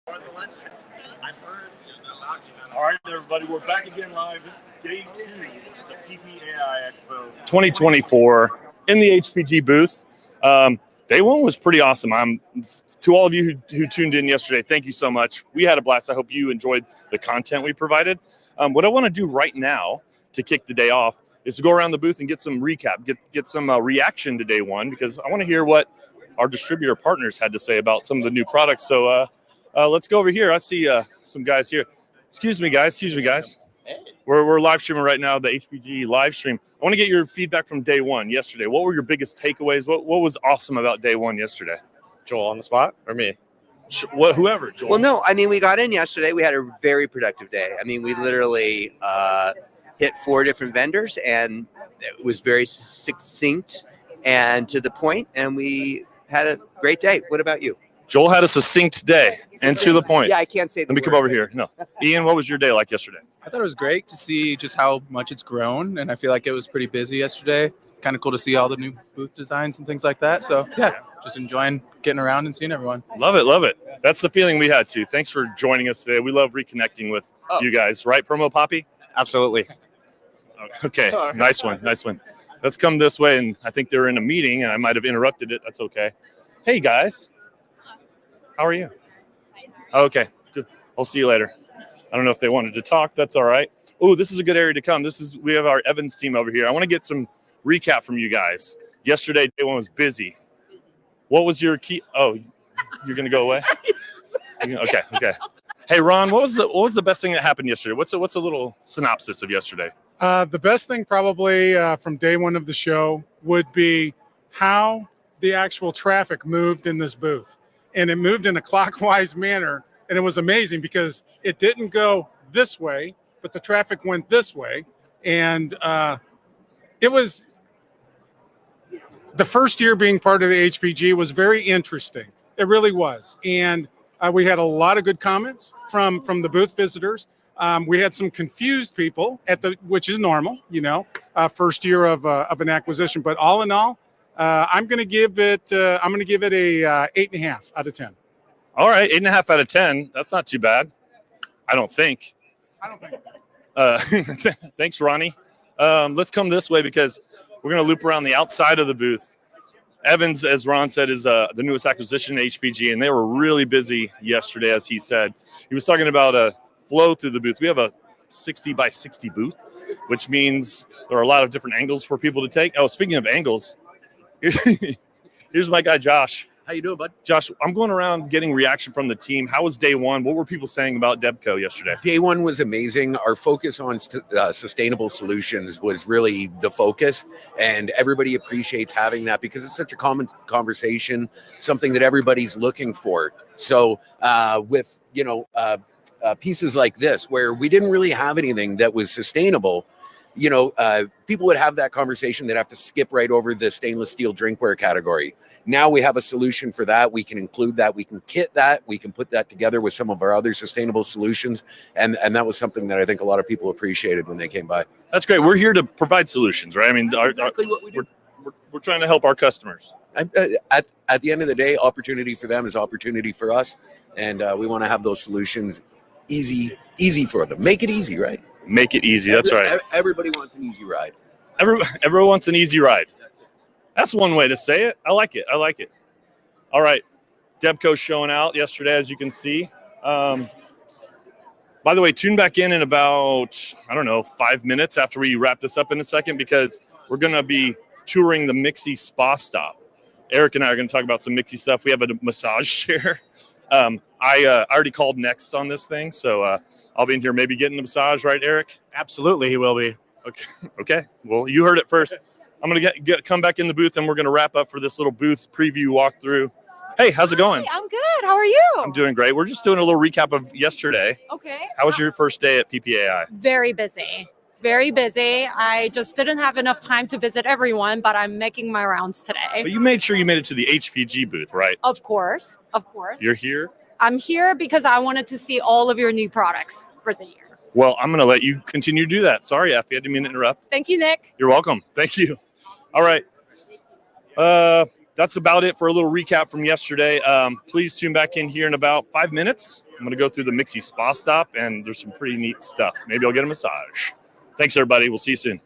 All right, everybody, we're back again live. It's day 2 of the PPAI Expo 2024 in the HPG booth. Day 1 was pretty awesome. To all of you who tuned in yesterday, thank you so much. We had a blast. I hope you enjoyed the content we provided. What I want to do right now to kick the day off is to go around the booth and get some recap, get some reaction to day 1, because I want to hear what our distributor partners had to say about some of the new products. So let's go over here. I see some guys here. Excuse me, guys. Hey. We're live streaming right now, the HPG live stream. I want to get your feedback from day 1 yesterday. What were your biggest takeaways? What was awesome about day 1 yesterday? Joel on the spot, or me? Whoever, Joel. Well, no, I mean, we got in yesterday. We had a very productive day. I mean, we literally hit 4 different vendors, and it was very succinct and to the point, and we had a great day. What about you? Joel had a succinct day and to the point. Yeah, I can't say that. Let me come over here. No. Ian, what was your day like yesterday? I thought it was great to see just how much it's grown, and I feel like it was pretty busy yesterday. Kind of cool to see all the new booth designs and things like that. So, yeah, just enjoying getting around and seeing everyone. Love it. That's the feeling we had, too. Thanks for joining us today. We love reconnecting with you guys. Right, Promo Poppy? Absolutely. Okay, nice one. Let's come this way, and I think they're in a meeting, and I might have interrupted it. That's okay. Hey, guys. How are you? Okay, good. I'll see you later. I don't know if they wanted to talk. That's all right. Oh, this is a good area to come. We have our Evans team over here. I want to get some recap from you guys. Yesterday, day 1 was busy. What was your key? Oh, you're going to go away? Okay. Hey, Ron, what was the best thing that happened yesterday? What's a little synopsis of yesterday? The best thing probably from day 1 of the show would be how the actual traffic moved in this booth. And it moved in a clockwise manner. And it was amazing because it didn't go this way, but the traffic went this way. And it was the first year being part of the HPG was very interesting. It really was. And we had a lot of good comments from the booth visitors. We had some confused people which is normal, first year of an acquisition. But all in all, I'm going to give it a 8.5 out of 10. All right, 8.5 out of 10. That's not too bad. I don't think. Thanks, Ronnie. Let's come this way because we're going to loop around the outside of the booth. Evans, as Ron said, is the newest acquisition at HPG, and they were really busy yesterday, as he said. He was talking about a flow through the booth. We have a 60 by 60 booth, which means there are a lot of different angles for people to take. Oh, speaking of angles, here's my guy, Josh. How you doing, bud? Josh, I'm going around getting reaction from the team. How was day 1? What were people saying about Debco yesterday? Day 1 was amazing. Our focus on sustainable solutions was really the focus, and everybody appreciates having that because it's such a common conversation, something that everybody's looking for. So with, pieces like this where we didn't really have anything that was sustainable, people would have that conversation. They'd have to skip right over the stainless steel drinkware category. Now we have a solution for that. We can include that. We can kit that. We can put that together with some of our other sustainable solutions. And that was something that I think a lot of people appreciated when they came by. That's great. We're here to provide solutions, right? I mean, exactly what we do. We're trying to help our customers. At the end of the day, opportunity for them is opportunity for us. And we want to have those solutions easy for them. Make it easy, right? Make it easy. That's right. Everybody wants an easy ride. Everyone wants an easy ride. That's one way to say it. I like it. All right. Debco's showing out yesterday, as you can see. By the way, tune back in about, 5 minutes after we wrap this up in a second, because we're going to be touring the Mixie Spa Stop. Eric and I are going to talk about some Mixie stuff. We have a massage chair. I already called next on this thing, so I'll be in here maybe getting a massage, right, Eric? Absolutely, he will be. Okay. Well, you heard it first. I'm going to come back in the booth, and we're going to wrap up for this little booth preview walkthrough. Hey, how's it going? I'm good. How are you? I'm doing great. We're just doing a little recap of yesterday. Okay. How was your first day at PPAI? Very busy. I just didn't have enough time to visit everyone, but I'm making my rounds today. But you made sure you made it to the HPG booth, right? Of course. You're here? I'm here because I wanted to see all of your new products for the year. Well, I'm going to let you continue to do that. Sorry, Effie, I didn't mean to interrupt. Thank you, Nick. You're welcome. Thank you. All right. That's about it for a little recap from yesterday. Please tune back in here in about 5 minutes. I'm going to go through the Mixie Spa Stop, and there's some pretty neat stuff. Maybe I'll get a massage. Thanks, everybody. We'll see you soon.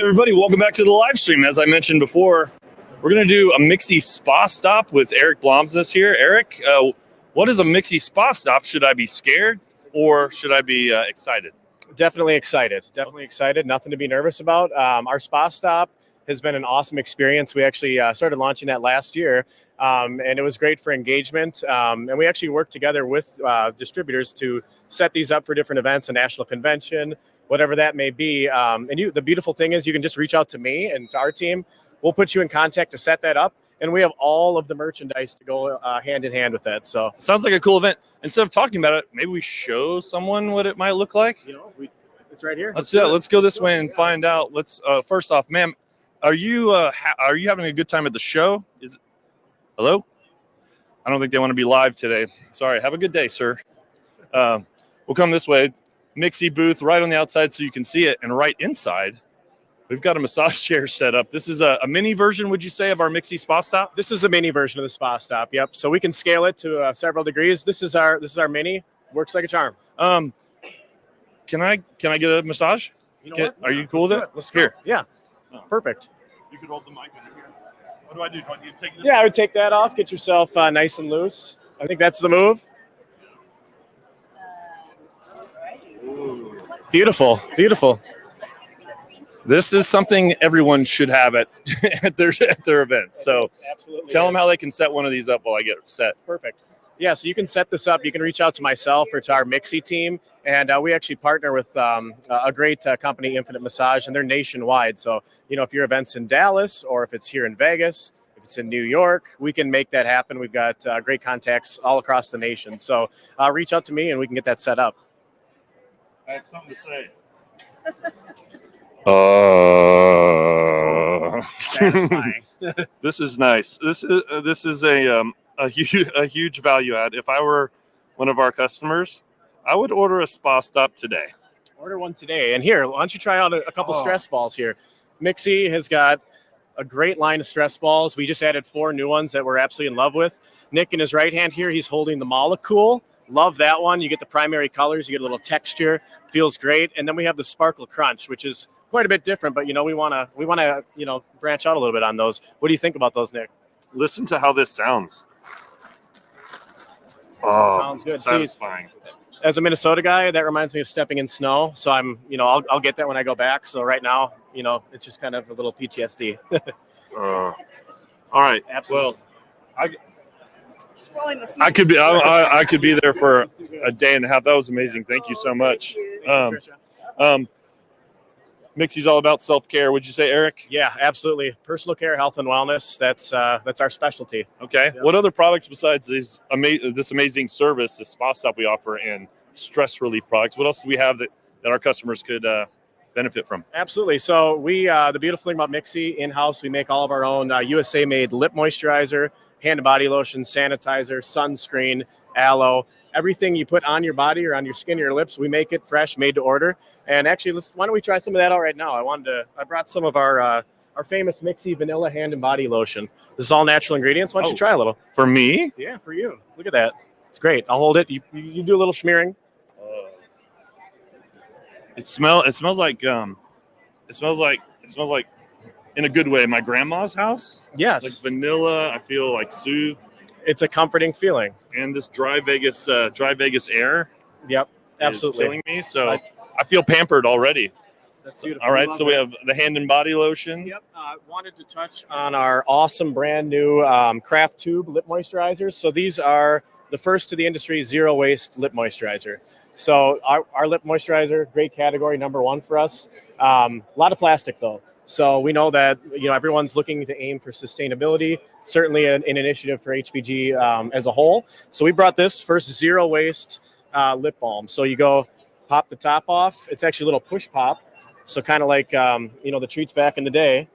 Everybody, welcome back to the live stream. As I mentioned before, we're going to do a Mixie Spa Stop with Eric Blomsness here. Eric, what is a Mixie Spa Stop? Should I be scared or should I be excited? Definitely excited. Definitely excited. Nothing to be nervous about. Our Spa Stop has been an awesome experience. We actually started launching that last year, and it was great for engagement. And we actually worked together with distributors to set these up for different events, a national convention, whatever that may be. The beautiful thing is you can just reach out to me and to our team. We'll put you in contact to set that up. And we have all of the merchandise to go hand in hand with that. So Sounds like a cool event. Instead of talking about it, maybe we show someone what it might look like. It's right here. Let's go this way and find out. Let's first off, ma'am, are you having a good time at the show? Hello? I don't think they want to be live today. Sorry. Have a good day, sir. We'll come this way. Mixie booth right on the outside so you can see it, and right inside we've got a massage chair set up. This is a mini version, would you say, of our Mixie Spa Stop? This is a mini version of the Spa Stop. Yep. So we can scale it to several degrees. This is our mini. Works like a charm. Can I get a massage? Are you cool with it? Let's Here. go. Yeah. Perfect. You could hold the mic over here. What do I do? Do I need to take this? Yeah, I would take that off. Get yourself nice and loose. I think that's the move. Beautiful. Beautiful. This is something everyone should have at their events. So Absolutely. tell them how they can set one of these up while I get it set. Perfect. Yeah, so you can set this up. You can reach out to myself or to our Mixie team. And we actually partner with a great company, Infinite Massage, and they're nationwide. So, if your event's in Dallas or if it's here in Vegas, if it's in New York, we can make that happen. We've got great contacts all across the nation. So reach out to me and we can get that set up. I have something to say. Satisfying. This is nice. This is a huge value add. If I were one of our customers, I would order a Spa Stop today. Order one today. And here, why don't you try out a couple stress balls here? Mixie has got a great line of stress balls. We just added 4 new ones that we're absolutely in love with. Nick in his right hand here, he's holding the Molecule. Love that one. You get the primary colors, you get a little texture, feels great. And then we have the Sparkle Crunch, which is quite a bit different, but we want to branch out a little bit on those. What do you think about those, Nick? Listen to how this sounds. Oh, Sounds good. Satisfying. As a Minnesota guy, that reminds me of stepping in snow. So I'll get that when I go back. So right now, it's just kind of a little PTSD. All right. Absolutely. Well, I could be there for a day and a half. That was amazing. Thank you so much. Mixie's all about self-care. Would you say, Eric? Yeah, absolutely. Personal care, health, and wellness. That's our specialty. Okay. Yeah. What other products besides this amazing service, the Spa Stop we offer, and stress relief products? What else do we have that our customers could benefit from? Absolutely. So we, the beautiful thing about Mixie, in-house, we make all of our own USA-made lip moisturizer, hand and body lotion, sanitizer, sunscreen, aloe. Everything you put on your body or on your skin or your lips, we make it fresh, made to order. And actually, why don't we try some of that out right now? I brought some of our famous Mixie vanilla hand and body lotion. This is all natural ingredients. Why don't you try a little? For me? Yeah, for you. Look at that. It's great. I'll hold it. You do a little smearing. It smells like in a good way my grandma's house. Yes. Like vanilla. I feel like soothed. It's a comforting feeling. And this dry Vegas air. Yep, absolutely. Is killing me. So I feel pampered already. That's beautiful. All right, so we have the hand and body lotion. Yep. Wanted to touch on our awesome brand new craft tube lip moisturizers. So these are the first to the industry zero waste lip moisturizer. So our lip moisturizer, great category, #1 for us. A lot of plastic though. So we know that everyone's looking to aim for sustainability. Certainly an initiative for HPG as a whole. So we brought this first zero waste lip balm. So you go pop the top off. It's actually a little push pop. So kind of like the treats back in the day.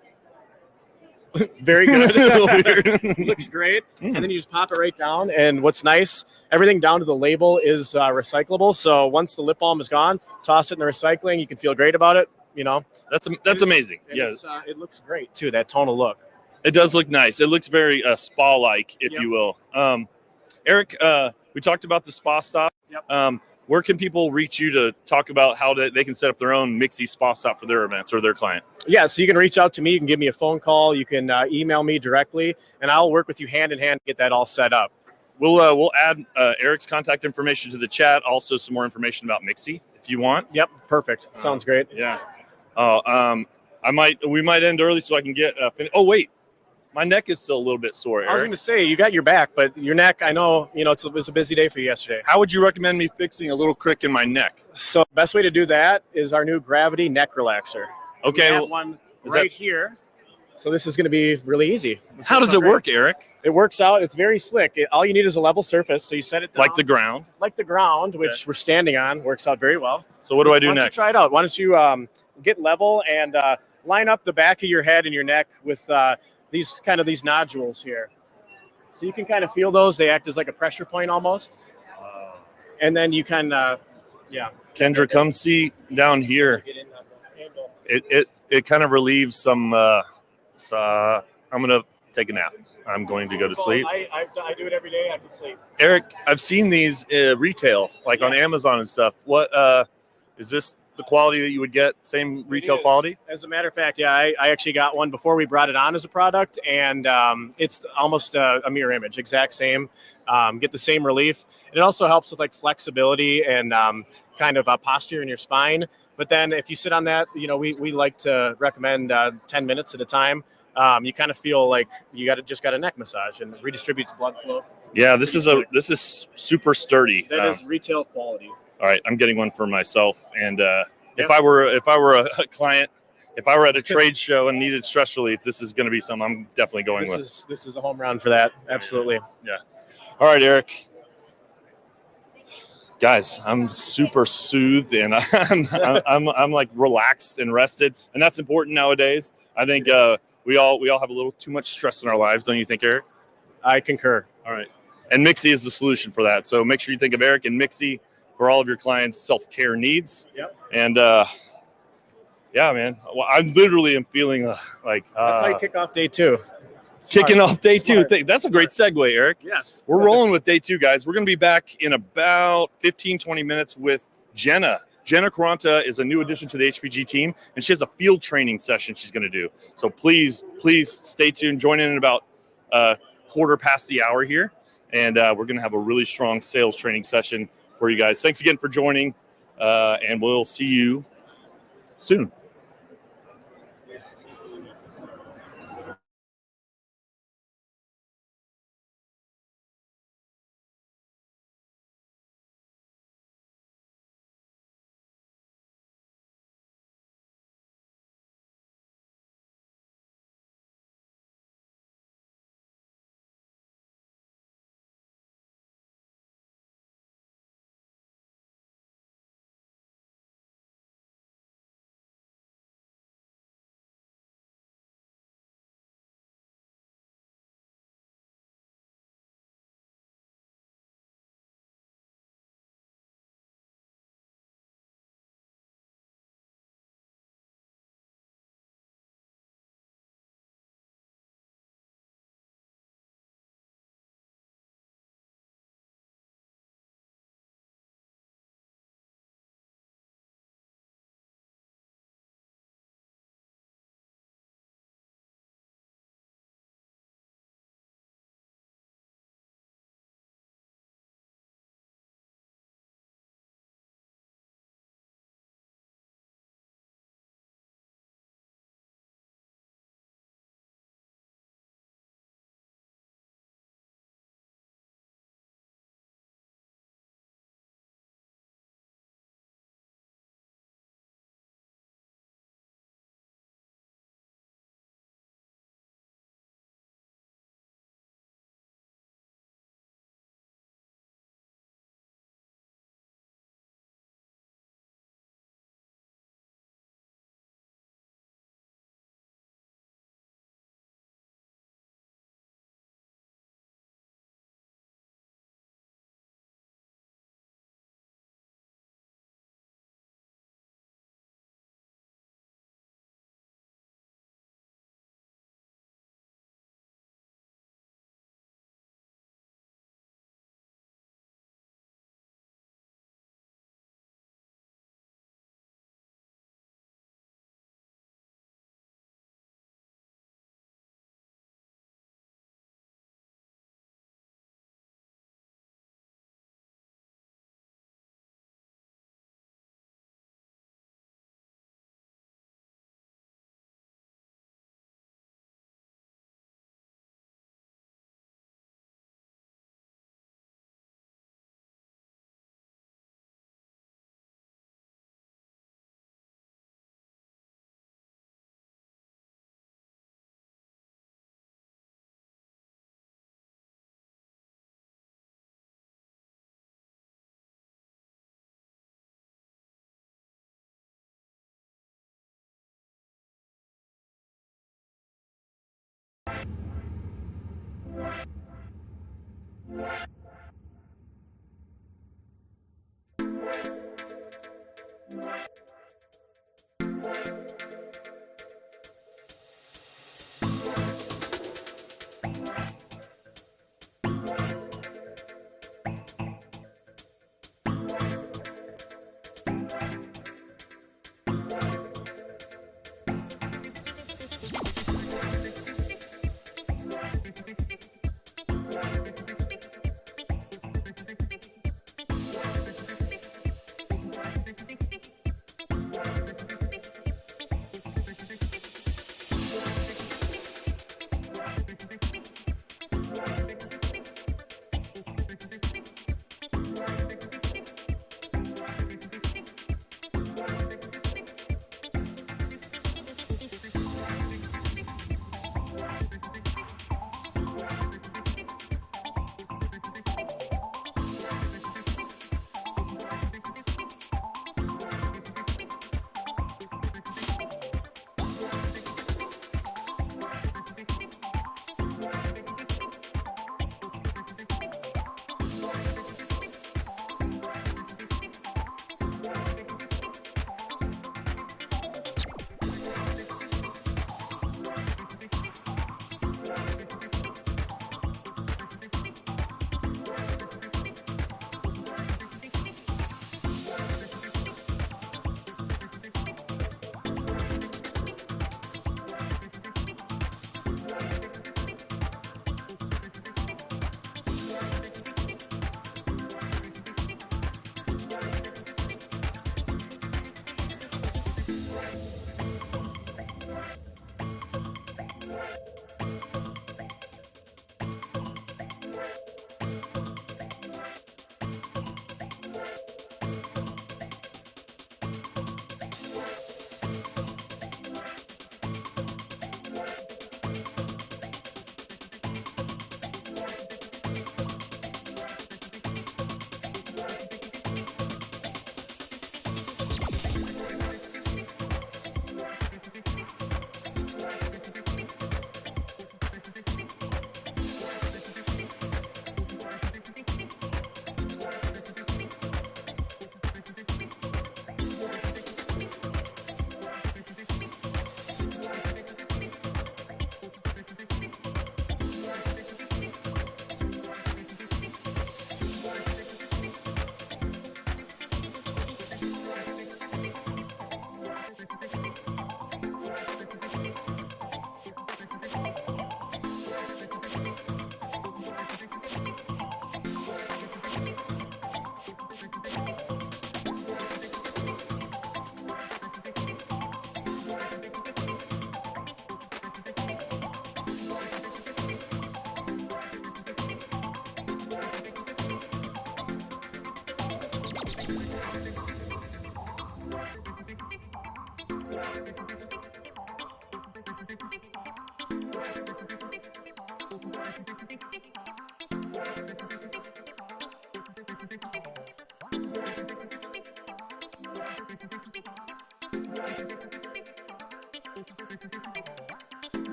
Very good. Looks great. And then you just pop it right down. And what's nice, everything down to the label is recyclable. So once the lip balm is gone, toss it in the recycling. You can feel great about it. That's amazing. Yeah, it looks great too. That tonal look. It does look nice. It looks very spa-like, if you will. Eric, we talked about the Spa Stop. Yep. where can people reach you to talk about how they can set up their own Mixie Spa Stop for their events or their clients? Yeah, so you can reach out to me. You can give me a phone call. You can email me directly, and I'll work with you hand in hand to get that all set up. We'll add Eric's contact information to the chat. Also, some more information about Mixie if you want. Yep, perfect. Sounds great. Yeah. We might end early so I can get. Oh wait, my neck is still a little bit sore, Eric. I was going to say you got your back, but your neck. I know it was a busy day for you yesterday. How would you recommend me fixing a little crick in my neck? So best way to do that is our new Gravity neck relaxer. Okay, we have one right here. So this is going to be really easy. How does it work, Eric? It works out. It's very slick. All you need is a level surface. So you set it down. Like the ground? Like the ground, which we're standing on. Works out very well. So what do I do next? Why don't you try it out? Why don't you get level and line up the back of your head and your neck with these nodules here. So you can kind of feel those. They act as like a pressure point almost. And then you can, Kendra, come see down here. It kind of relieves some. So I'm going to take a nap. I'm going to go to sleep. I do it every day. I can sleep. Eric, I've seen these retail, like on Amazon and stuff. What is this the quality that you would get? Same retail quality? As a matter of fact, yeah, I actually got one before we brought it on as a product, and it's almost a mirror image, exact same. Get the same relief. And it also helps with like flexibility and kind of posture in your spine. But then if you sit on that, we like to recommend 10 minutes at a time. You kind of feel like you just got a neck massage and redistributes blood flow. Yeah, this is super sturdy. That is retail quality. All right, I'm getting one for myself. And if I were a client, if I were at a trade show and needed stress relief, this is going to be something I'm definitely going with. This is a home run for that. Absolutely. Yeah. All right, Eric. Guys, I'm super soothed and I'm like relaxed and rested, and that's important nowadays. I think we all have a little too much stress in our lives, don't you think, Eric? I concur. All right, and Mixie is the solution for that. So make sure you think of Eric and Mixie for all of your clients' self-care needs. Yep. And yeah, man, well, I literally am feeling like that's how you kick off day 2. Kicking off day 2. That's a great segue, Eric. Yes. We're rolling with day 2, guys. We're going to be back in about 15, 20 minutes with Jenna. Jenna Quaranta is a new addition to the HPG team, and she has a field training session she's going to do. So please stay tuned. Join in about quarter past the hour here, and we're going to have a really strong sales training session for you guys. Thanks again for joining, and we'll see you soon.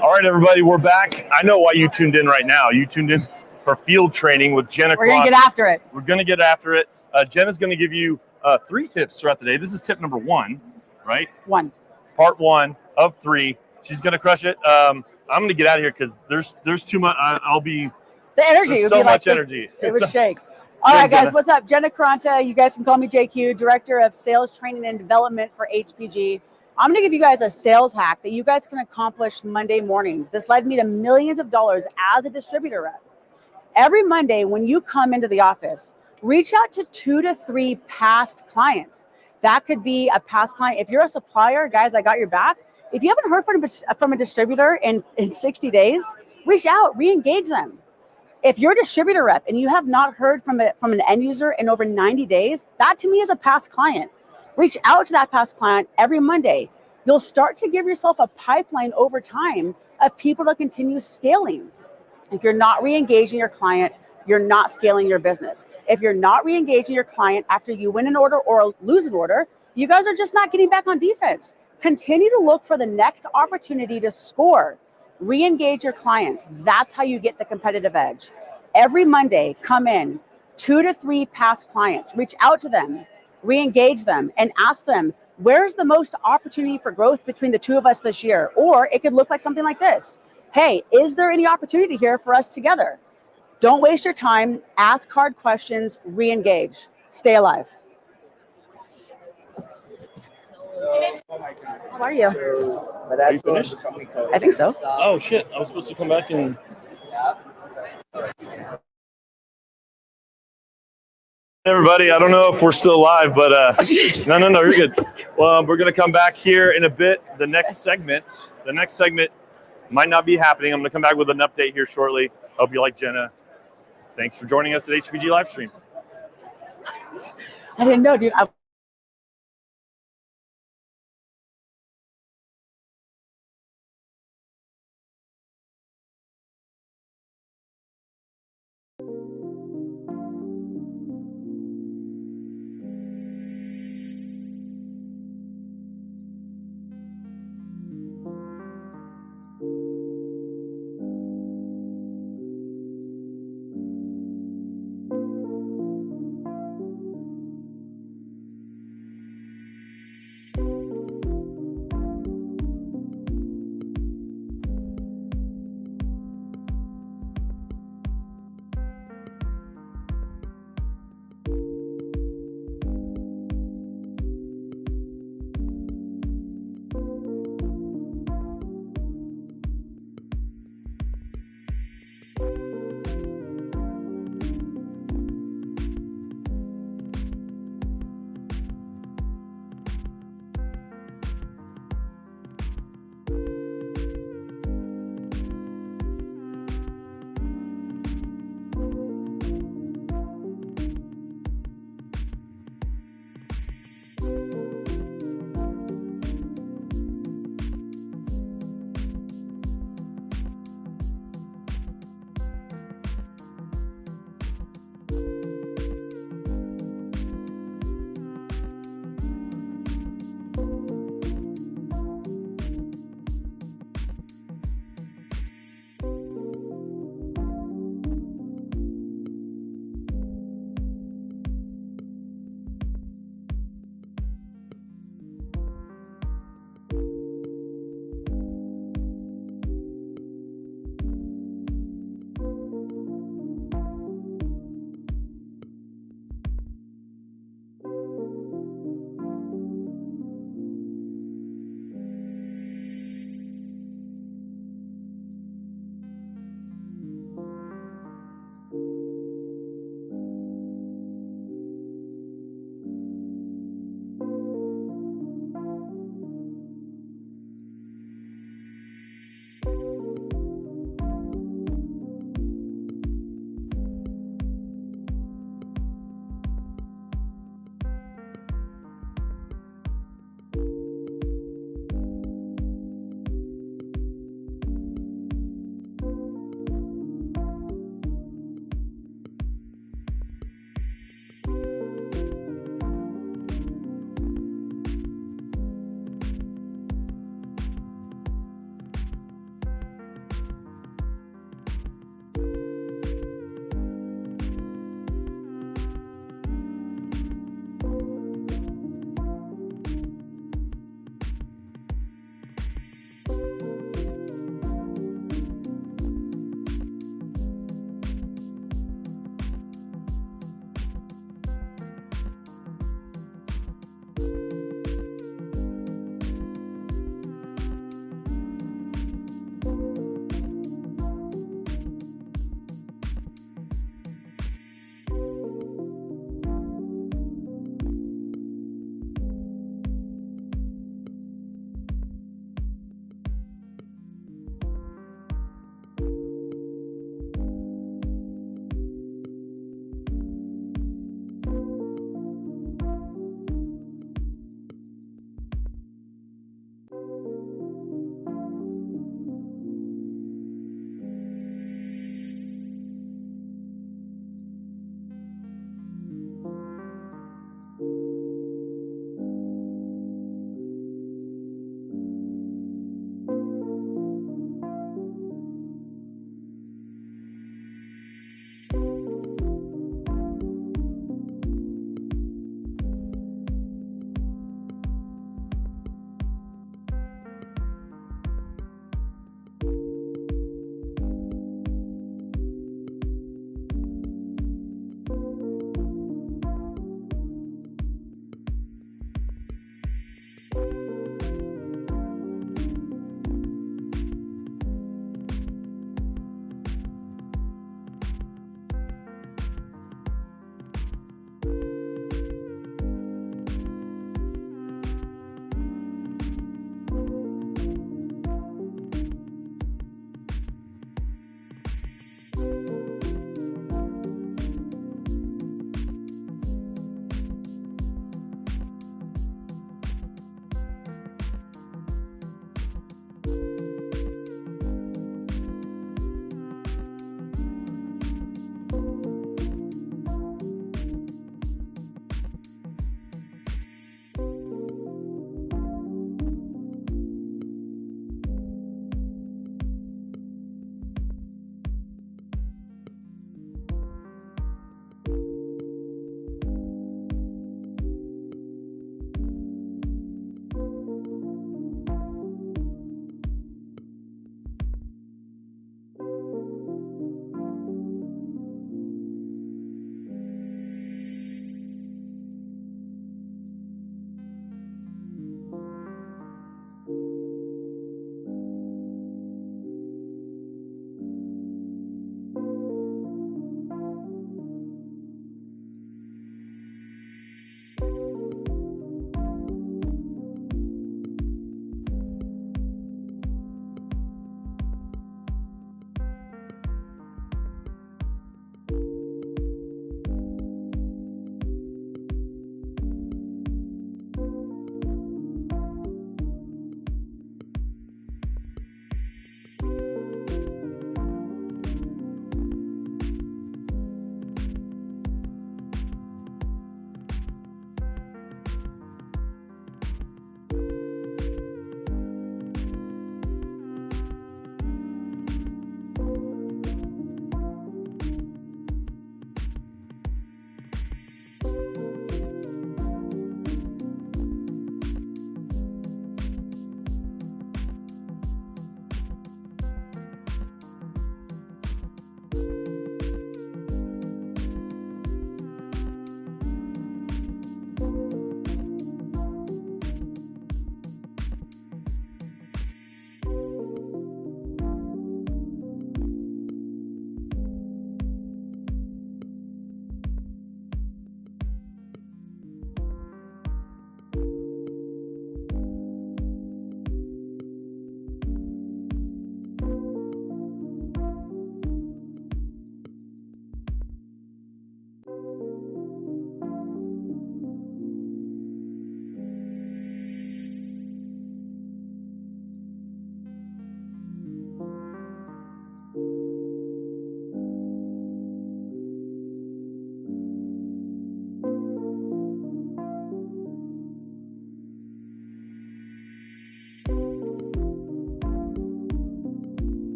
All right, everybody, we're back. I know why you tuned in right now. You tuned in for field training with Jenna. We're going to get after it. We're going to get after it. Jenna's going to give you 3 tips throughout the day. This is tip number 1, right? 1. Part 1 of 3. She's going to crush it. I'm going to get out of here because there's too much. I'll be the energy. so be much like energy. It would shake. All right, guys. Jenna. What's up? Jenna Caranta. You guys can call me JQ, Director of Sales Training and Development for HPG. I'm going to give you guys a sales hack that you guys can accomplish Monday mornings. This led me to millions of dollars as a distributor rep. Every Monday when you come into the office, reach out to 2 to 3 past clients. That could be a past client. If you're a supplier, guys, I got your back. If you haven't heard from a distributor in 60 days, reach out, re-engage them. If you're a distributor rep and you have not heard from an end user in over 90 days, that to me is a past client. Reach out to that past client every Monday. You'll start to give yourself a pipeline over time of people to continue scaling. If you're not re-engaging your client, you're not scaling your business. If you're not re-engaging your client after you win an order or lose an order, you guys are just not getting back on defense. Continue to look for the next opportunity to score. Re-engage your clients. That's how you get the competitive edge. Every Monday, come in, 2 to 3 past clients, reach out to them, re-engage them, and ask them, where's the most opportunity for growth between the 2 of us this year? Or it could look like something like this. Hey, is there any opportunity here for us together? Don't waste your time. Ask hard questions, re-engage. Stay alive. How are you? Are you finished? I think so. Oh, shit. I was supposed to come back and... everybody. I don't know if we're still live, but no, you're good. Well, we're gonna come back here in a bit. The next segment might not be happening. I'm gonna come back with an update here shortly. Hope you like Jenna. Thanks for joining us at HPG Livestream. I didn't know, dude.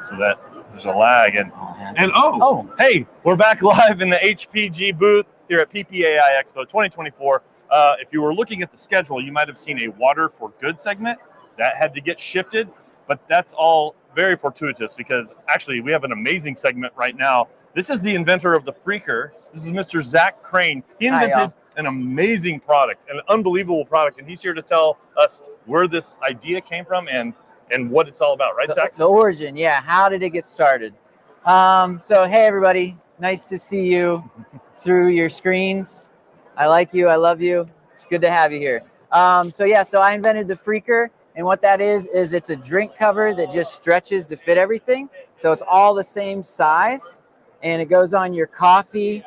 So that there's a lag and hey, we're back live in the HPG booth here at PPAI Expo 2024. If you were looking at the schedule, you might have seen a water for good segment that had to get shifted, but that's all very fortuitous because actually we have an amazing segment right now. This is the inventor of the Freaker. This is Mr. Zach Crain. He invented an amazing product, an unbelievable product, and he's here to tell us where this idea came from and what it's all about, right, Zach? The origin, yeah. How did it get started? So, hey, everybody. Nice to see you through your screens. I like you. I love you. It's good to have you here. So I invented the Freaker, and what that is it's a drink cover that just stretches to fit everything. So it's all the same size, and it goes on your coffee,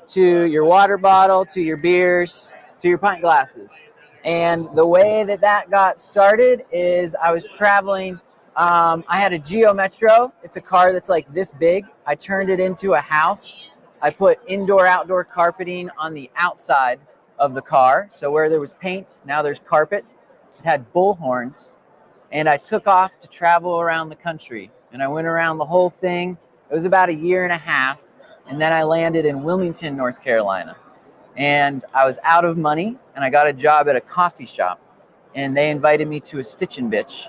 to your water bottle, to your beers, to your pint glasses. And the way that got started is I was traveling. I had a Geo Metro. It's a car that's like this big. I turned it into a house. I put indoor-outdoor carpeting on the outside of the car. So where there was paint, now there's carpet. It had bull horns. And I took off to travel around the country. And I went around the whole thing. It was about a year and a half. And then I landed in Wilmington, North Carolina. And I was out of money, and I got a job at a coffee shop, and they invited me to a Stitch and Bitch.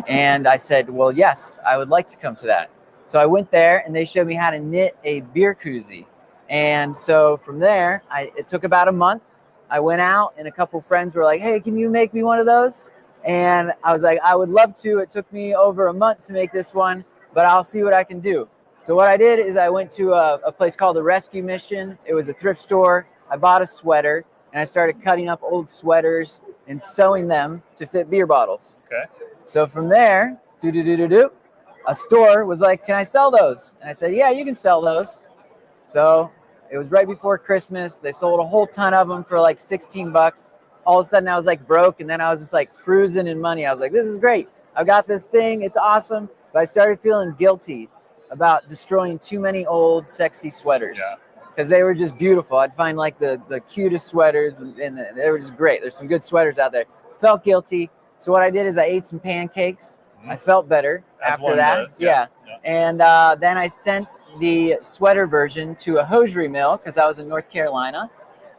And I said, well, yes, I would like to come to that. So I went there, and they showed me how to knit a beer koozie. And so from there, it took about a month. I went out, and a couple friends were like, hey, can you make me one of those? And I was like, I would love to. It took me over a month to make this one, but I'll see what I can do. So what I did is I went to a place called the Rescue Mission. It was a thrift store. I bought a sweater, and I started cutting up old sweaters and sewing them to fit beer bottles. Okay. So from there, a store was like, can I sell those? And I said, yeah, you can sell those. So it was right before Christmas. They sold a whole ton of them for like 16 bucks. All of a sudden I was like broke, and then I was just like cruising in money. I was like, this is great. I got this thing. It's awesome. But I started feeling guilty about destroying too many old sexy sweaters. Yeah. Because they were just beautiful. I'd find like the cutest sweaters, and they were just great. There's some good sweaters out there. Felt guilty. So what I did is I ate some pancakes. I felt better after that. Yeah. And then I sent the sweater version to a hosiery mill because I was in North Carolina.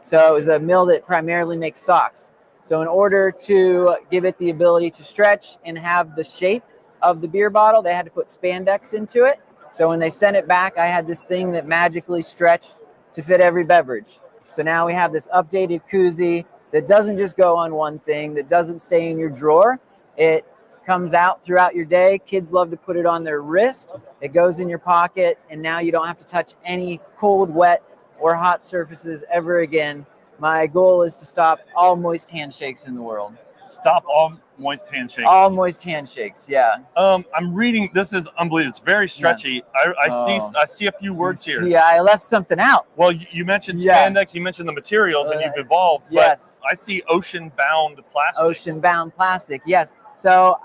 So it was a mill that primarily makes socks. So in order to give it the ability to stretch and have the shape of the beer bottle, they had to put spandex into it. So when they sent it back, I had this thing that magically stretched to fit every beverage. So now we have this updated koozie that doesn't just go on one thing, that doesn't stay in your drawer. It comes out throughout your day. Kids love to put it on their wrist. It goes in your pocket, and now you don't have to touch any cold, wet, or hot surfaces ever again. My goal is to stop all moist handshakes in the world. Stop all moist handshakes. All moist handshakes, yeah. I'm reading. This is unbelievable. It's very stretchy. Yeah. I see a few words here. Yeah, I left something out. Well, you mentioned spandex. You mentioned the materials, and you've evolved. Yes. But I see ocean-bound plastic. Ocean-bound plastic. Yes. So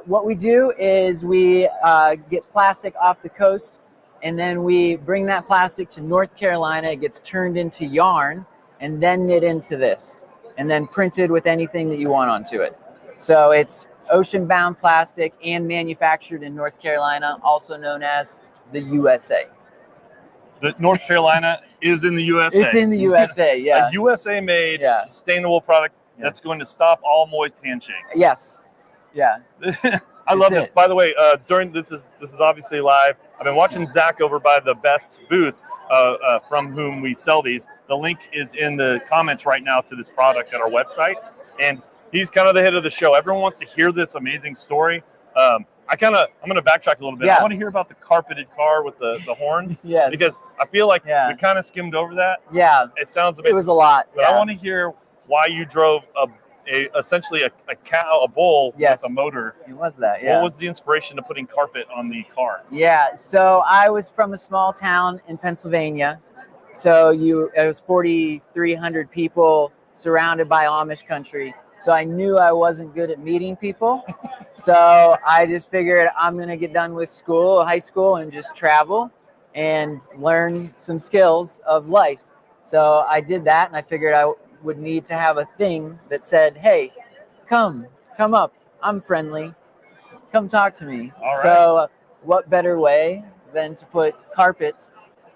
what we do is we get plastic off the coast, and then we bring that plastic to North Carolina. It gets turned into yarn, and then knit into this, and then printed with anything that you want onto it. So it's ocean-bound plastic and manufactured in North Carolina, also known as the USA. The North Carolina is in the USA. It's in the USA, yeah. A USA-made sustainable product that's going to stop all moist handshakes. Yes, yeah. I love That's this. By the way, during this is obviously live. I've been watching Zach over by the Best booth, from whom we sell these. The link is in the comments right now to this product at our website, and he's kind of the head of the show. Everyone wants to hear this amazing story. I'm going to backtrack a little bit. Yeah. I want to hear about the carpeted car with the horns. Yeah. Because I feel like Yeah. we kind of skimmed over that. Yeah. It sounds amazing. It was a lot. But I want to hear why you drove essentially a bull Yes. with a motor. It was that, yeah. What was the inspiration to putting carpet on the car? Yeah, so I was from a small town in Pennsylvania. So it was 4,300 people surrounded by Amish country. So I knew I wasn't good at meeting people. So I just figured I'm going to get done with school, high school, and just travel and learn some skills of life. So I did that, and I figured I would need to have a thing that said, hey, come up. I'm friendly. Come talk to me. All right. So what better way than to put carpet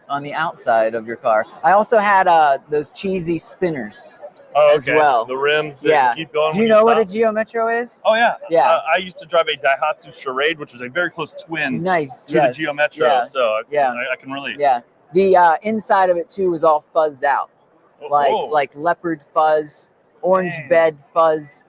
on the outside of your car? I also had those cheesy spinners as well. The rims that keep going. Do you know what a Geo Metro is? Oh, yeah. Yeah. I used to drive a Daihatsu Charade, which is a very close twin Nice. to the Geo Metro. Yeah. So I Yeah. can relate. Yeah. The inside of it too was all fuzzed out, Oh. like leopard fuzz, orange Dang. bed fuzz,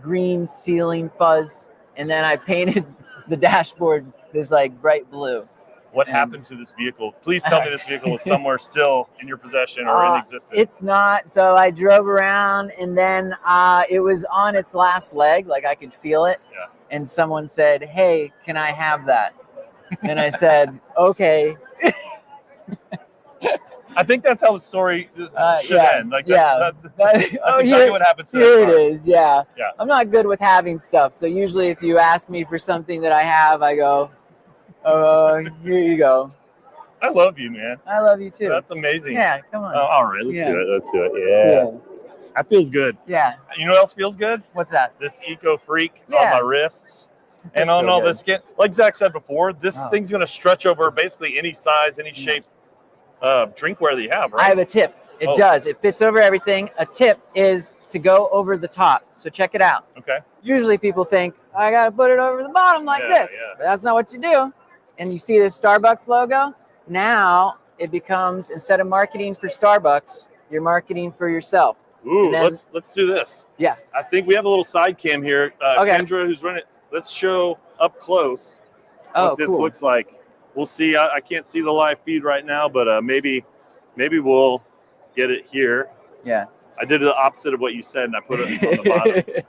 green ceiling fuzz, and then I painted the dashboard this like bright blue. What happened to this vehicle? Please tell me this vehicle is somewhere still in your possession or in existence. It's not. So I drove around, and then it was on its last leg, like I could feel it. Yeah. And someone said, "Hey, can I have that?" And I said, "Okay." I think that's how the story should yeah, end. Like yeah. that's exactly what happens to Here that it car. is. Yeah. Yeah. I'm not good with having stuff. So usually if you ask me for something that I have, I go, here you go. I love you, man. I love you too. That's amazing. Yeah, come on. Oh, all right, let's Yeah. do it. Let's do it. Yeah. That feels good. Yeah. You know what else feels good? What's that? This Eco Freak on Yeah. my wrists and does on feel all good. the skin. Like Zach said before, this Oh. thing's going to stretch over basically any size, any shape drinkware that you have, right? I have a tip. It Oh. does. It fits over everything. A tip is to go over the top. So check it out. Okay. Usually people think, I got to put it over the bottom like Yeah, this. yeah. But that's not what you do. And you see this Starbucks logo? Now it becomes, instead of marketing for Starbucks, you're marketing for yourself. Ooh, And then- let's do this. Yeah. I think we have a little side cam here. Okay. Kendra, who's running it, let's show up close Oh, what this cool. looks like. We'll see. I can't see the live feed right now, but maybe we'll get it here. Yeah. I did the opposite of what you said, and I put it on the bottom.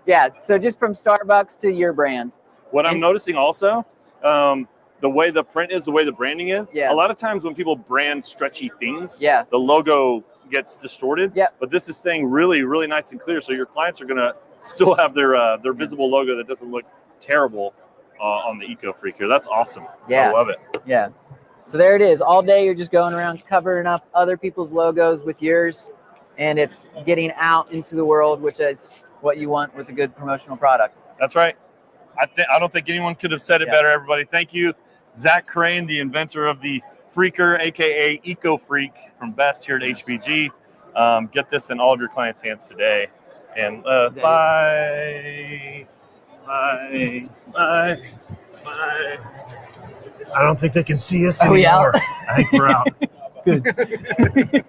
Yeah. So just from Starbucks to your brand. What I'm And- noticing also, the way the print is, the way the branding is, Yeah. a lot of times when people brand stretchy things, Yeah. the logo gets distorted. Yep. But this is staying really, really nice and clear, so your clients are going to still have their visible logo that doesn't look terrible on the Eco Freak here. That's awesome. Yeah. I love it. Yeah. So there it is. All day you're just going around covering up other people's logos with yours, and it's getting out into the world, which is what you want with a good promotional product. That's right. I don't think anyone could have said it Yeah. better, everybody. Thank you, Zach Crain, the inventor of the Freaker, aka Eco Freak from Best here at HPG. Get this in all of your clients' hands today. And bye. Bye. Bye. Bye. I don't think they can see us Are we out? anymore. I think we're out. Good.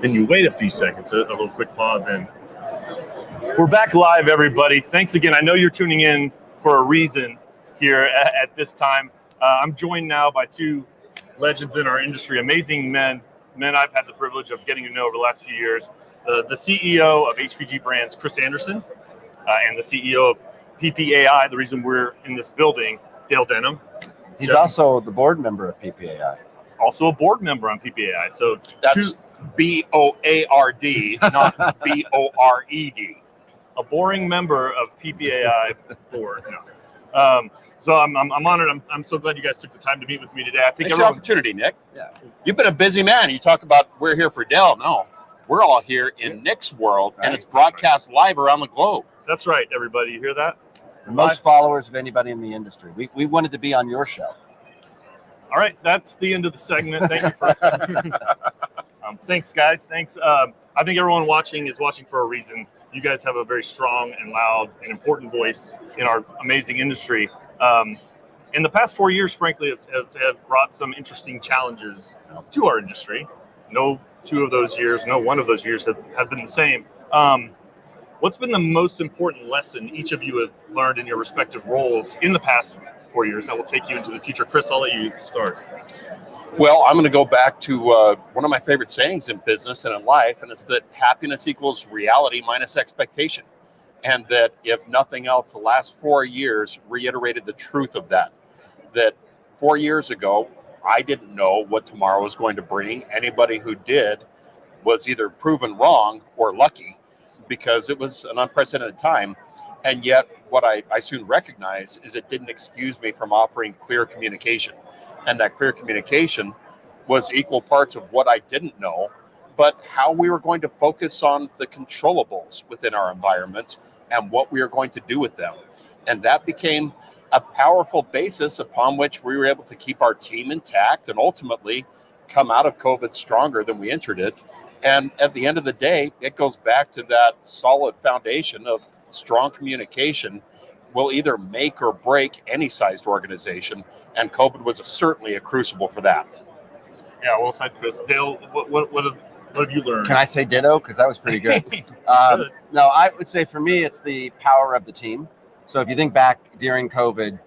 then you wait a few seconds, a little quick pause, and we're back live, everybody. Thanks again. I know you're tuning in for a reason here at this time. I'm joined now by two legends in our industry, amazing men I've had the privilege of getting to know over the last few years. The CEO of HPG Brands, Chris Anderson, and the CEO of PPAI, the reason we're in this building, Dale Denham. He's also the board member of PPAI. Also a board member on PPAI. So that's BOARD, not BORED. A boring member of PPAI board. No. So I'm honored. I'm so glad you guys took the time to meet with me today. I think Thanks for the opportunity, Nick. Yeah. You've been a busy man. You talk about we're here for Dell. No, we're all here in Nick's world, and it's broadcast live around the globe. That's right, everybody. You hear that? The most followers of anybody in the industry. We wanted to be on your show. All right, that's the end of the segment. Thank you for. Thanks, guys. Thanks. I think everyone watching is watching for a reason. You guys have a very strong and loud and important voice in our amazing industry. In the past 4 years, frankly, have brought some interesting challenges to our industry. No one of those years have been the same. What's been the most important lesson each of you have learned in your respective roles in the past 4 years that will take you into the future? Chris, I'll let you start. Well, I'm going to go back to one of my favorite sayings in business and in life, and it's that happiness equals reality minus expectation. And that if nothing else, the last 4 years reiterated the truth of that. That 4 years ago, I didn't know what tomorrow was going to bring. Anybody who did was either proven wrong or lucky, because it was an unprecedented time. And yet what I soon recognized is it didn't excuse me from offering clear communication. And that clear communication was equal parts of what I didn't know, but how we were going to focus on the controllables within our environment and what we are going to do with them. And that became a powerful basis upon which we were able to keep our team intact and ultimately come out of COVID stronger than we entered it. And at the end of the day, it goes back to that solid foundation of strong communication will either make or break any sized organization. And COVID was certainly a crucible for that. Yeah, well said, Chris. Dale, what have you learned? Can I say ditto? Because that was pretty good. No, I would say for me, it's the power of the team. So if you think back during COVID,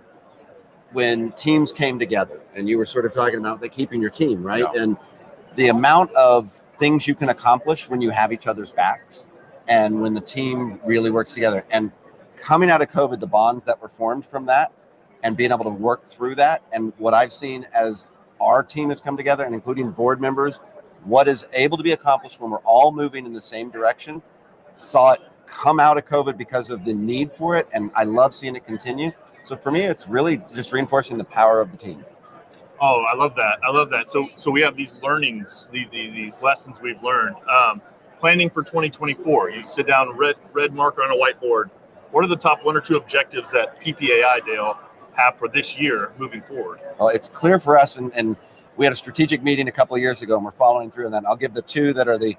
when teams came together, and you were sort of talking about keeping your team, right? Yeah. And the amount of things you can accomplish when you have each other's backs and when the team really works together. And coming out of COVID, the bonds that were formed from that and being able to work through that, and what I've seen as our team has come together, and including board members, what is able to be accomplished when we're all moving in the same direction, saw it come out of COVID because of the need for it, and I love seeing it continue. So for me, it's really just reinforcing the power of the team. Oh, I love that. So we have these learnings, these lessons we've learned. Planning for 2024, you sit down, red marker on a whiteboard. What are the top 1 or 2 objectives that PPAI, Dale, have for this year moving forward? Well, it's clear for us, and we had a strategic meeting a couple of years ago, and we're following through on that. I'll give the 2 that are can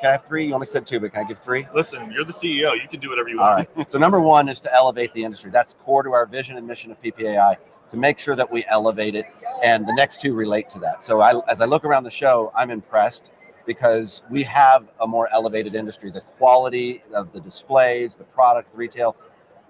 I have 3? You only said 2, but can I give 3? Listen, you're the CEO. You can do whatever you want. All right. So number 1 is to elevate the industry. That's core to our vision and mission of PPAI, to make sure that we elevate it. And the next 2 relate to that. So as I look around the show, I'm impressed because we have a more elevated industry, the quality of the displays, the products, the retail,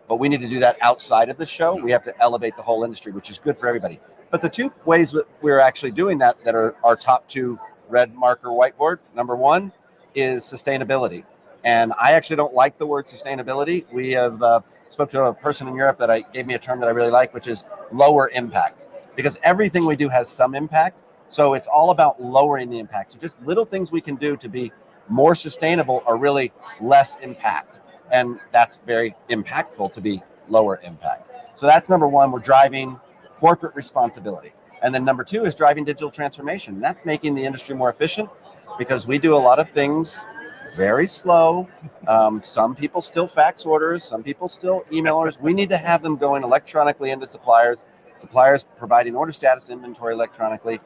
but we need to do that outside of the show. We have to elevate the whole industry, which is good for everybody. But the 2 ways that we're actually doing that are our top 2 red marker whiteboard. Number 1 is sustainability. And I actually don't like the word sustainability. We have spoke to a person in Europe that gave me a term that I really like, which is lower impact, because everything we do has some impact. So it's all about lowering the impact. So just little things we can do to be more sustainable are really less impact. And that's very impactful to be lower impact. So that's number 1. We're driving corporate responsibility. And then number 2 is driving digital transformation. That's making the industry more efficient, because we do a lot of things very slow. Some people still fax orders. Some people still email orders. We need to have them going electronically into suppliers providing order status inventory electronically.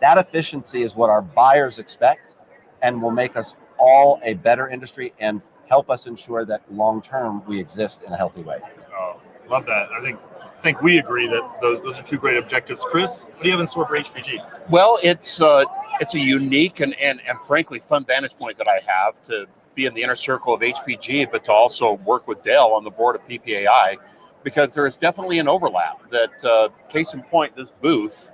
That efficiency is what our buyers expect and will make us all a better industry and help us ensure that long-term we exist in a healthy way. Oh, Love that. I think we agree that those are two great objectives. Chris, what do you have in store for HPG? Well, it's a unique and frankly fun vantage point that I have to be in the inner circle of HPG, but to also work with Dale on the board of PPAI, because there is definitely an overlap. That case in point, this booth,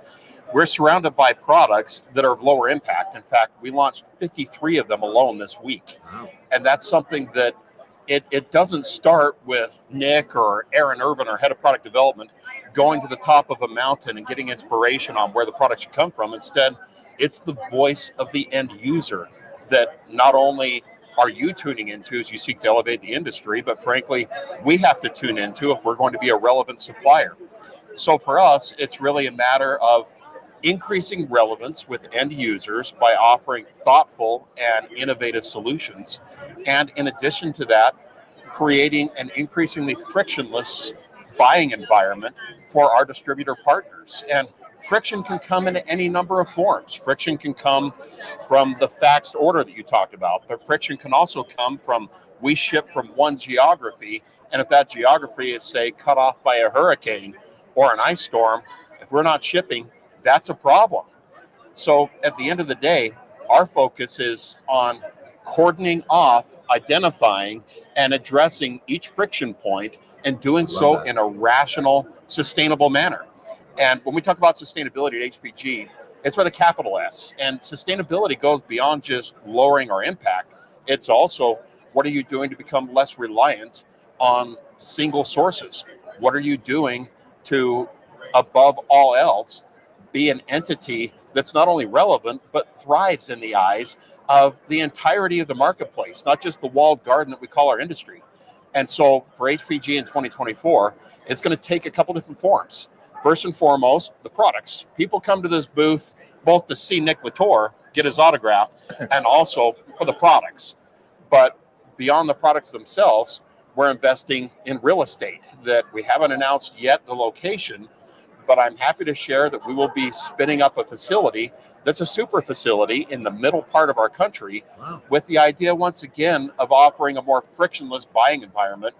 we're surrounded by products that are of lower impact. In fact, we launched 53 of them alone this week, and that's something that it doesn't start with Nick or Aaron Irvin, our head of product development, going to the top of a mountain and getting inspiration on where the product should come from. Instead, it's the voice of the end user that not only are you tuning into as you seek to elevate the industry, but frankly, we have to tune into if we're going to be a relevant supplier. So for us, it's really a matter of increasing relevance with end users by offering thoughtful and innovative solutions. And in addition to that, creating an increasingly frictionless buying environment for our distributor partners. And friction can come in any number of forms. Friction can come from the faxed order that you talked about, but friction can also come from we ship from one geography, and if that geography is, say, cut off by a hurricane or an ice storm, if we're not shipping, that's a problem. So at the end of the day, our focus is on cordoning off, identifying, and addressing each friction point, and doing so in a rational, sustainable manner. And when we talk about sustainability at HPG, it's with a capital S. And sustainability goes beyond just lowering our impact. It's also, what are you doing to become less reliant on single sources? What are you doing to, above all else, be an entity that's not only relevant, but thrives in the eyes of the entirety of the marketplace, not just the walled garden that we call our industry. And so for HPG in 2024, it's going to take a couple different forms. First and foremost, the products. People come to this booth both to see Nick Latour, get his autograph, and also for the products. But beyond the products themselves, we're investing in real estate that we haven't announced yet the location, but I'm happy to share that we will be spinning up a facility that's a super facility in the middle part of our country, with the idea, once again, of offering a more frictionless buying environment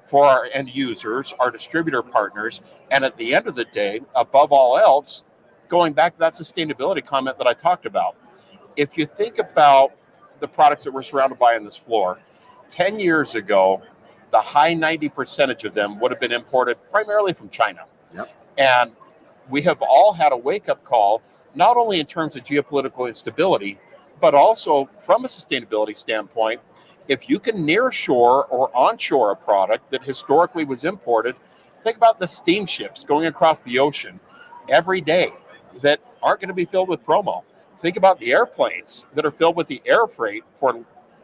for our end users, our distributor partners, and at the end of the day, above all else, going back to that sustainability comment that I talked about. If you think about the products that we're surrounded by on this floor, 10 years ago, the high 90% of them would have been imported primarily from China. And we have all had a wake-up call, not only in terms of geopolitical instability, but also from a sustainability standpoint. If you can nearshore or onshore a product that historically was imported, think about the steamships going across the ocean every day that aren't going to be filled with promo. Think about the airplanes that are filled with the air freight for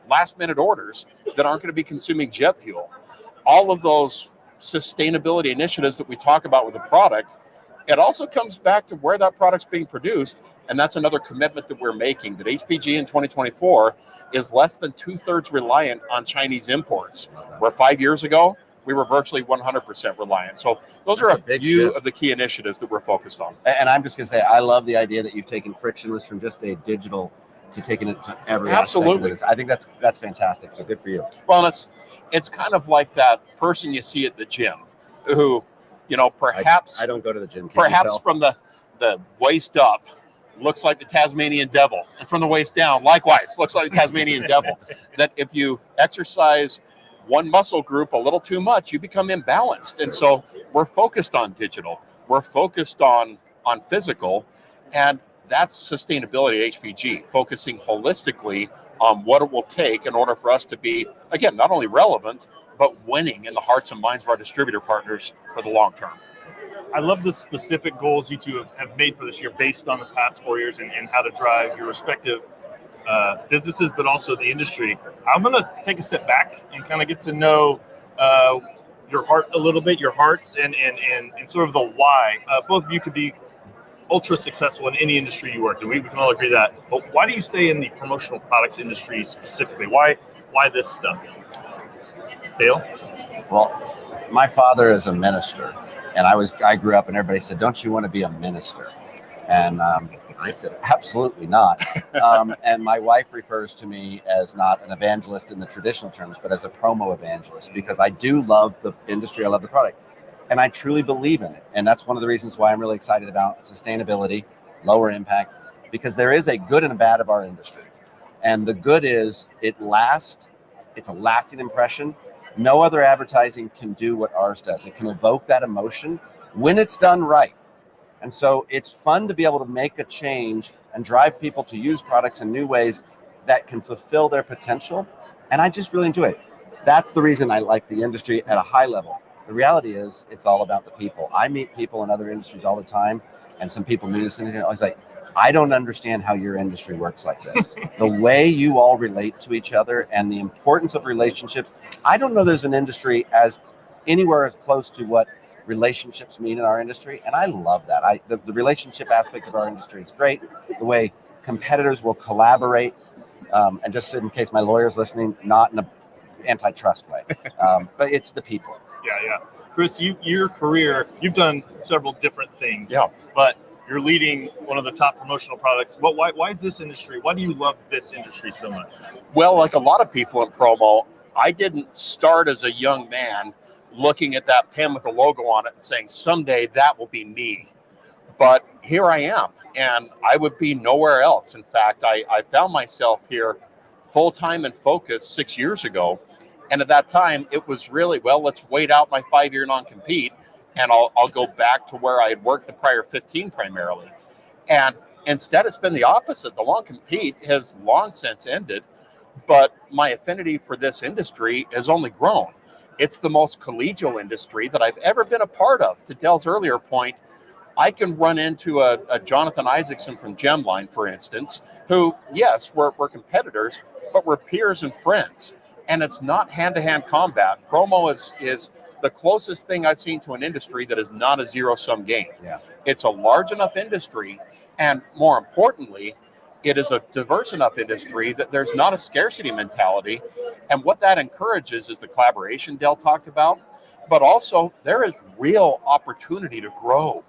last-minute orders that aren't going to be consuming jet fuel. All of those sustainability initiatives that we talk about with the product, it also comes back to where that product's being produced, and that's another commitment that we're making, that HPG in 2024 is less than 2/3 reliant on Chinese imports, where 5 years ago, we were virtually 100% reliant. So those are a few of the key initiatives that we're focused on. And I'm just going to say, I love the idea that you've taken frictionless from just a digital to taking it to every aspect of this. I think that's fantastic. So good for you. Well, it's kind of like that person you see at the gym who, you know, perhaps I don't go to the gym. Perhaps from the waist up looks like the Tasmanian devil, and from the waist down, likewise, looks like the Tasmanian devil. That if you exercise one muscle group a little too much, you become imbalanced. And so we're focused on digital. We're focused on physical, and that's sustainability at HPG, focusing holistically on what it will take in order for us to be, again, not only relevant, but winning in the hearts and minds of our distributor partners for the long term. I love the specific goals you two have made for this year based on the past 4 years and how to drive your respective businesses, but also the industry. I'm going to take a step back and kind of get to know your heart a little bit, your hearts, and sort of the why. Both of you could be ultra successful in any industry you work in. We can all agree that. But why do you stay in the promotional products industry specifically? Why this stuff? Dale? Well, my father is a minister, and I grew up and everybody said, "Don't you want to be a minister?" And I said, "Absolutely not." And my wife refers to me as not an evangelist in the traditional terms, but as a promo evangelist, because I do love the industry. I love the product. And I truly believe in it. And that's one of the reasons why I'm really excited about sustainability, lower impact, because there is a good and a bad of our industry. And the good is it lasts. It's a lasting impression. No other advertising can do what ours does. It can evoke that emotion when it's done right. And so it's fun to be able to make a change and drive people to use products in new ways that can fulfill their potential. And I just really enjoy it. That's the reason I like the industry at a high level. The reality is it's all about the people. I meet people in other industries all the time, and some people meet us and they're always like, I don't understand how your industry works like this. The way you all relate to each other and the importance of relationships. I don't know there's an industry anywhere as close to what relationships mean in our industry. And I love that. The relationship aspect of our industry is great. The way competitors will collaborate. And just in case my lawyer's listening, not in an antitrust way, but it's the people. Yeah. Chris, your career, you've done several different things. Yeah. But you're leading one of the top promotional products. Why is this industry? Why do you love this industry so much? Well, like a lot of people in promo, I didn't start as a young man looking at that pen with a logo on it and saying, someday that will be me. But here I am, and I would be nowhere else. In fact, I found myself here full-time and focused 6 years ago. And at that time, it was really, well, let's wait out my 5-year non-compete, and I'll go back to where I had worked the prior 15 primarily. And instead, it's been the opposite. The non-compete has long since ended, but my affinity for this industry has only grown. It's the most collegial industry that I've ever been a part of. To Dell's earlier point, I can run into a Jonathan Isaacson from Gemline, for instance, who, yes, we're competitors, but we're peers and friends. And it's not hand-to-hand combat. Promo is the closest thing I've seen to an industry that is not a zero-sum game. Yeah. It's a large enough industry, and more importantly, it is a diverse enough industry that there's not a scarcity mentality. And what that encourages is the collaboration Dell talked about, but also there is real opportunity to grow.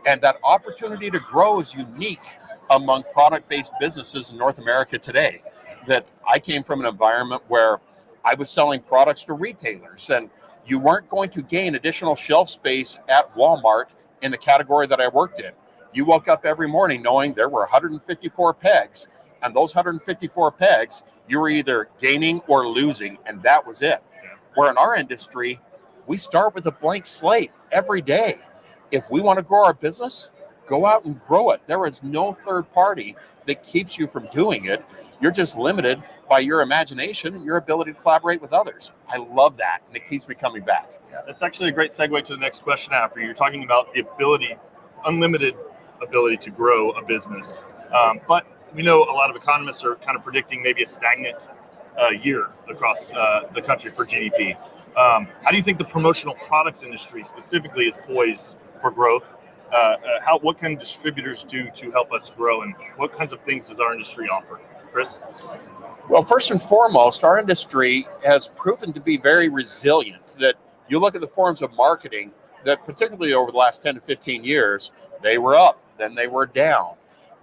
And that opportunity to grow is unique among product-based businesses in North America today. That I came from an environment where I was selling products to retailers, and you weren't going to gain additional shelf space at Walmart in the category that I worked in. You woke up every morning knowing there were 154 pegs, and those 154 pegs, you were either gaining or losing, and that was it. Where in our industry, we start with a blank slate every day. If we want to grow our business, go out and grow it. There is no third party that keeps you from doing it. You're just limited by your imagination and your ability to collaborate with others. I love that, and it keeps me coming back. That's actually a great segue to the next question after. You're talking about the unlimited ability to grow a business. But we know a lot of economists are kind of predicting maybe a stagnant year across the country for GDP. How do you think the promotional products industry specifically is poised for growth? What can distributors do to help us grow, and what kinds of things does our industry offer? Chris? Well, first and foremost, our industry has proven to be very resilient. That you look at the forms of marketing that particularly over the last 10 to 15 years, they were up, then they were down.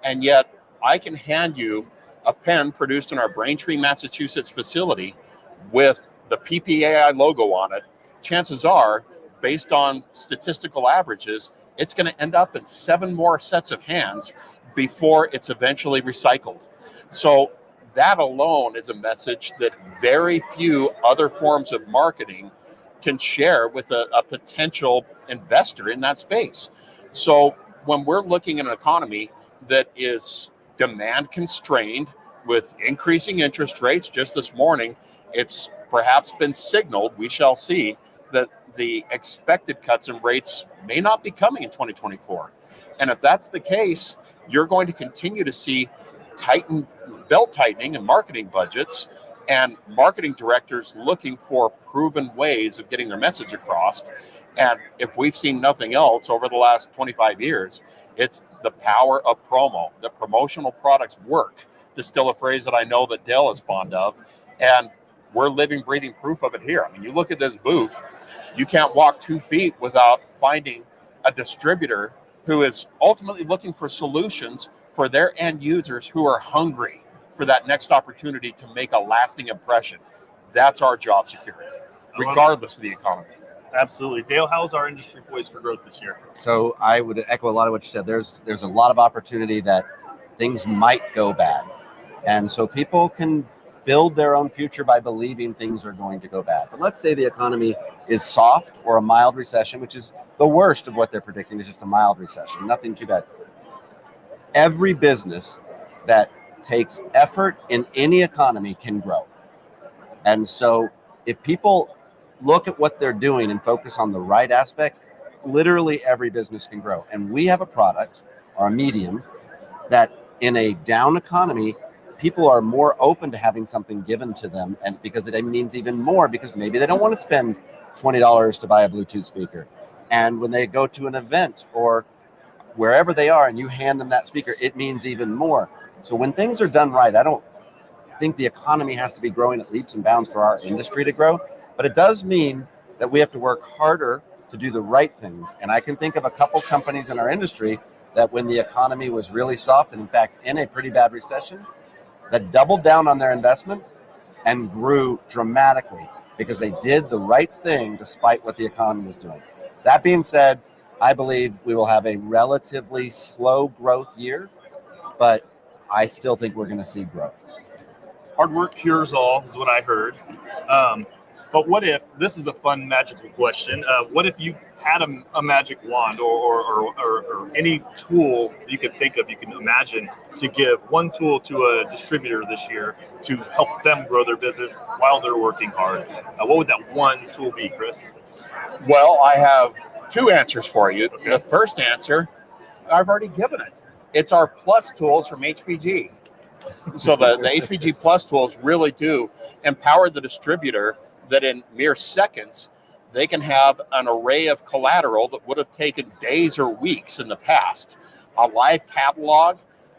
And yet I can hand you a pen produced in our Braintree, Massachusetts facility with the PPAI logo on it. Chances are, based on statistical averages, it's going to end up in 7 more sets of hands before it's eventually recycled. So that alone is a message that very few other forms of marketing can share with a potential investor in that space. So when we're looking at an economy that is demand constrained with increasing interest rates, just this morning, it's perhaps been signaled, we shall see, that the expected cuts in rates may not be coming in 2024. And if that's the case, you're going to continue to see belt tightening and marketing budgets and marketing directors looking for proven ways of getting their message across. And if we've seen nothing else over the last 25 years, it's the power of promo. The promotional products work, to steal a phrase that I know that Dell is fond of. And we're living, breathing proof of it here. I mean, you look at this booth, you can't walk 2 feet without finding a distributor who is ultimately looking for solutions for their end users who are hungry for that next opportunity to make a lasting impression. That's our job security, regardless of the economy. Absolutely. Dale, how's our industry poised for growth this year? So I would echo a lot of what you said. There's a lot of opportunity that things might go bad. And so people can build their own future by believing things are going to go bad. But let's say the economy is soft or a mild recession, which is the worst of what they're predicting is just a mild recession, nothing too bad. Every business that takes effort in any economy can grow. And so if people look at what they're doing and focus on the right aspects, literally every business can grow. And we have a product or a medium that in a down economy, people are more open to having something given to them, and because it means even more, because maybe they don't want to spend $20 to buy a Bluetooth speaker. And when they go to an event or wherever they are and you hand them that speaker, it means even more. So when things are done right, I don't think the economy has to be growing at leaps and bounds for our industry to grow, but it does mean that we have to work harder to do the right things. And I can think of a couple companies in our industry that when the economy was really soft, and in fact in a pretty bad recession, that doubled down on their investment and grew dramatically because they did the right thing despite what the economy was doing. That being said, I believe we will have a relatively slow growth year, but I still think we're going to see growth. Hard work cures all is what I heard. But what if, this is a fun magical question, what if you had a magic wand or any tool you could think of, you can imagine, to give one tool to a distributor this year to help them grow their business while they're working hard? What would that one tool be, Chris? Well, I have two answers for you. Okay. The first answer, I've already given it. It's our Plus tools from HPG. So the HPG Plus tools really do empower the distributor that in mere seconds, they can have an array of collateral that would have taken days or weeks in the past. A live catalog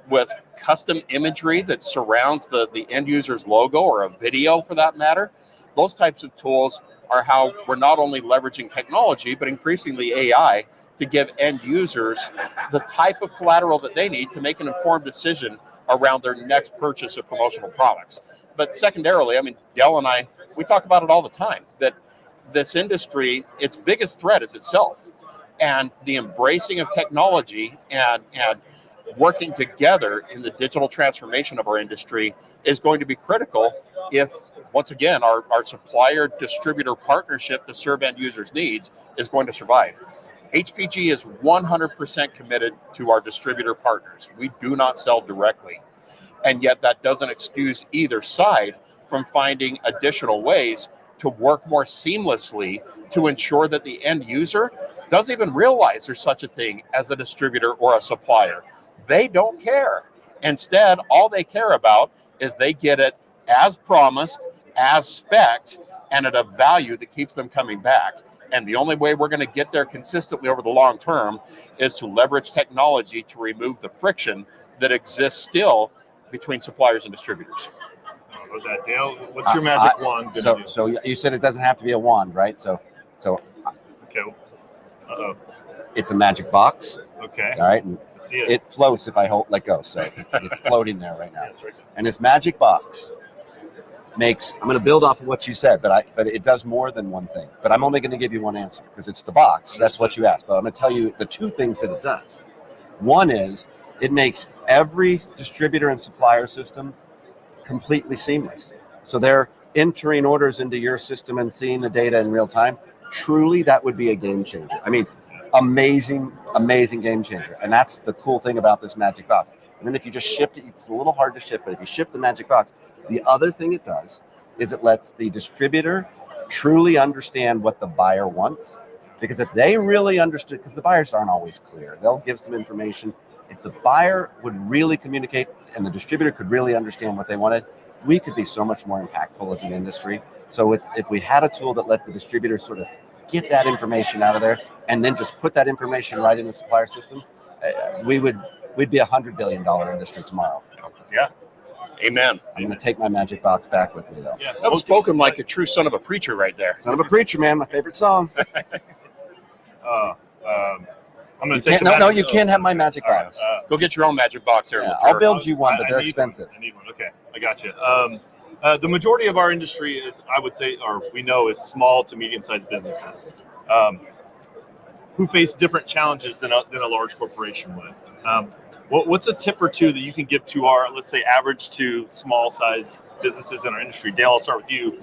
with custom imagery that surrounds the end user's logo or a video for that matter. Those types of tools are how we're not only leveraging technology, but increasingly AI to give end users the type of collateral that they need to make an informed decision around their next purchase of promotional products. But secondarily, I mean, Dell and I, we talk about it all the time, that this industry, its biggest threat is itself. And the embracing of technology and working together in the digital transformation of our industry is going to be critical if, once again, our supplier-distributor partnership to serve end users' needs is going to survive. HPG is 100% committed to our distributor partners. We do not sell directly. And yet that doesn't excuse either side from finding additional ways to work more seamlessly to ensure that the end user doesn't even realize there's such a thing as a distributor or a supplier. They don't care. Instead, all they care about is they get it as promised, as spec'd, and at a value that keeps them coming back. And the only way we're going to get there consistently over the long term is to leverage technology to remove the friction that exists still between suppliers and distributors. About that, Dale, what's your magic wand gonna do? So you said it doesn't have to be a wand, right? So okay. It's a magic box. Okay. All right. And see it. It floats if I let go. So it's floating there right now. Yeah, it's right there. And this magic box makes, I'm going to build off of what you said, but it does more than one thing. But I'm only going to give you one answer because it's the box. That's what you asked. But I'm going to tell you the two things that it does. One is it makes every distributor and supplier system completely seamless. So they're entering orders into your system and seeing the data in real time. Truly, that would be a game changer. I mean, amazing game changer. And that's the cool thing about this magic box. And then if you just shipped it, it's a little hard to ship, but if you ship the magic box, the other thing it does is it lets the distributor truly understand what the buyer wants. Because if they really understood, because the buyers aren't always clear, they'll give some information. If the buyer would really communicate and the distributor could really understand what they wanted, we could be so much more impactful as an industry. So if we had a tool that let the distributor sort of get that information out of there and then just put that information right in the supplier system, we'd be $100 billion industry tomorrow. Yeah. Amen. I'm going to take my magic box back with me, though. Yeah, that was spoken like a true son of a preacher right there. Son of a preacher, man. My favorite song. I'm going to take No, you can't have my magic box. Go get your own magic box here. Yeah, I'll build you one, but they're expensive. I need one. Okay, I got you. The majority of our industry, I would say, or we know, is small to medium-sized businesses. who face different challenges than a large corporation would. What's a tip or two that you can give to our, let's say, average to small size businesses in our industry? Dale, I'll start with you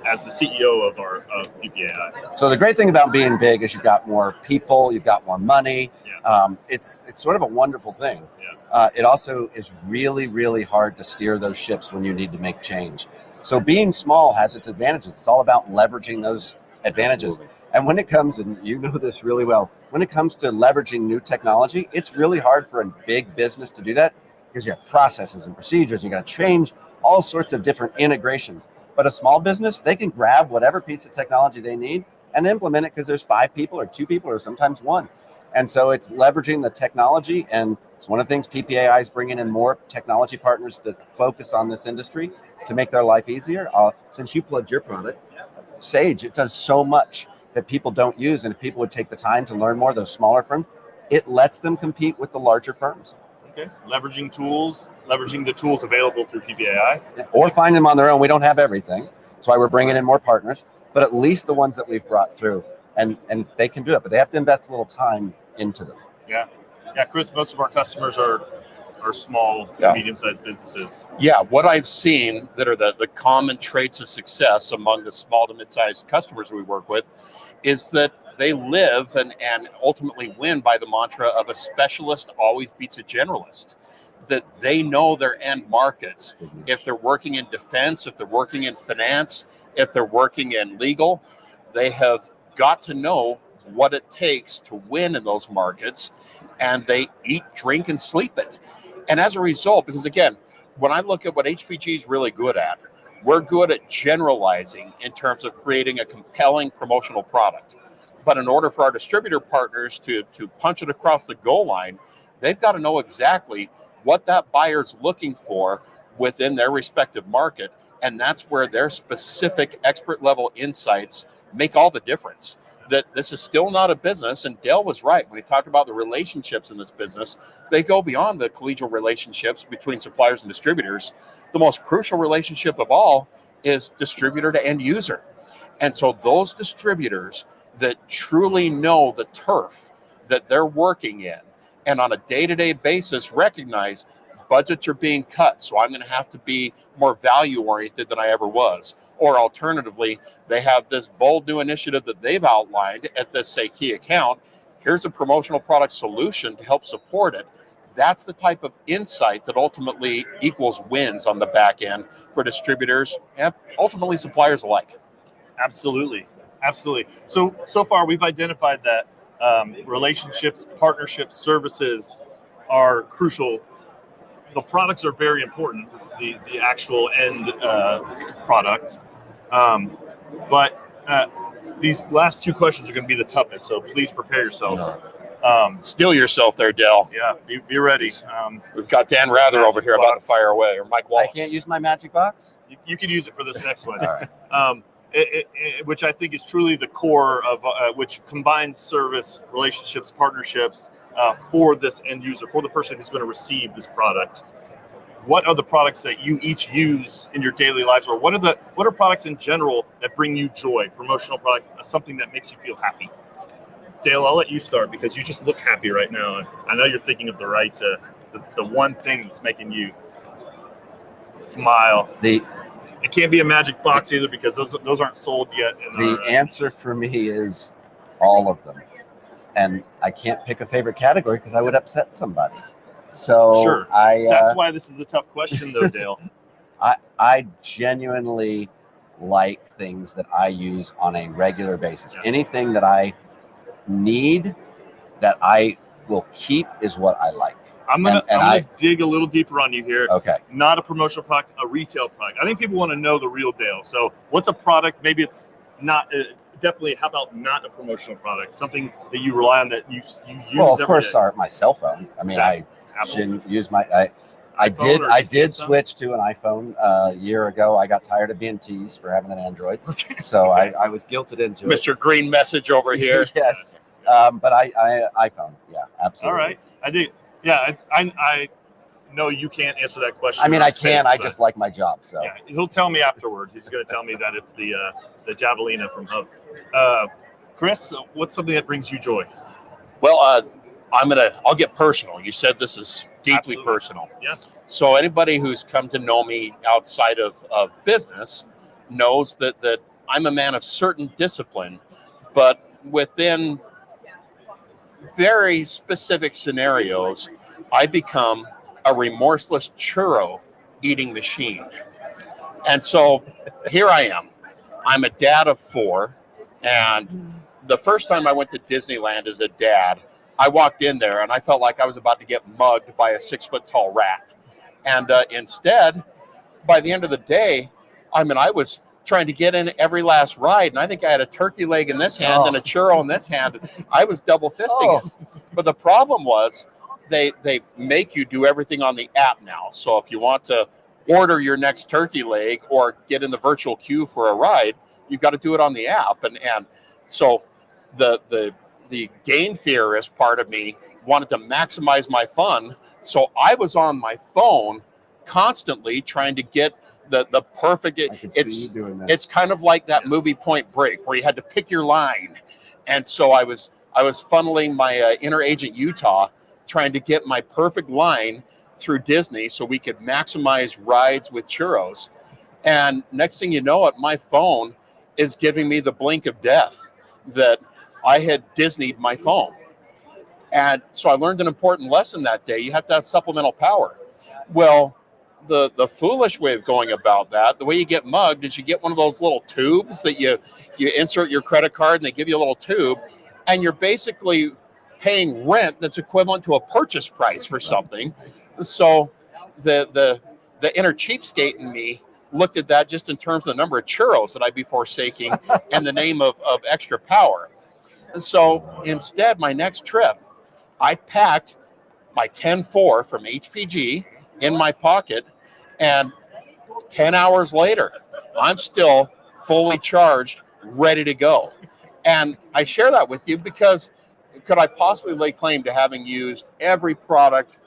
as the CEO of our PPAI. So the great thing about being big is you've got more people, you've got more money. Yeah. It's sort of a wonderful thing. Yeah. It also is really, really hard to steer those ships when you need to make change. So being small has its advantages. It's all about leveraging those advantages. Absolutely. And when it comes, and you know this really well, when it comes to leveraging new technology, it's really hard for a big business to do that because you have processes and procedures. You got to change all sorts of different integrations. But a small business, they can grab whatever piece of technology they need and implement it because there's 5 people or 2 people or sometimes 1. And so it's leveraging the technology. And it's one of the things PPAI is bringing in more technology partners that focus on this industry to make their life easier. Since you plugged your product, Sage, it does so much that people don't use. And if people would take the time to learn more, those smaller firms, it lets them compete with the larger firms. Okay. Leveraging the tools available through PPAI. Or find them on their own. We don't have everything. That's why we're bringing in more partners, but at least the ones that we've brought through, and they can do it, but they have to invest a little time into them. Yeah. Yeah, Chris, most of our customers are small to medium-sized businesses. Yeah, what I've seen that are the common traits of success among the small to mid-sized customers we work with is that they live and ultimately win by the mantra of a specialist always beats a generalist. That they know their end markets. If they're working in defense, if they're working in finance, if they're working in legal, they have got to know what it takes to win in those markets, and they eat, drink, and sleep it. And as a result, because again, when I look at what HPG is really good at, we're good at generalizing in terms of creating a compelling promotional product. But in order for our distributor partners to punch it across the goal line, they've got to know exactly what that buyer's looking for within their respective market. And that's where their specific expert level insights make all the difference. That this is still not a business, and Dale was right when he talked about the relationships in this business. They go beyond the collegial relationships between suppliers and distributors. The most crucial relationship of all is distributor to end user. And so those distributors that truly know the turf that they're working in and on a day-to-day basis recognize budgets are being cut, so I'm going to have to be more value-oriented than I ever was. Or alternatively, they have this bold new initiative that they've outlined at this, say, key account. Here's a promotional product solution to help support it. That's the type of insight that ultimately equals wins on the back end for distributors and ultimately suppliers alike. Absolutely. Absolutely. So far, we've identified that relationships, partnerships, services are crucial. The products are very important. This is the actual end product. But these last 2 questions are going to be the toughest, so please prepare yourselves. Steel yourself there, Dell. Yeah, be ready. We've got Dan Rather over here about to fire away, or Mike Wallace. I can't use my magic box? You can use it for this next one. All right. Which I think is truly the core of which combines service, relationships, partnerships for this end user, for the person who's going to receive this product. What are the products that you each use in your daily lives, or what are products in general that bring you joy? Promotional product, something that makes you feel happy. Dale, I'll let you start because you just look happy right now, and I know you're thinking of the one thing that's making you smile. It can't be a magic box either because those aren't sold yet. The answer for me is all of them, and I can't pick a favorite category because I would upset somebody. So sure. That's why this is a tough question, though, Dale. I genuinely like things that I use on a regular basis. Yeah. Anything that I need that I will keep is what I like. I'm gonna dig a little deeper on you here. Okay. Not a promotional product, a retail product. I think people want to know the real Dale. So what's a product? Maybe it's not definitely. How about not a promotional product? Something that you rely on that you use. Well, of course, my cell phone. I mean, I shouldn't use my. I did switch to an iPhone a year ago. I got tired of being teased for having an Android, so I was guilted into it. Mr. Green Message over here. Yes, but I iPhone. Yeah, absolutely. All right, I do. Yeah, I know you can't answer that question. I mean, I can. I just like my job. So yeah, he'll tell me afterward. He's going to tell me that it's the Javelina from Hub. Chris, what's something that brings you joy? Well, I'll get personal. You said this is deeply Absolutely. personal. Yeah. So anybody who's come to know me outside of business knows that I'm a man of certain discipline, but within very specific scenarios, I become a remorseless churro eating machine. And so here I am. I'm a dad of 4, and the first time I went to Disneyland as a dad, I walked in there and I felt like I was about to get mugged by a 6-foot-tall rat. And instead, by the end of the day, I was trying to get in every last ride, and I think I had a turkey leg in this hand and a churro in this hand. I was double fisting it. But the problem was they make you do everything on the app now. So if you want to order your next turkey leg or get in the virtual queue for a ride, you've got to do it on the app. And so the game theorist part of me wanted to maximize my fun. So I was on my phone constantly trying to get the perfect. It's kind of like that movie Point Break where you had to pick your line. And so I was funneling my inner agent Utah trying to get my perfect line through Disney so we could maximize rides with churros. And next thing you know it, my phone is giving me the blink of death that I had Disneyed my phone. And so I learned an important lesson that day. You have to have supplemental power. Well, the foolish way of going about that, the way you get mugged, is you get one of those little tubes that you insert your credit card and they give you a little tube, and you're basically paying rent that's equivalent to a purchase price for something. So the inner cheapskate in me looked at that just in terms of the number of churros that I'd be forsaking and the name of extra power. And so instead, my next trip, I packed my 10-4 from HPG in my pocket, and 10 hours later, I'm still fully charged, ready to go. And I share that with you because could I possibly lay claim to having used every product,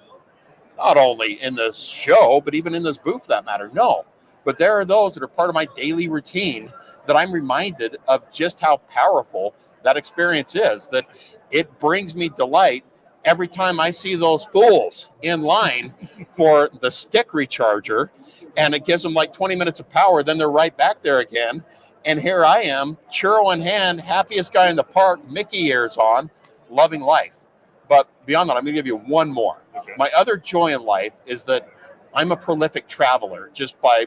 not only in this show, but even in this booth for that matter? No. But there are those that are part of my daily routine that I'm reminded of just how powerful that experience is, that it brings me delight every time I see those fools in line for the stick recharger, and it gives them like 20 minutes of power, then they're right back there again. And here I am, churro in hand, happiest guy in the park, Mickey ears on, loving life. But beyond that, I'm going to give you one more. Okay. My other joy in life is that I'm a prolific traveler just by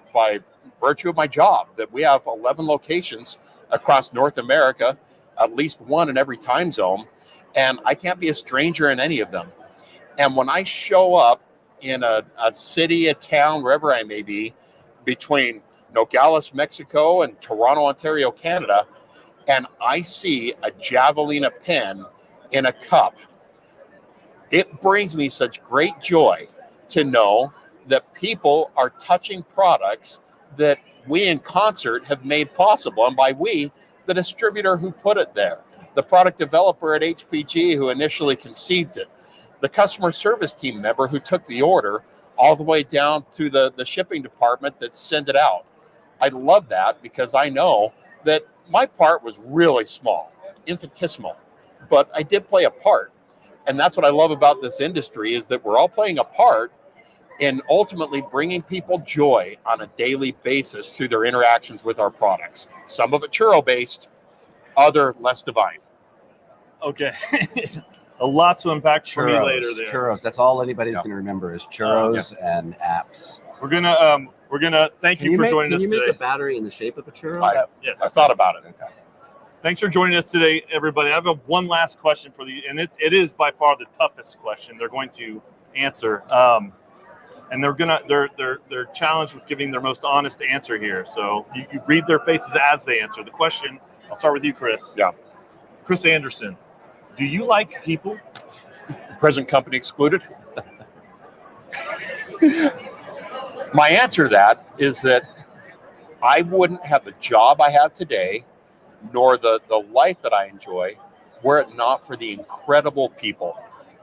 virtue of my job, that we have 11 locations across North America, at least one in every time zone, and I can't be a stranger in any of them. And when I show up in a city, a town, wherever I may be, between Nogales, Mexico, and Toronto, Ontario, Canada, and I see a Javelina pen in a cup, it brings me such great joy to know that people are touching products that we in concert have made possible. And by we, the distributor who put it there, the product developer at HPG who initially conceived it, the customer service team member who took the order all the way down to the shipping department that sent it out. I love that because I know that my part was really small, infinitesimal, but I did play a part. And that's what I love about this industry, is that we're all playing a part in ultimately bringing people joy on a daily basis through their interactions with our products. Some of it churro-based, other less divine. Okay. A lot to unpack for me Churros, later there. churros. That's all anybody's going to remember is churros and apps. We're gonna thank you for joining us today. Can you make the battery in the shape of a churro? Yes. I thought about it. Okay. Thanks for joining us today, everybody. I have one last question for you, and it is by far the toughest question they're going to answer. And they're challenged with giving their most honest answer here. So you read their faces as they answer the question. I'll start with you, Chris. Yeah. Chris Anderson, do you like people? Present company excluded. My answer to that is that I wouldn't have the job I have today, nor the life that I enjoy, were it not for the incredible people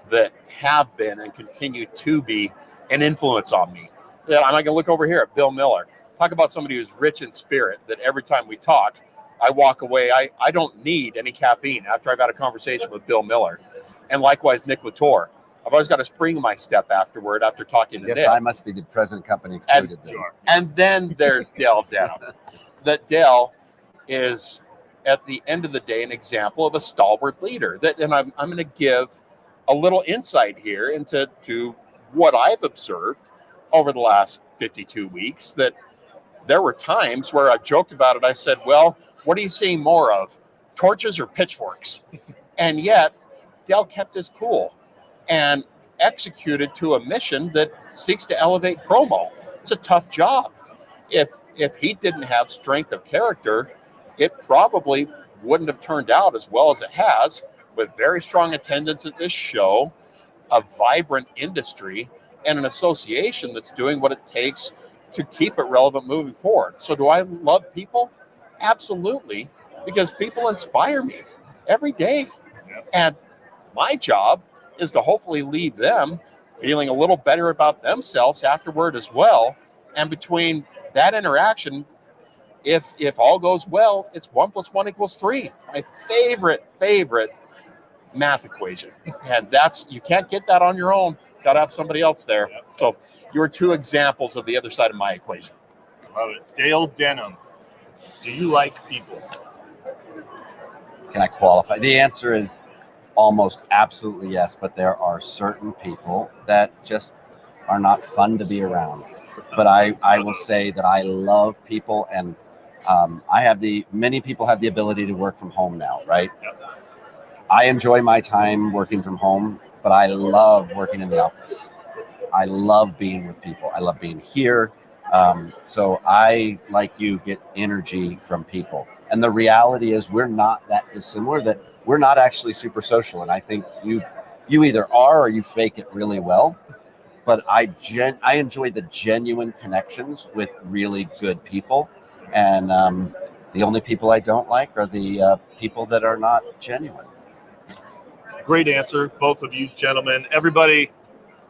that have been and continue to be an influence on me. That I'm not going to look over here at Bill Miller. Talk about somebody who's rich in spirit, that every time we talk, I walk away. I don't need any caffeine after I've had a conversation with Bill Miller. And likewise, Nick Latour. I've always got a spring in my step afterward after talking to Yes, Nick. I must be the president company excluded then. And then there's Dell Denham. That Dell is, at the end of the day, an example of a stalwart leader. And I'm going to give a little insight here into what I've observed over the last 52 weeks, that there were times where I joked about it. I said, well, what are you seeing more of, torches or pitchforks? And yet Dell kept his cool and executed to a mission that seeks to elevate promo. It's a tough job. If he didn't have strength of character, it probably wouldn't have turned out as well as it has, with very strong attendance at this show, a vibrant industry, and an association that's doing what it takes to keep it relevant moving forward. So do I love people? Absolutely, because people inspire me every day. And my job is to hopefully leave them feeling a little better about themselves afterward as well. And between that interaction, if all goes well, it's 1 + 1 = 3. My favorite math equation. And you can't get that on your own. Got to have somebody else there. So you're two examples of the other side of my equation. Love it. Dale Denham, do you like people? Can I qualify? The answer is almost absolutely yes, but there are certain people that just are not fun to be around. But I will say that I love people, and many people have the ability to work from home now, right? I enjoy my time working from home, but I love working in the office. I love being with people. I love being here. So I, like you, get energy from people. And the reality is we're not that dissimilar, that we're not actually super social. And I think you either are or you fake it really well. But I enjoy the genuine connections with really good people. And the only people I don't like are the people that are not genuine. Great answer, both of you gentlemen. Everybody,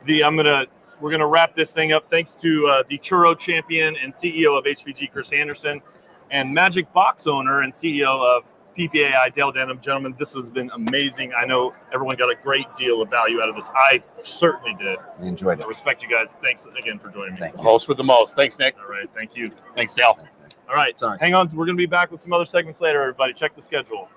we're gonna wrap this thing up. Thanks to the churro champion and CEO of HPG, Chris Anderson, and Magic Box owner and CEO of PPAI, Dale Denham. Gentlemen, this has been amazing. I know everyone got a great deal of value out of this. I certainly did. We enjoyed it. I respect you guys. Thanks again for joining me. Thank you. Host with the most. Thanks, Nick. All right, thank you. Thanks, Dale. All right, hang on. We're gonna be back with some other segments later, everybody. Check the schedule.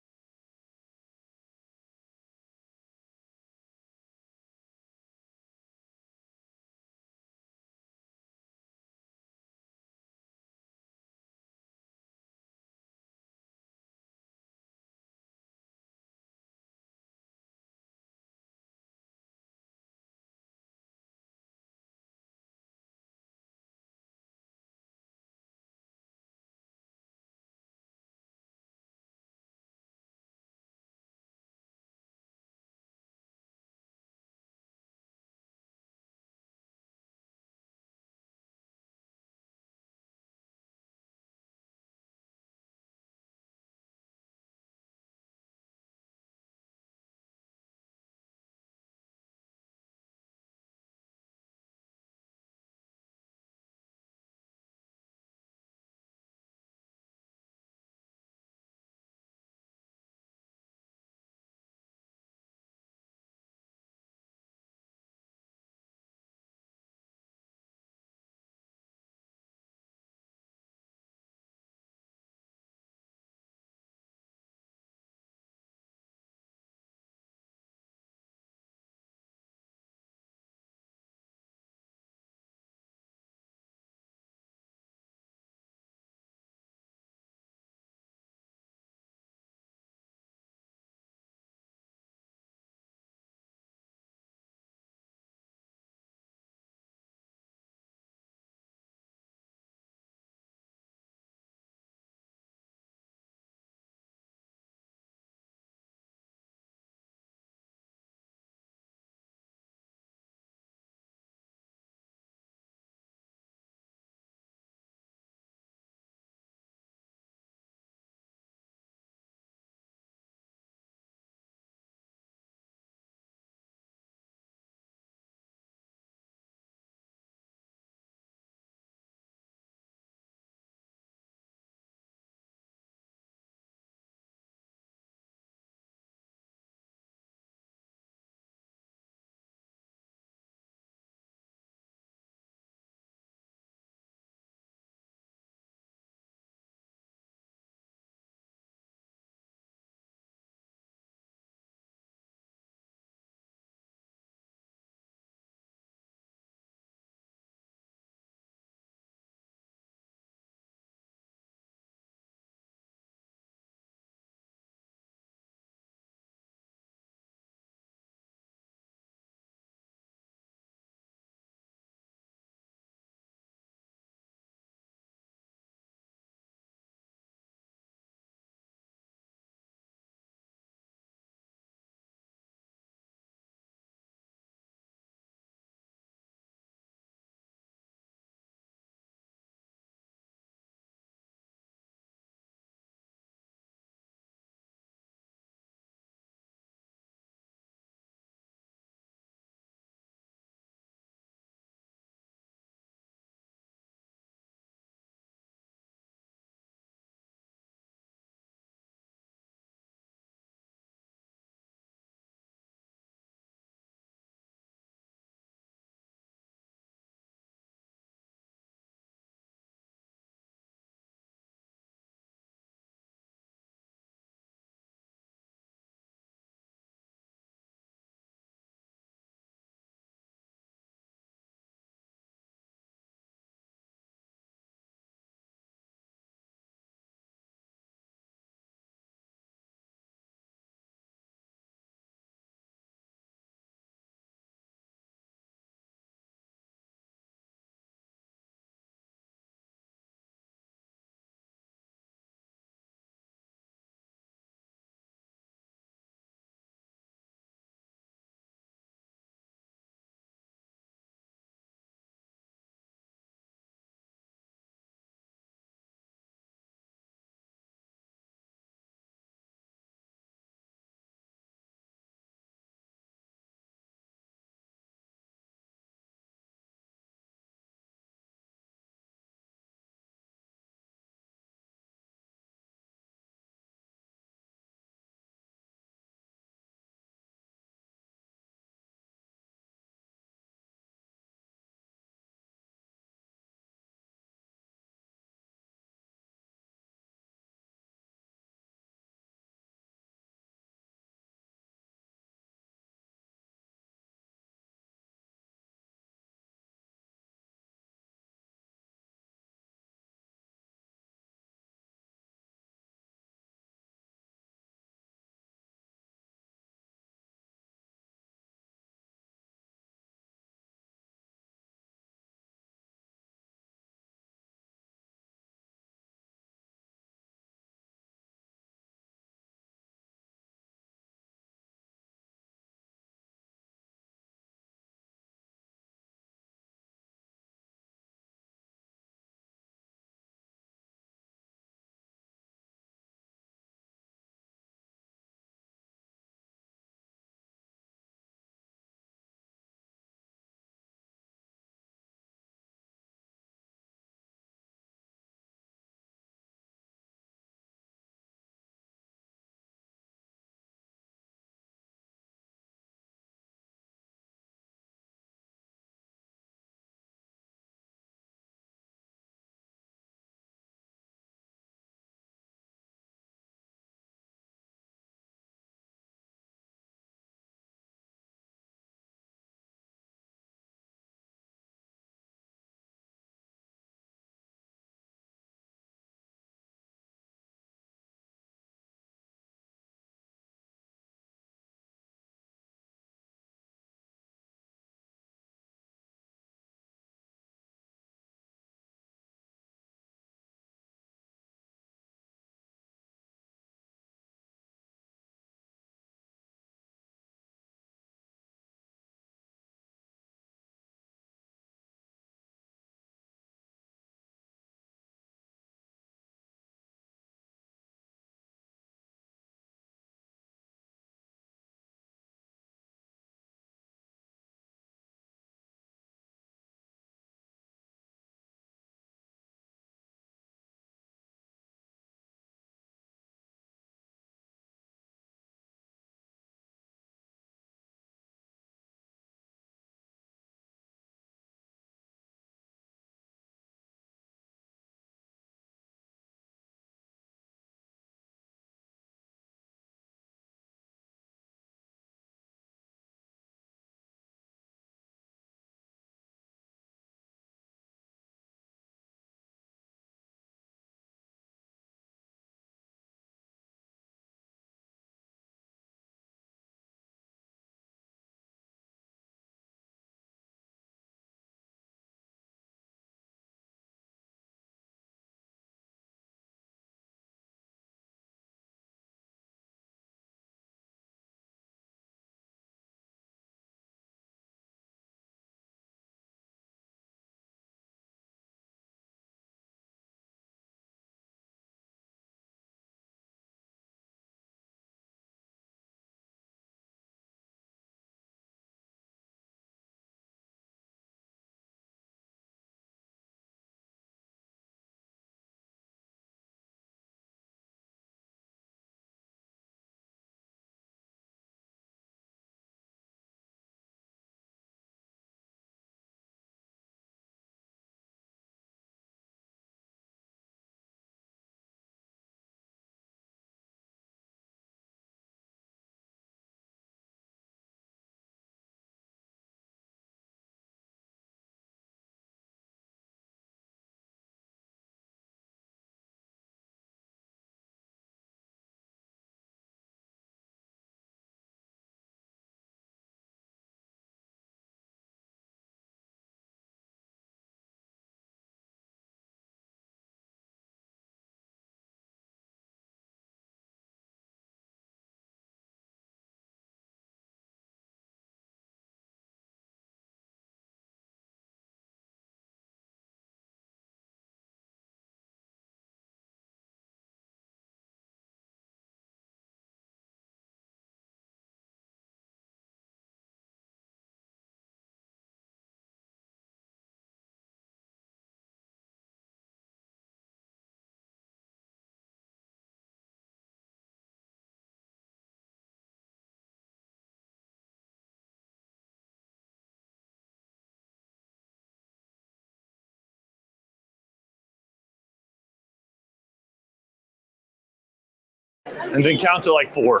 And then count to like 4.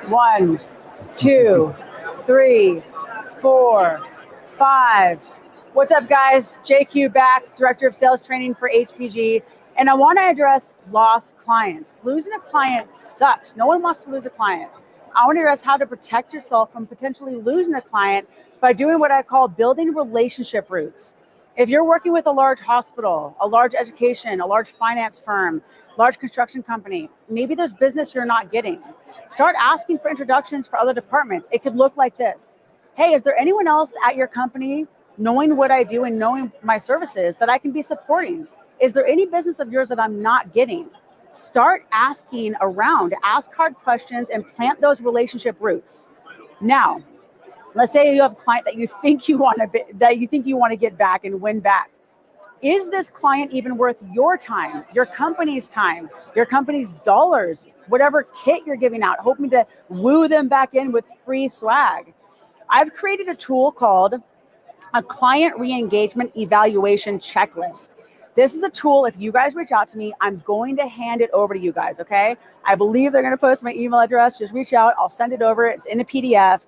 1, 2, 3, 4, 5. What's up, guys? JQ back, Director of Sales Training for HPG. And I want to address lost clients. Losing a client sucks. No one wants to lose a client. I want to address how to protect yourself from potentially losing a client by doing what I call building relationship roots. If you're working with a large hospital, a large education, a large finance firm, large construction company, maybe there's business you're not getting. Start asking for introductions for other departments. It could look like this. Hey, is there anyone else at your company, knowing what I do and knowing my services, that I can be supporting? Is there any business of yours that I'm not getting? Start asking around, ask hard questions, and plant those relationship roots. Now, let's say you have a client that you think you want to get back and win back. Is this client even worth your time, your company's dollars, whatever kit you're giving out, hoping to woo them back in with free swag? I've created a tool called a client re-engagement evaluation checklist. This is a tool, if you guys reach out to me, I'm going to hand it over to you guys, okay? I believe they're gonna post my email address. Just reach out, I'll send it over. It's in a PDF.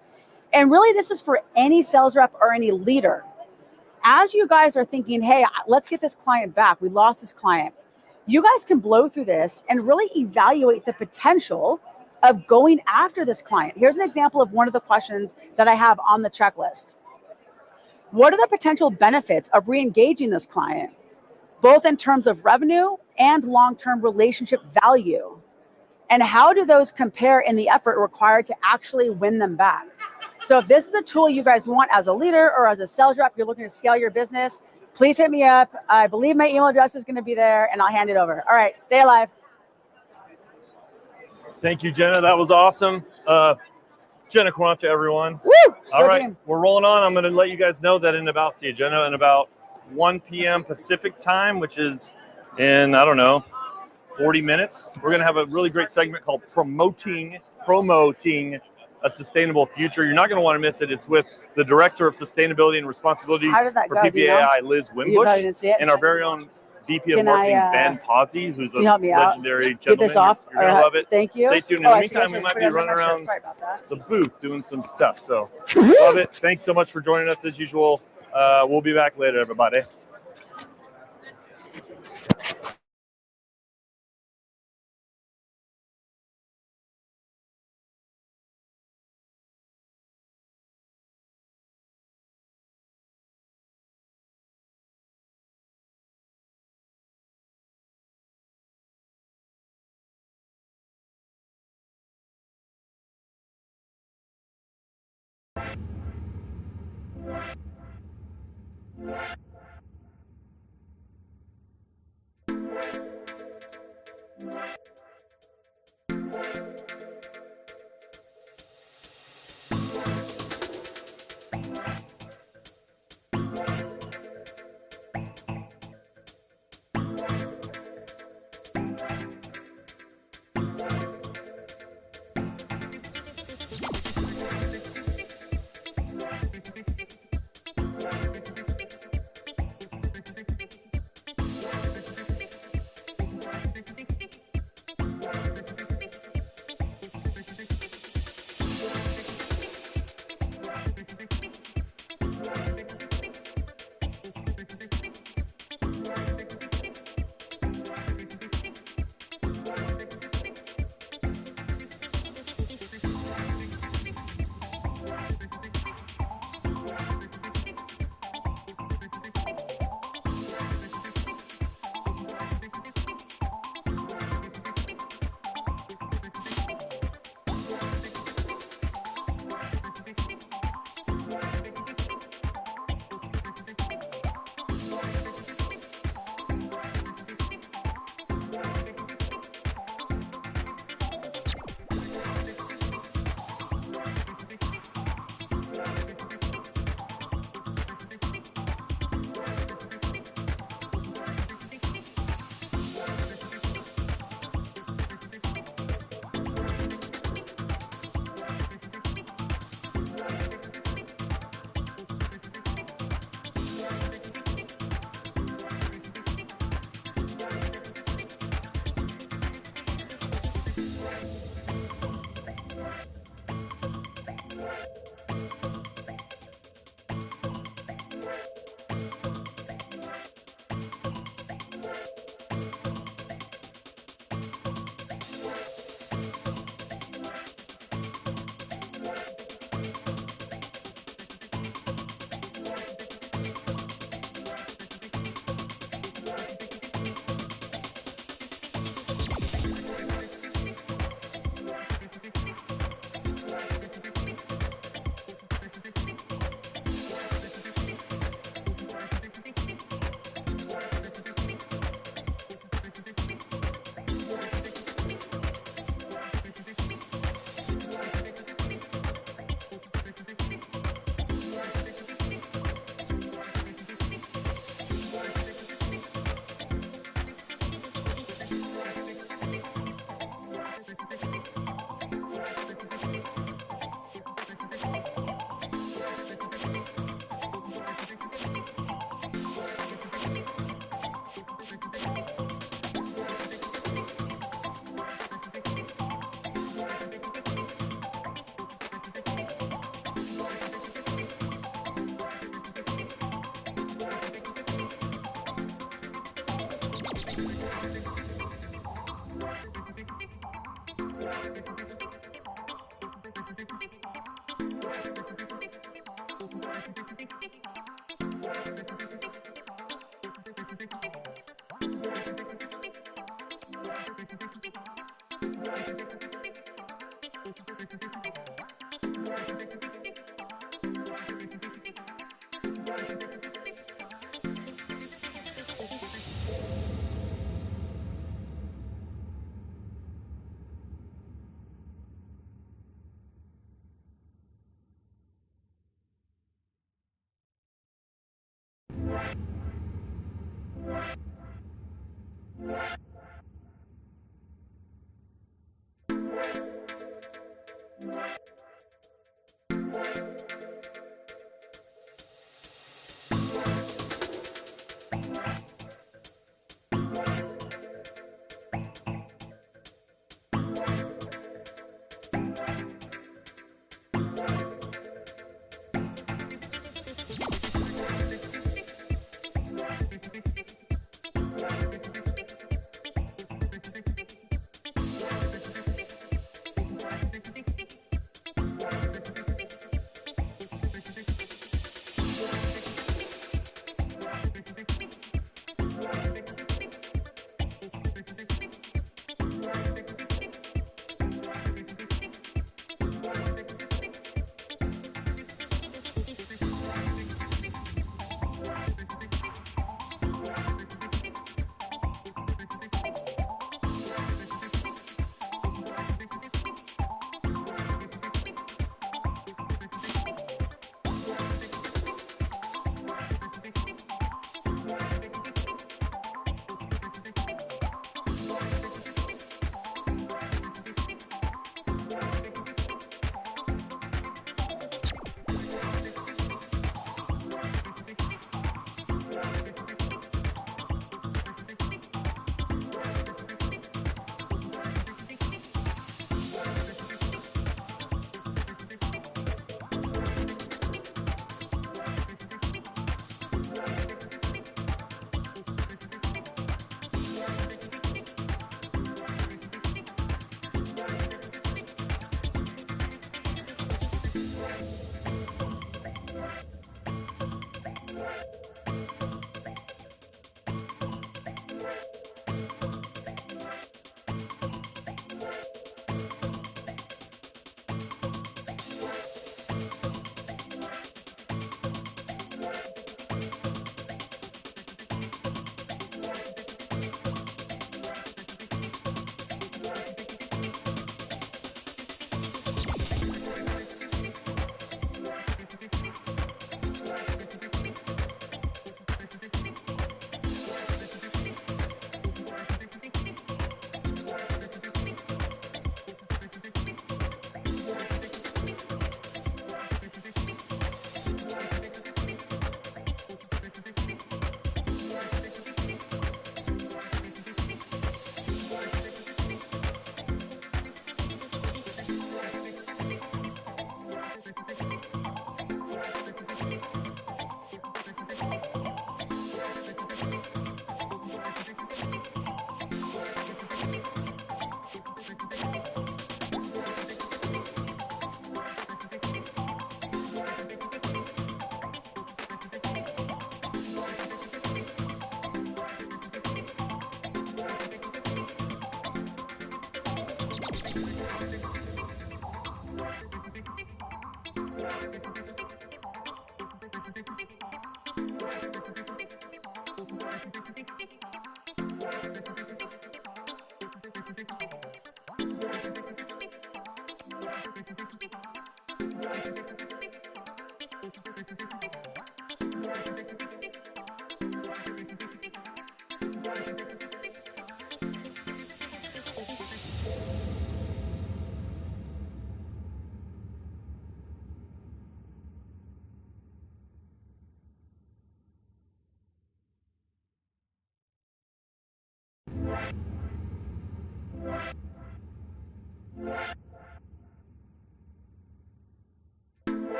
And really, this is for any sales rep or any leader. As you guys are thinking, hey, let's get this client back, we lost this client, you guys can blow through this and really evaluate the potential of going after this client. Here's an example of one of the questions that I have on the checklist. What are the potential benefits of re-engaging this client, both in terms of revenue and long-term relationship value? And how do those compare in the effort required to actually win them back? So if this is a tool you guys want as a leader or as a sales rep, you're looking to scale your business, please hit me up. I believe my email address is going to be there, and I'll hand it over. All right, stay alive. Thank you, Jenna. That was awesome. Jenna Quanta, everyone. Woo! All Go right, team. we're rolling on. I'm going to let you guys know that in about 1 p.m. Pacific time, which is in, 40 minutes. We're going to have a really great segment called Promoting a Sustainable Future. You're not going to want to miss it. It's with the Director of Sustainability and Responsibility How did that for go? Do you know? PPAI, Liz You probably Wimbush, didn't see it. and our very own VP of Can Marketing, I, Ben Pazzi, who's a can you help me out? legendary Get gentleman. this off. You're going to love it. Thank you. Stay tuned. In Oh, the I meantime, should we have might put be it on my running shirt. around Sorry about that. the booth doing some stuff. So love it. Thanks so much for joining us as usual. We'll be back later, everybody.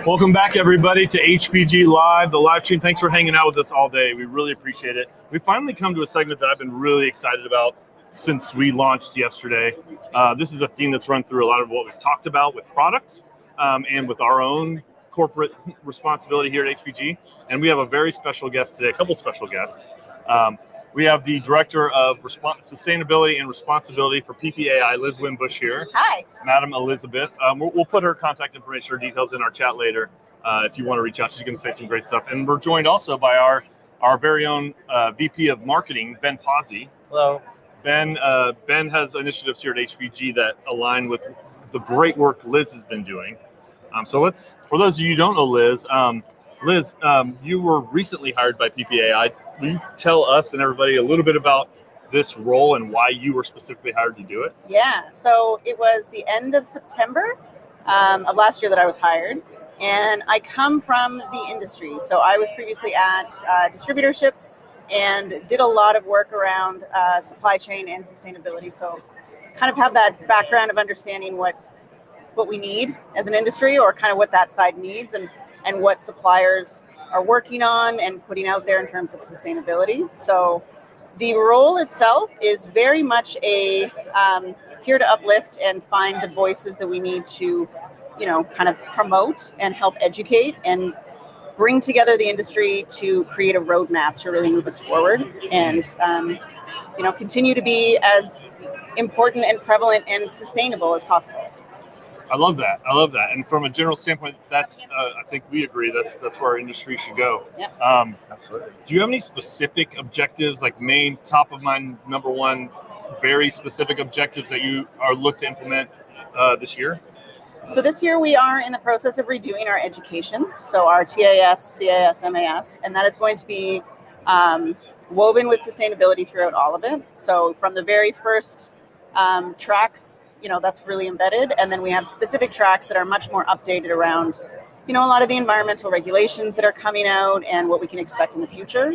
Welcome back, everybody, to HPG Live, the live stream. Thanks for hanging out with us all day. We really appreciate it. We finally come to a segment that I've been really excited about since we launched yesterday. This is a theme that's run through a lot of what we've talked about with product and with our own corporate responsibility here at HPG. And we have a very special guest today, a couple special guests. We have the Director of Sustainability and Responsibility for PPAI, Liz Wimbush here. Hi. Madam Elizabeth. We'll put her contact information or details in our chat later if you want to reach out. She's going to say some great stuff. And we're joined also by our very own VP of Marketing, Ben Pazzi. Hello. Ben has initiatives here at HPG that align with the great work Liz has been doing. For those of you who don't know Liz, Liz, you were recently hired by PPAI. Will you tell us and everybody a little bit about this role and why you were specifically hired to do it? Yeah, so it was the end of September of last year that I was hired, and I come from the industry. So I was previously at distributorship and did a lot of work around supply chain and sustainability. So kind of have that background of understanding what we need as an industry, or kind of what that side needs, and what suppliers are working on and putting out there in terms of sustainability. So the role itself is very much a here to uplift and find the voices that we need to, kind of promote and help educate and bring together the industry to create a roadmap to really move us forward and, continue to be as important and prevalent and sustainable as possible. I love that. And from a general standpoint, that's I think we agree that's where our industry should go. Yeah. Absolutely. Do you have any specific objectives, like main, top of mind, number one, very specific objectives that you are look to implement this year? So this year we are in the process of redoing our education. So our TAS, CAS, MAS, and that is going to be woven with sustainability throughout all of it. So from the very first tracks, that's really embedded. And then we have specific tracks that are much more updated around, a lot of the environmental regulations that are coming out and what we can expect in the future.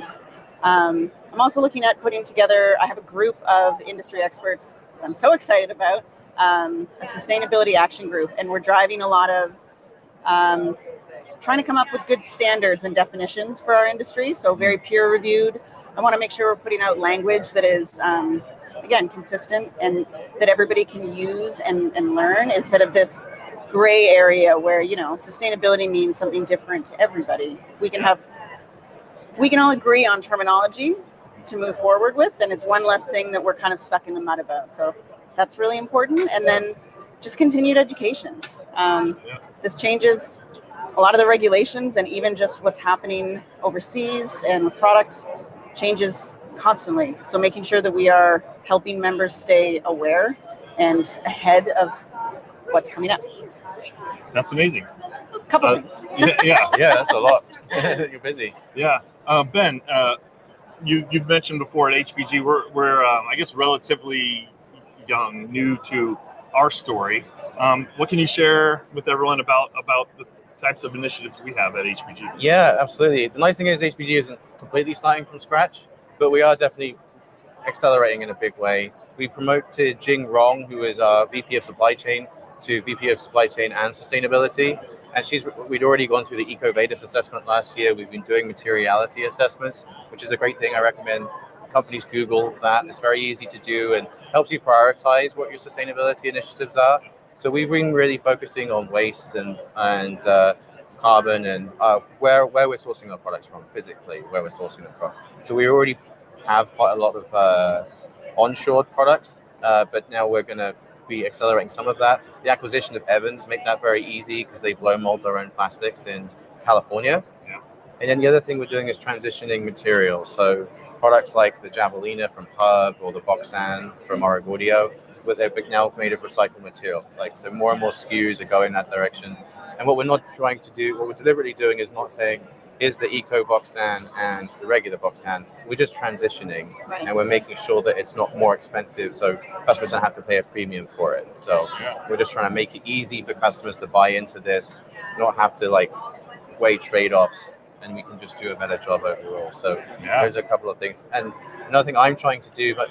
I'm also looking at putting together, I have a group of industry experts that I'm so excited about, a sustainability action group. And we're driving a lot of trying to come up with good standards and definitions for our industry. So very peer reviewed. I want to make sure we're putting out language that is, again, consistent and that everybody can use and learn, instead of this gray area where, sustainability means something different to everybody. If we can all agree on terminology to move forward with, then it's one less thing that we're kind of stuck in the mud about. So that's really important. And then just continued education. This changes a lot of the regulations, and even just what's happening overseas and with products changes constantly. So making sure that we are helping members stay aware and ahead of what's coming up. That's amazing. Couple things. Yeah, that's a lot. You're busy. Yeah. Ben, you've mentioned before at HPG, we're I guess relatively young, new to our story. What can you share with everyone about the types of initiatives we have at HPG? Yeah, absolutely. The nice thing is HPG isn't completely starting from scratch, but we are definitely accelerating in a big way. We promoted Jing Rong, who is our VP of Supply Chain, to VP of Supply Chain and Sustainability. And we'd already gone through the EcoVadis assessment last year. We've been doing materiality assessments, which is a great thing. I recommend companies Google that. It's very easy to do and helps you prioritize what your sustainability initiatives are. So we've been really focusing on waste and carbon and where we're sourcing our products from physically, where we're sourcing them from. So we already have quite a lot of onshore products, but now we're going to be accelerating some of that. The acquisition of Evans make that very easy because they blow mold their own plastics in California. Yeah. And then the other thing we're doing is transitioning materials. So products like the Javelina from Hub or the Boxan from Origaudio, but they're now made of recycled materials. So more and more SKUs are going that direction. And what we're not trying to do, what we're deliberately doing is not saying, is the Eco Boxan and the regular Boxan. We're just transitioning, right. And we're making sure that it's not more expensive, so customers don't have to pay a premium for it. So we're just trying to make it easy for customers to buy into this, not have to weigh trade-offs, and we can just do a better job overall. So there's a couple of things. And another thing I'm trying to do, but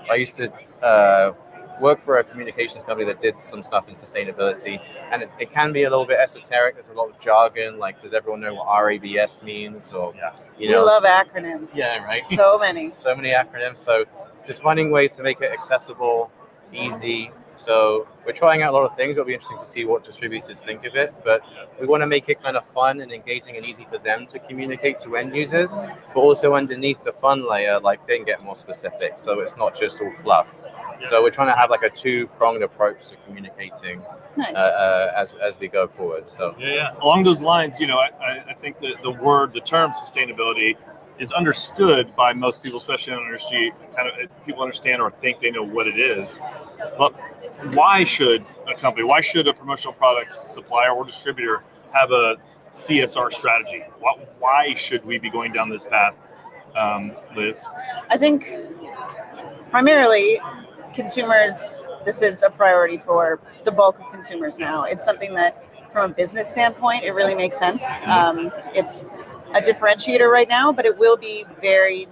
I used to worked for a communications company that did some stuff in sustainability, and it can be a little bit esoteric. There's a lot of jargon, like does everyone know what RABS means? Or We love acronyms. Yeah, right. So many. So many acronyms. So just finding ways to make it accessible, easy. So we're trying out a lot of things. It'll be interesting to see what distributors think of it, but we want to make it kind of fun and engaging and easy for them to communicate to end users, but also underneath the fun layer, like they can get more specific. So it's not just all fluff. So we're trying to have like a two-pronged approach to communicating as we go forward. So Along those lines, I think that the term sustainability is understood by most people, especially in the industry. Kind of people understand or think they know what it is. But why should a promotional products supplier or distributor have a CSR strategy? Why should we be going down this path, Liz? I think primarily consumers, this is a priority for the bulk of consumers now. It's something that from a business standpoint, it really makes sense. It's a differentiator right now, but it will be very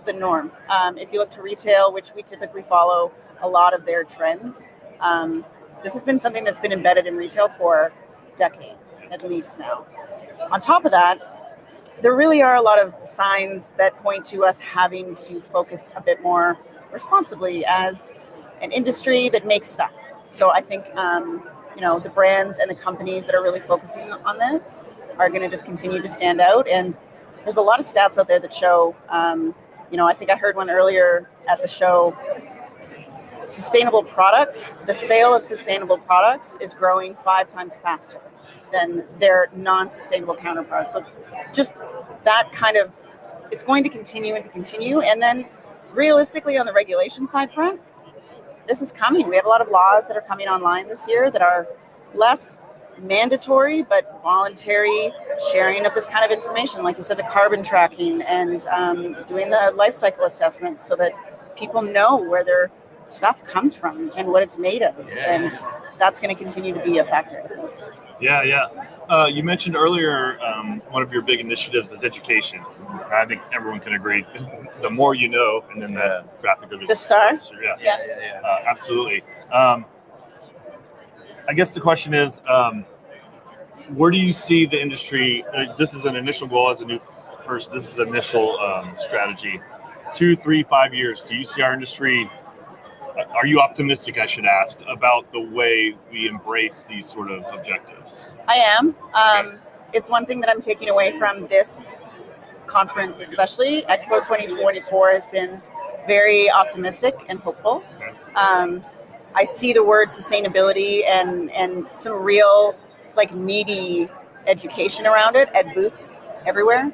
the norm. If you look to retail, which we typically follow a lot of their trends, this has been something that's been embedded in retail for a decade, at least now. On top of that, there really are a lot of signs that point to us having to focus a bit more responsibly as an industry that makes stuff. So I think, the brands and the companies that are really focusing on this are going to just continue to stand out. And there's a lot of stats out there that show, I think I heard one earlier at the show, sustainable products, the sale of sustainable products is growing 5 times faster than their non-sustainable counterparts. So it's just that kind of, it's going to continue and to continue. And then realistically on the regulation side front, this is coming. We have a lot of laws that are coming online this year that are less mandatory but voluntary sharing of this kind of information, like you said, the carbon tracking and doing the life cycle assessments so that people know where their stuff comes from and what it's made of. And that's going to continue to be a factor, I think. You mentioned earlier one of your big initiatives is education. I think everyone can agree. The more you know, and then the graphic of the star. Absolutely. I guess the question is, where do you see the industry? This is an initial goal as a new person. This is initial strategy. 2, 3, 5 years. Do you see our industry? Are you optimistic, I should ask, about the way we embrace these sort of objectives? I am. It's one thing that I'm taking away from this conference, especially. Expo 2024 has been very optimistic and hopeful. I see the word sustainability and some real, meaty education around it at booths everywhere.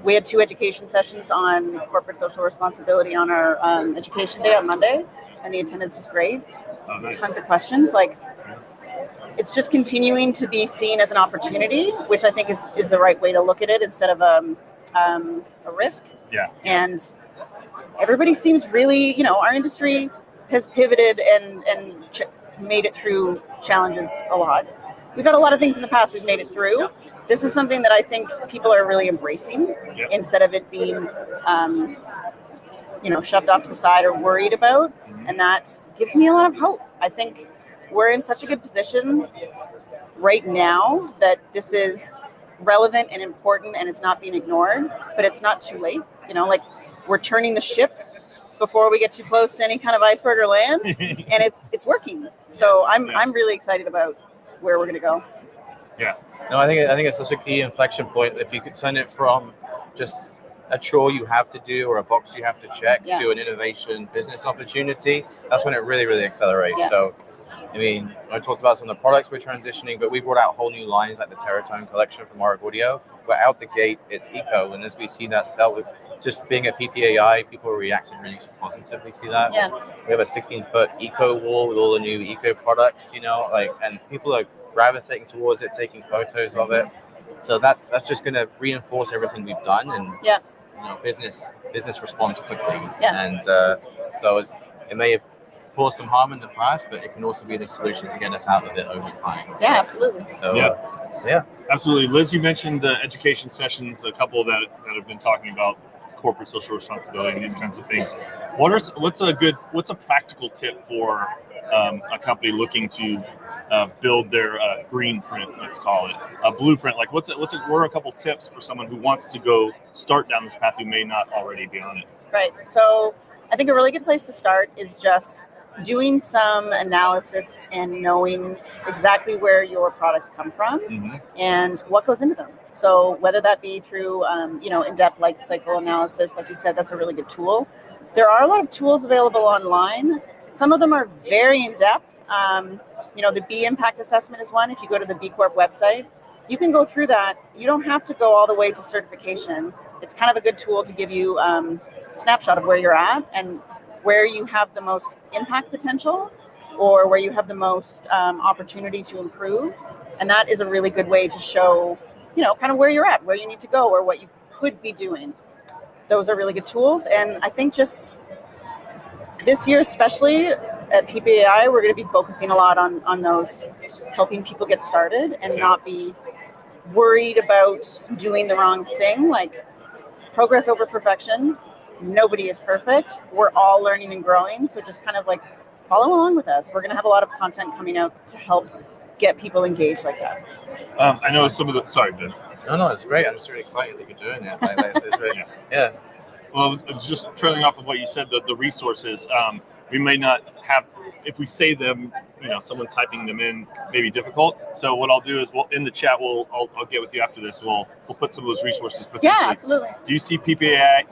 We had 2 education sessions on corporate social responsibility on our education day on Monday, and the attendance was great. Oh, nice. Tons of questions. It's just continuing to be seen as an opportunity, which I think is the right way to look at it instead of a risk. And everybody seems really, our industry has pivoted and made it through challenges a lot. We've had a lot of things in the past we've made it through. This is something that I think people are really embracing instead of it being, shoved off to the side or worried about. And that gives me a lot of hope. I think we're in such a good position right now that this is relevant and important and it's not being ignored, but it's not too late. We're turning the ship before we get too close to any kind of iceberg or land, and it's working. So I'm really excited about where we're going to go. No, I think it's such a key inflection point. If you could turn it from just a chore you have to do or a box you have to check to an innovation business opportunity, that's when it really, really accelerates. So, I talked about some of the products we're transitioning, but we brought out whole new lines like the Terratone collection from Auric Audio. But out the gate, it's eco, and as we see that sell with just being a PPAI, people are reacting really positively to that. We have a 16-foot eco wall with all the new eco products, and people are gravitating towards it, taking photos of it. So that's just going to reinforce everything we've done, and business responds quickly. And so it may have caused some harm in the past, but it can also be the solution to get us out of it over time. Absolutely. So, absolutely. Liz, you mentioned the education sessions, a couple that have been talking about corporate social responsibility and these kinds of things. What's a practical tip for a company looking to build their green print, let's call it a blueprint? Like what are a couple tips for someone who wants to go start down this path who may not already be on it? Right. So I think a really good place to start is just doing some analysis and knowing exactly where your products come from and what goes into them. So whether that be through, in-depth life cycle analysis, like you said, that's a really good tool. There are a lot of tools available online. Some of them are very in-depth. The B impact assessment is one. If you go to the B Corp website, you can go through that. You don't have to go all the way to certification. It's kind of a good tool to give you a snapshot of where you're at and where you have the most impact potential or where you have the most opportunity to improve. And that is a really good way to show, kind of where you're at, where you need to go, or what you could be doing. Those are really good tools. And I think just this year, especially at PPAI, we're going to be focusing a lot on those, helping people get started and not be worried about doing the wrong thing. Like progress over perfection. Nobody is perfect. We're all learning and growing. So just kind of like follow along with us. We're going to have a lot of content coming out to help get people engaged like that. I know sorry, Ben. No, it's great. I'm just really excited that you're doing it. It's really, yeah. Well, it was just trailing off of what you said, the resources. We may not have, if we say them, someone typing them in may be difficult. So what I'll do is in the chat, I'll get with you after this. We'll put some of those resources potentially. Yeah, absolutely. Do you see PPAI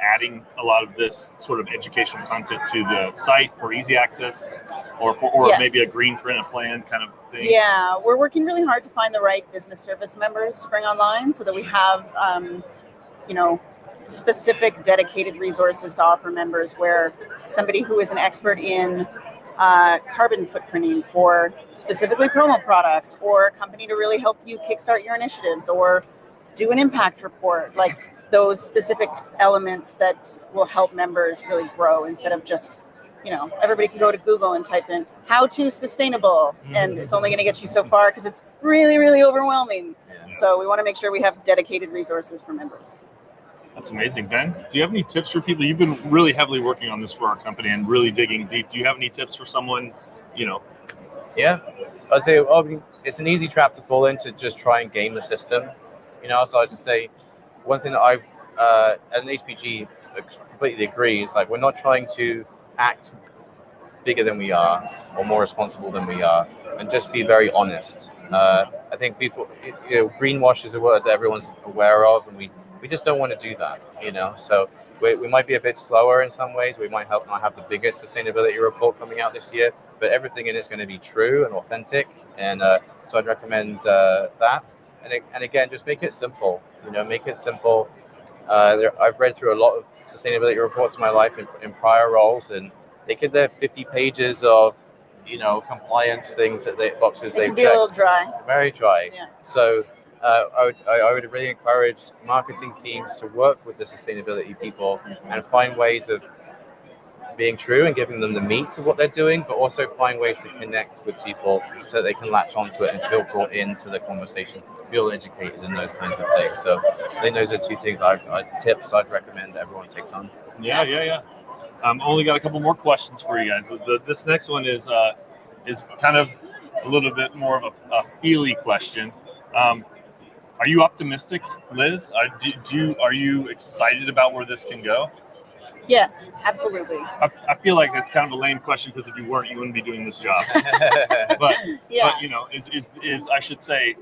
adding a lot of this sort of educational content to the site for easy access or Yes. maybe a green print, a plan kind of thing? Yeah, we're working really hard to find the right business service members to bring online so that we have, specific dedicated resources to offer members where somebody who is an expert in carbon footprinting for specifically promo products or a company to really help you kickstart your initiatives or do an impact report, like those specific elements that will help members really grow instead of just, everybody can go to Google and type in how to sustainable and it's only going to get you so far because it's really, really overwhelming. So we want to make sure we have dedicated resources for members. That's amazing. Ben, do you have any tips for people? You've been really heavily working on this for our company and really digging deep. Do you have any tips for someone, Yeah, I'd say it's an easy trap to fall into, just try and game the system. So I'd just say one thing that I've, as an HPG, completely agree is like we're not trying to act bigger than we are or more responsible than we are and just be very honest. I think people, greenwash is a word that everyone's aware of and we just don't want to do that, So we might be a bit slower in some ways. We might not have the biggest sustainability report coming out this year, but everything in it's going to be true and authentic. And so I'd recommend that. And again, just make it simple. Make it simple. I've read through a lot of sustainability reports in my life in prior roles, and they're 50 pages of compliance things boxes they've checked. It can be a little dry. Very dry. Yeah. So. I would really encourage marketing teams to work with the sustainability people and find ways of being true and giving them the meat of what they're doing, but also find ways to connect with people so that they can latch onto it and feel brought into the conversation, feel educated in those kinds of things. So I think those are two things tips I'd recommend everyone takes on. Yeah. Only got a couple more questions for you guys. This next one is kind of a little bit more of a feely question. Are you optimistic, Liz? Are you excited about where this can go? Yes, absolutely. I feel like that's kind of a lame question because if you weren't, you wouldn't be doing this job. but is I should say,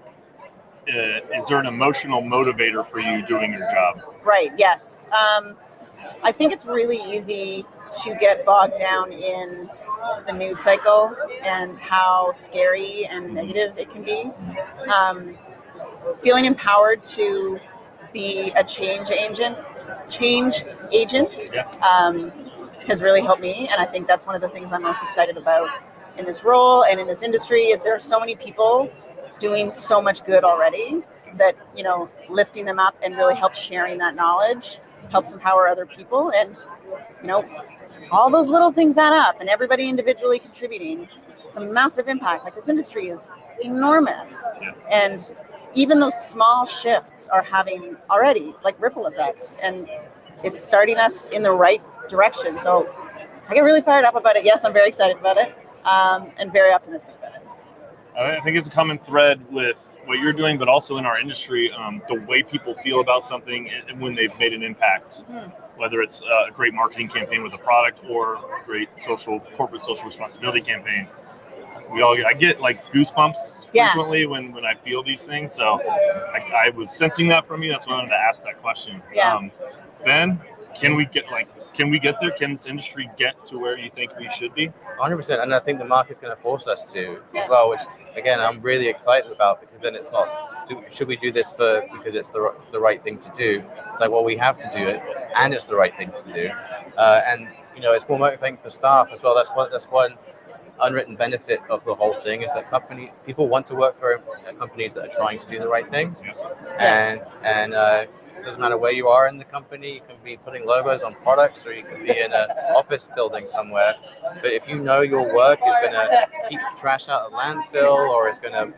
is there an emotional motivator for you doing your job? Right. Yes. I think it's really easy to get bogged down in the news cycle and how scary and negative it can be. Feeling empowered to be a change agent has really helped me, and I think that's one of the things I'm most excited about in this role and in this industry is there are so many people doing so much good already that lifting them up and really helps sharing that knowledge helps empower other people, and all those little things add up and everybody individually contributing. It's a massive impact. Like this industry is enormous, and even those small shifts are having already like ripple effects, and it's starting us in the right direction. So I get really fired up about it. Yes, I'm very excited about it, and very optimistic about it. I think it's a common thread with what you're doing, but also in our industry, the way people feel about something and when they've made an impact, whether it's a great marketing campaign with a product or a great corporate social responsibility campaign. I get like goosebumps frequently when I feel these things. So I was sensing that from you. That's why I wanted to ask that question. Yeah. Ben, can we get there? Can this industry get to where you think we should be? 100%, and I think the market's going to force us to as well, which again I'm really excited about, because then it's not should we do this because it's the right thing to do. It's like, well, we have to do it, and it's the right thing to do, and it's more motivating for staff as well. That's one unwritten benefit of the whole thing, is that people want to work for companies that are trying to do the right thing. And it doesn't matter where you are in the company. You can be putting logos on products, or you can be in an office building somewhere. But if you know your work is going to keep trash out of landfill, or is going to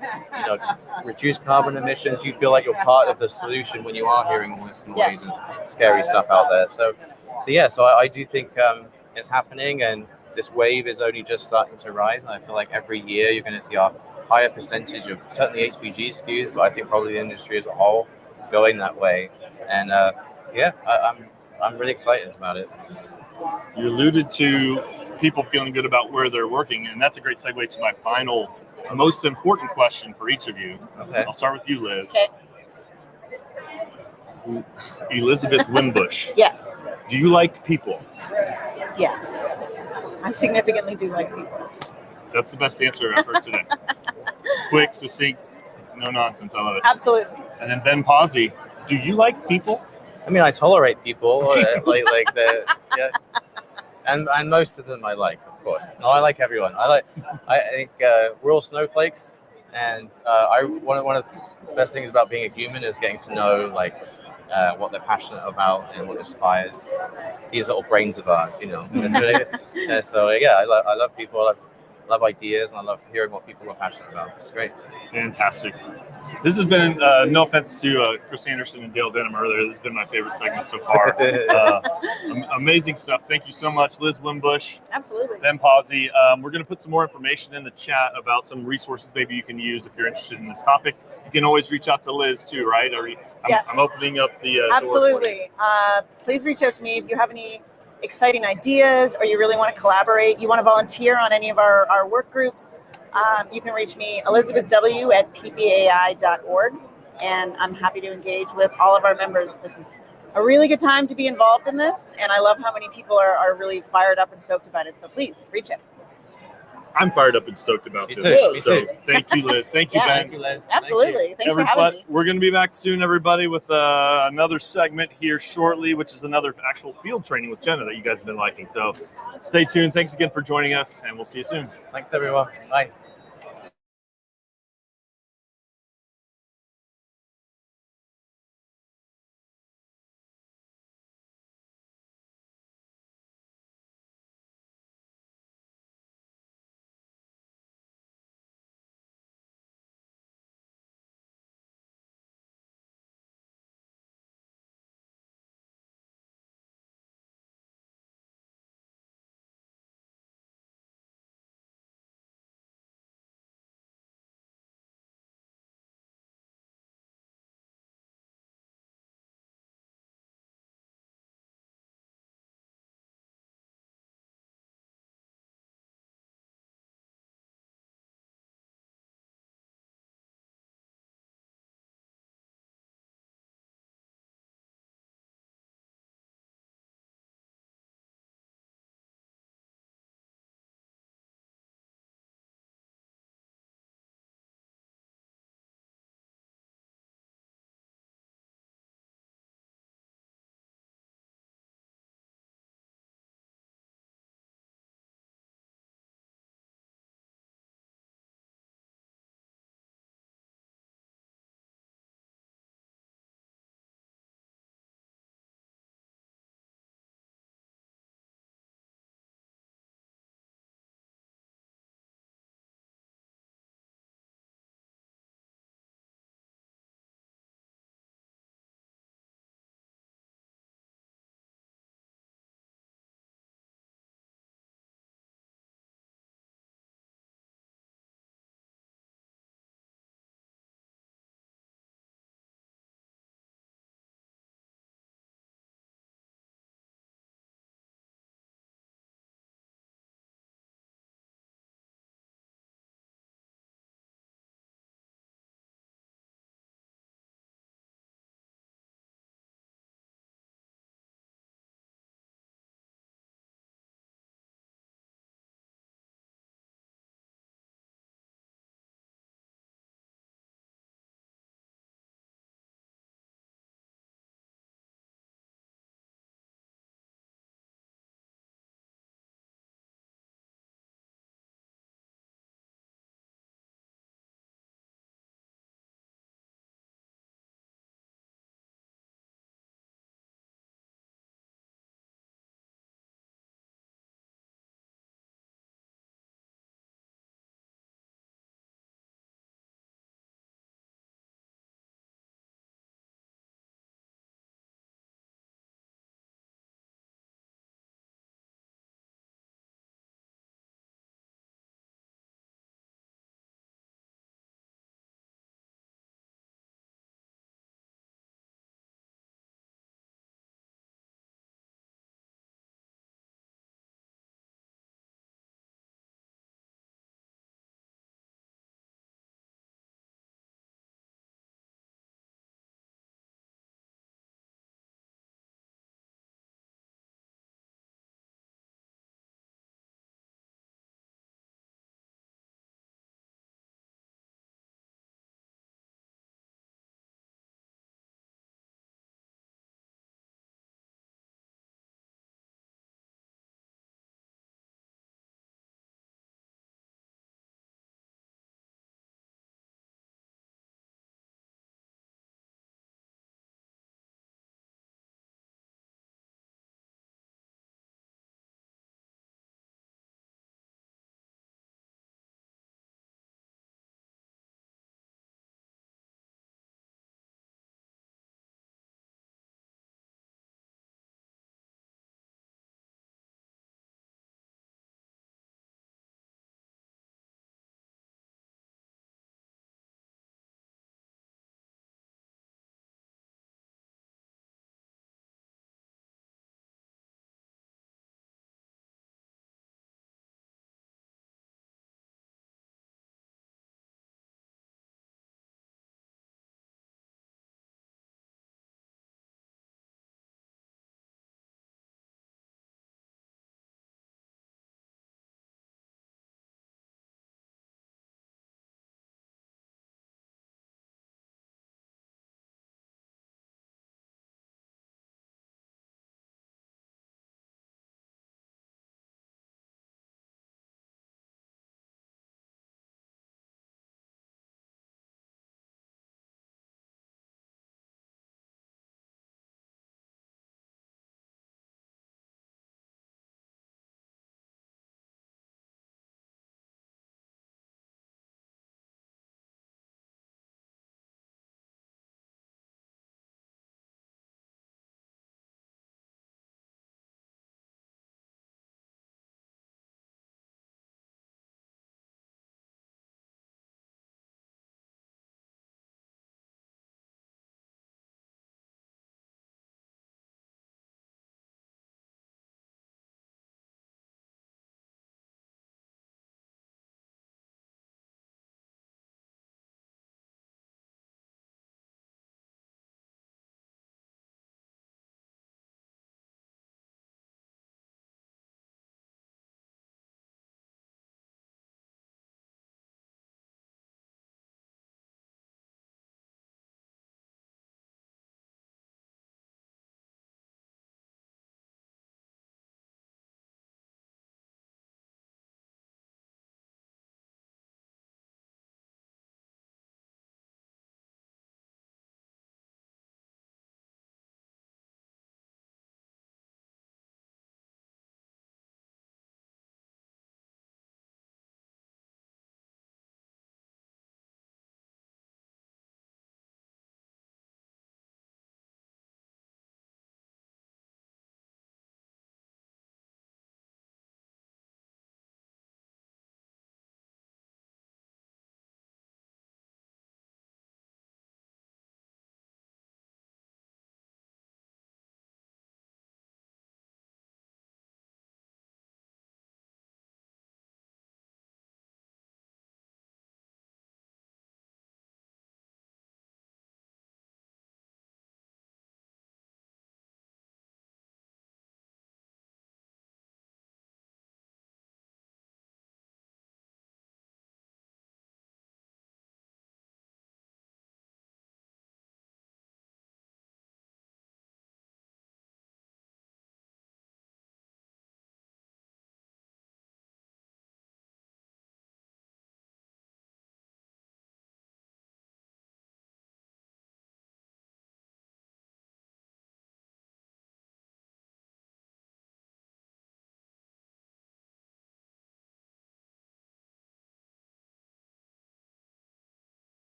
reduce carbon emissions, you feel like you're part of the solution when you are hearing all this noise and scary stuff out there. So I do think it's happening, and this wave is only just starting to rise. And I feel like every year you're going to see a higher percentage of certainly HPG SKUs, but I think probably the industry as a whole going that way. And I'm really excited about it. You alluded to people feeling good about where they're working, and that's a great segue to my final, most important question for each of you. Okay. I'll start with you, Liz. Okay. Elizabeth Wimbush. Yes. Do you like people? Yes. I significantly do like people. That's the best answer I've heard today. Quick, succinct, no nonsense. I love it. Absolutely. And then Ben Pazzi, do you like people? I mean, I tolerate people, and most of them I like, of course. No, I like everyone. I think we're all snowflakes, and one of the best things about being a human is getting to know what they're passionate about and what inspires these little brains of ours, It's really, so I love people. I love ideas, and I love hearing what people are passionate about. It's great. Fantastic. This has been, no offense to Chris Anderson and Dale Denham earlier, this has been my favorite segment so far. Amazing stuff. Thank you so much, Liz Wimbush. Absolutely. Ben Pazzi. We're going to put some more information in the chat about some resources maybe you can use if you're interested in this topic. You can always reach out to Liz too, right? Yes. I'm opening up the Absolutely. Please reach out to me if you have any exciting ideas, or you really want to collaborate, you want to volunteer on any of our work groups. You can reach me, elizabethw@ppai.org, and I'm happy to engage with all of our members. This is a really good time to be involved in this, and I love how many people are really fired up and stoked about it. So please reach out. I'm fired up and stoked about this. Me So too. thank you, Liz. Thank you, Ben. Thank you, Liz. Absolutely. Thanks for having me. We're going to be back soon, everybody, with another segment here shortly, which is another actual field training with Jenna that you guys have been liking. So stay tuned. Thanks again for joining us, and we'll see you soon. Thanks, everyone. Bye.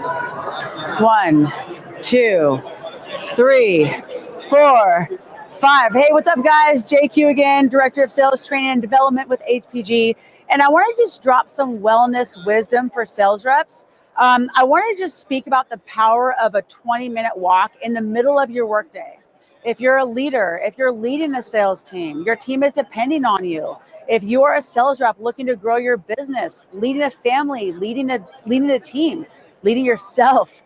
1, 2, 3, 4, 5. Hey, what's up, guys? JQ again, Director of Sales Training and Development with HPG. And I want to just drop some wellness wisdom for sales reps. I want to just speak about the power of a 20-minute walk in the middle of your workday. If you're a leader, if you're leading a sales team, your team is depending on you. If you are a sales rep looking to grow your business, leading a family, leading a team, leading yourself,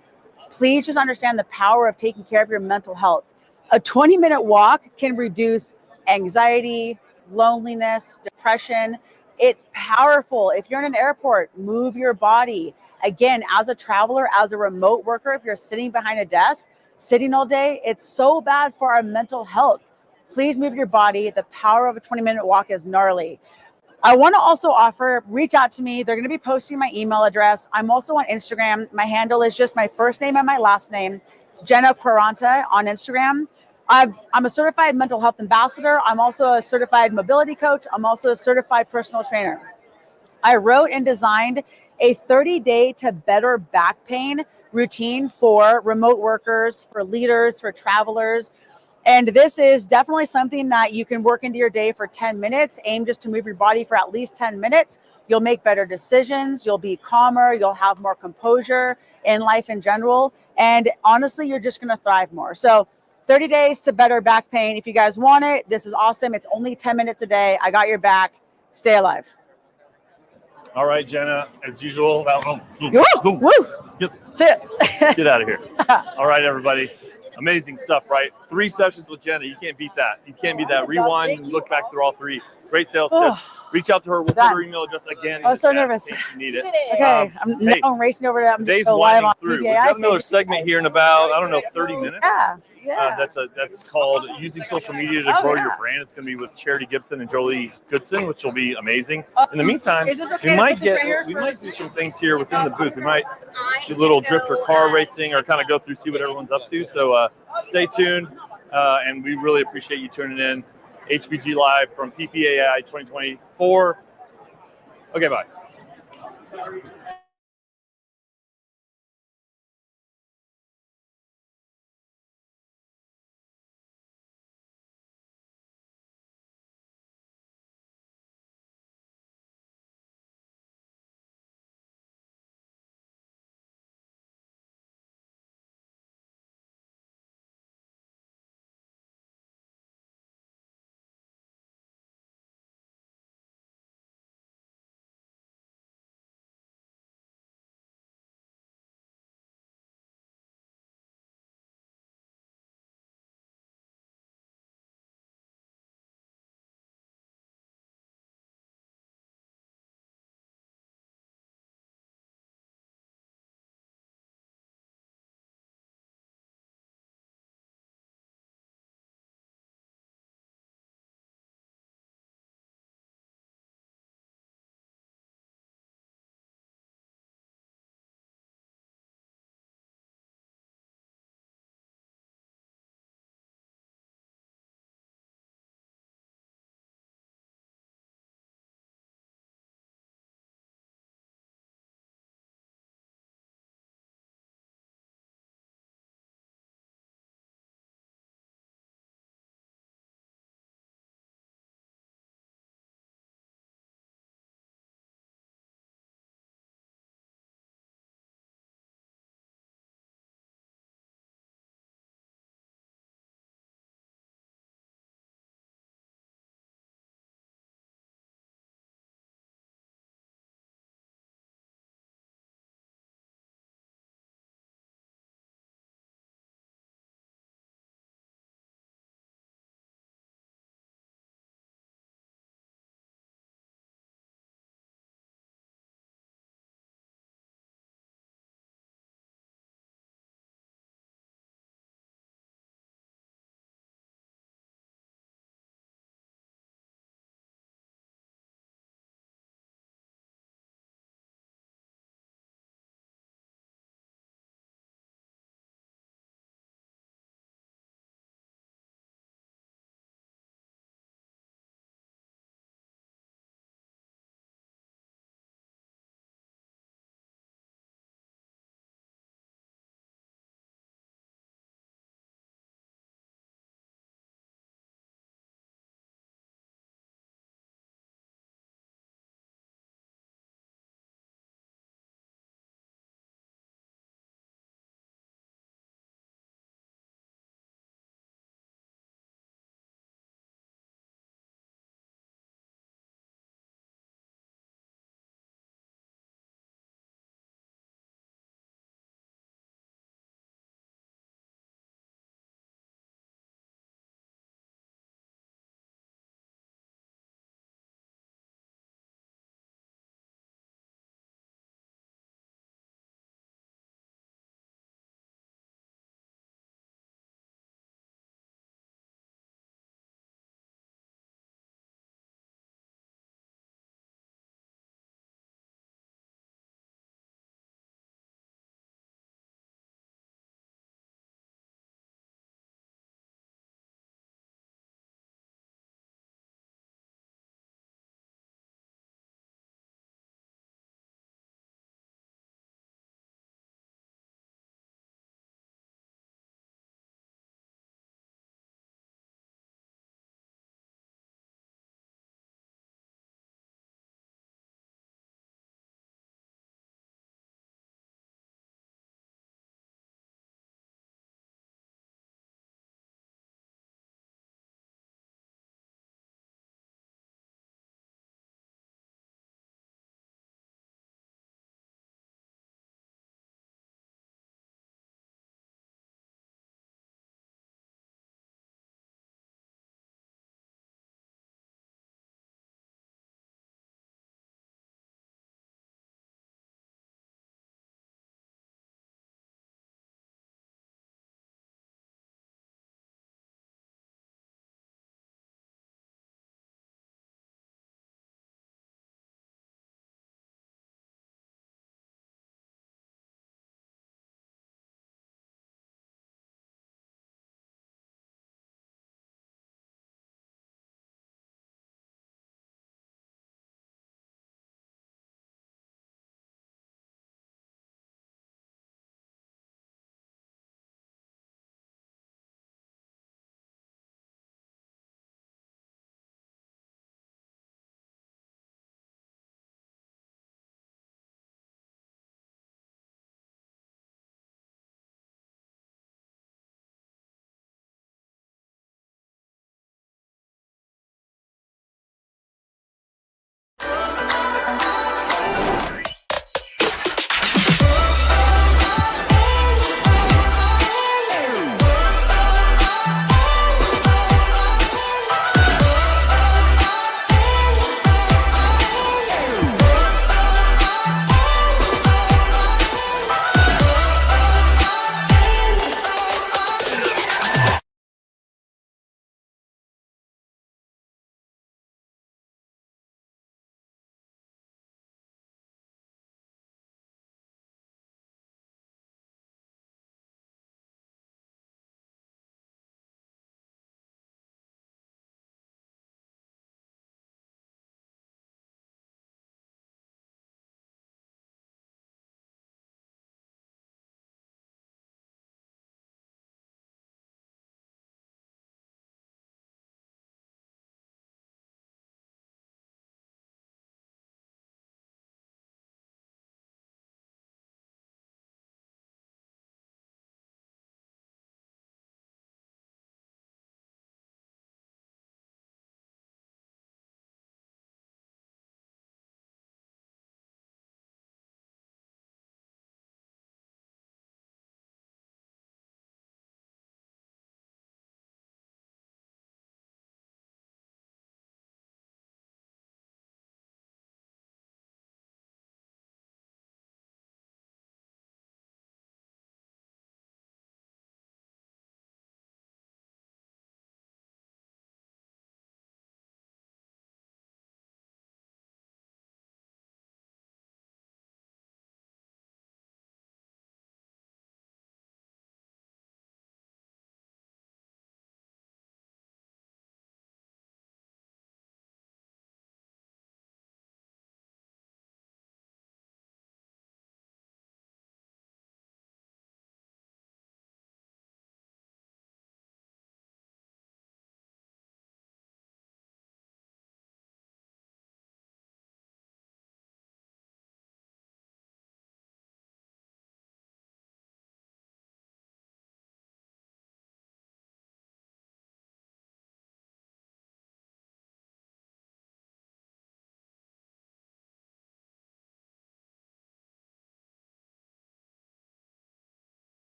please just understand the power of taking care of your mental health. A 20-minute walk can reduce anxiety, loneliness, depression. It's powerful. If you're in an airport, move your body. Again, as a traveler, as a remote worker, if you're sitting behind a desk, sitting all day, it's so bad for our mental health. Please move your body. The power of a 20-minute walk is gnarly. I want to also offer, reach out to me. They're going to be posting my email address. I'm also on Instagram. My handle is just my first name and my last name, Jenna Quaranta on Instagram. I'm a certified mental health ambassador. I'm also a certified mobility coach. I'm also a certified personal trainer. I wrote and designed a 30-day to better back pain routine for remote workers, for leaders, for travelers. And this is definitely something that you can work into your day for 10 minutes. Aim just to move your body for at least 10 minutes. You'll make better decisions. You'll be calmer. You'll have more composure in life in general. And honestly, you're just going to thrive more. So 30 days to better back pain. If you guys want it, this is awesome. It's only 10 minutes a day. I got your back. Stay alive. All right, Jenna, as usual. Woo! That's it. Get out of here. All right, everybody. Amazing stuff, right? 3 sessions with Jenna. You can't beat that. You can't beat that. Rewind and look back through all 3. Great sales tips. Reach out to her. We'll put her email address again. I was so nervous. In case you need it. Okay, I'm racing over to that. Today's live winding on through. PPAI. We've got another segment here in about, 30 minutes. Yeah. That's called Using Social Media to Grow Your Brand. It's going to be with Charity Gibson and Jolie Goodson, which will be amazing. In the meantime, Is this okay we to might put this right here we might do some things here within the booth. We might do a little drifter car racing or kind of go through, see what everyone's up to. So stay tuned, and we really appreciate you tuning in. HPG Live from PPAI 2024. Okay, bye.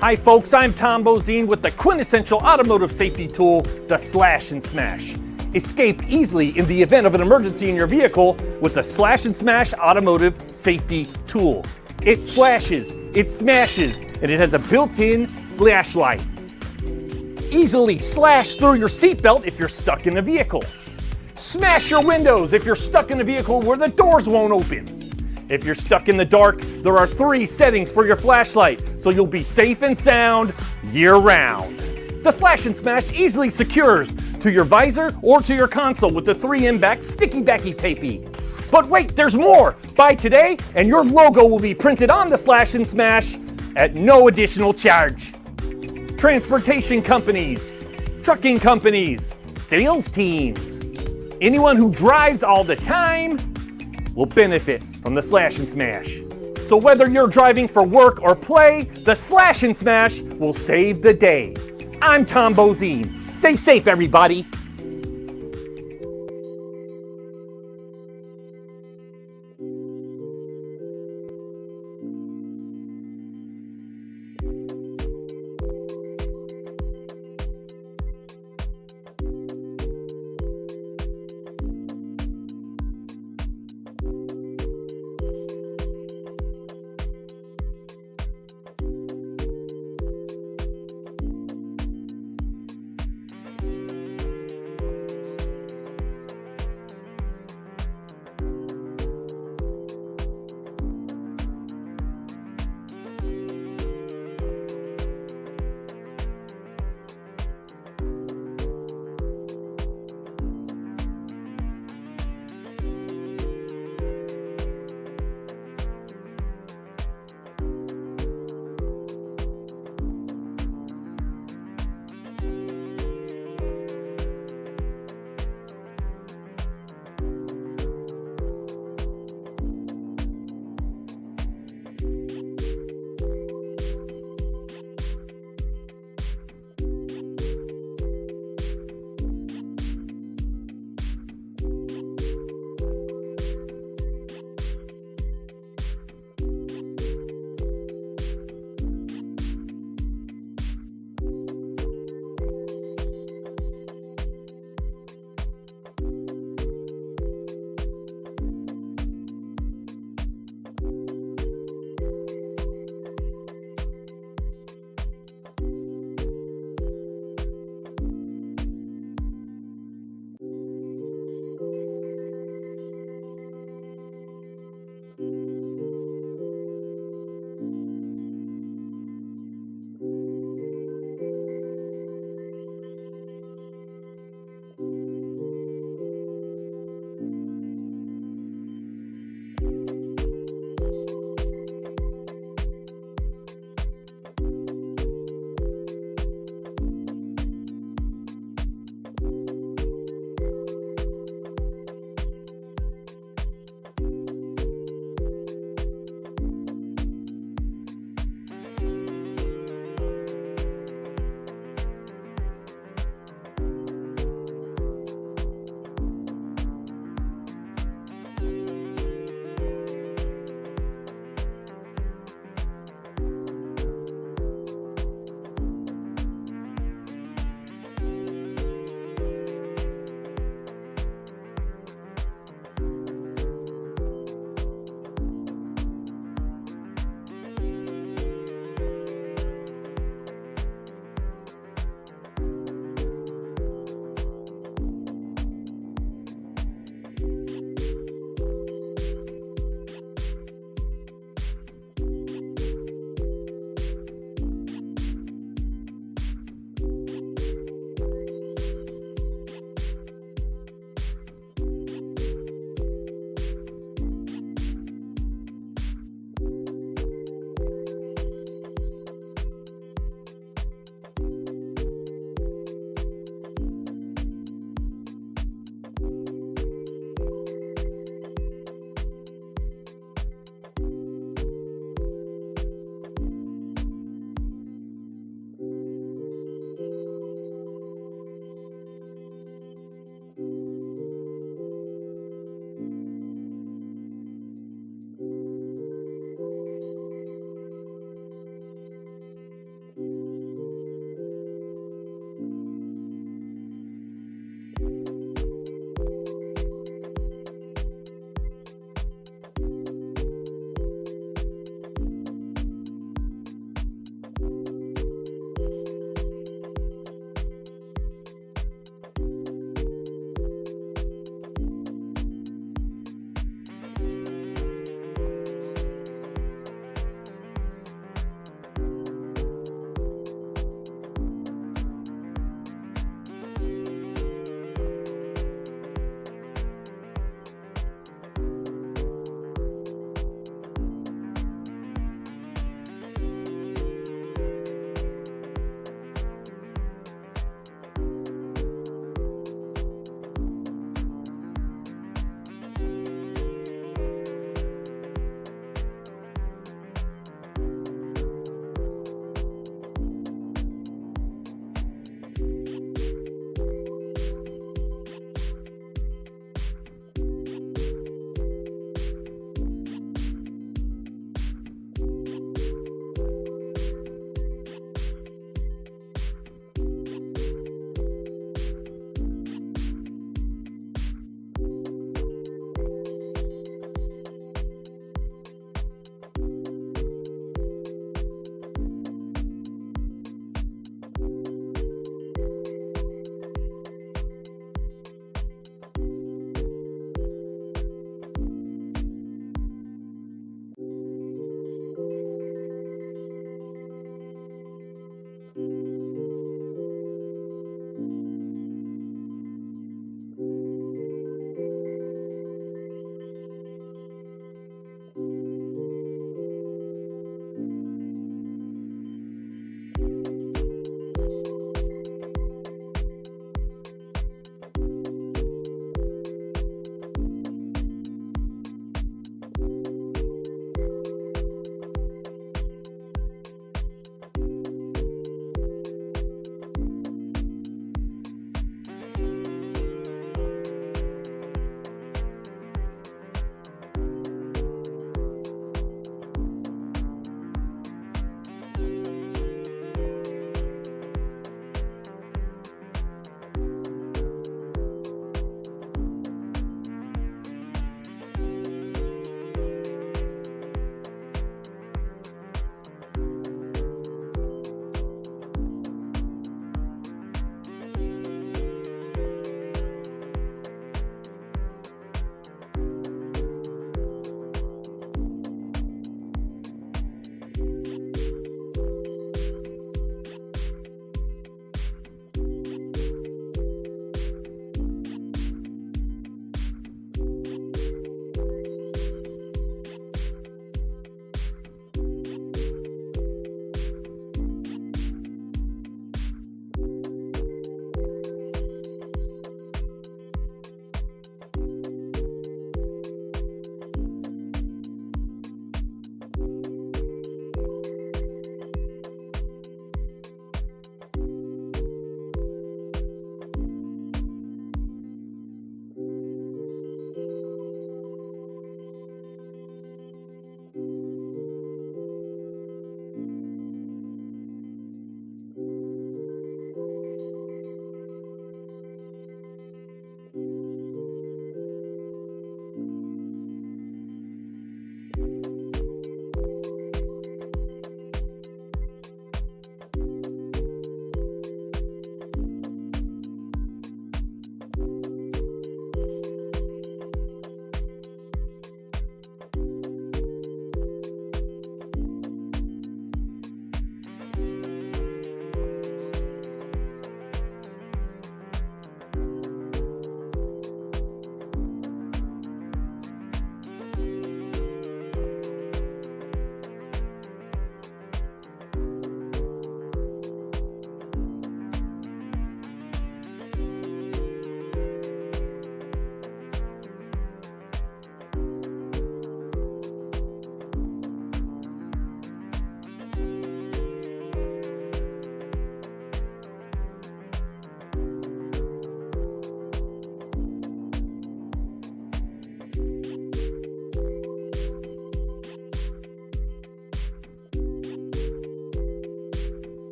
Hi folks, I'm Tom Bozine with the quintessential automotive safety tool, the Slash and Smash. Escape easily in the event of an emergency in your vehicle with the Slash and Smash automotive safety tool. It slashes, it smashes, and it has a built-in flashlight. Easily slash through your seatbelt if you're stuck in a vehicle. Smash your windows if you're stuck in a vehicle where the doors won't open. If you're stuck in the dark, there are 3 settings for your flashlight, so you'll be safe and sound year-round. The Slash and Smash easily secures to your visor or to your console with the 3M-back sticky backy tapey. But wait, there's more! Buy today, and your logo will be printed on the Slash and Smash at no additional charge. Transportation companies, trucking companies, sales teams, anyone who drives all the time will benefit from the Slash and Smash. So whether you're driving for work or play, the Slash and Smash will save the day. I'm Tom Bozine. Stay safe, everybody.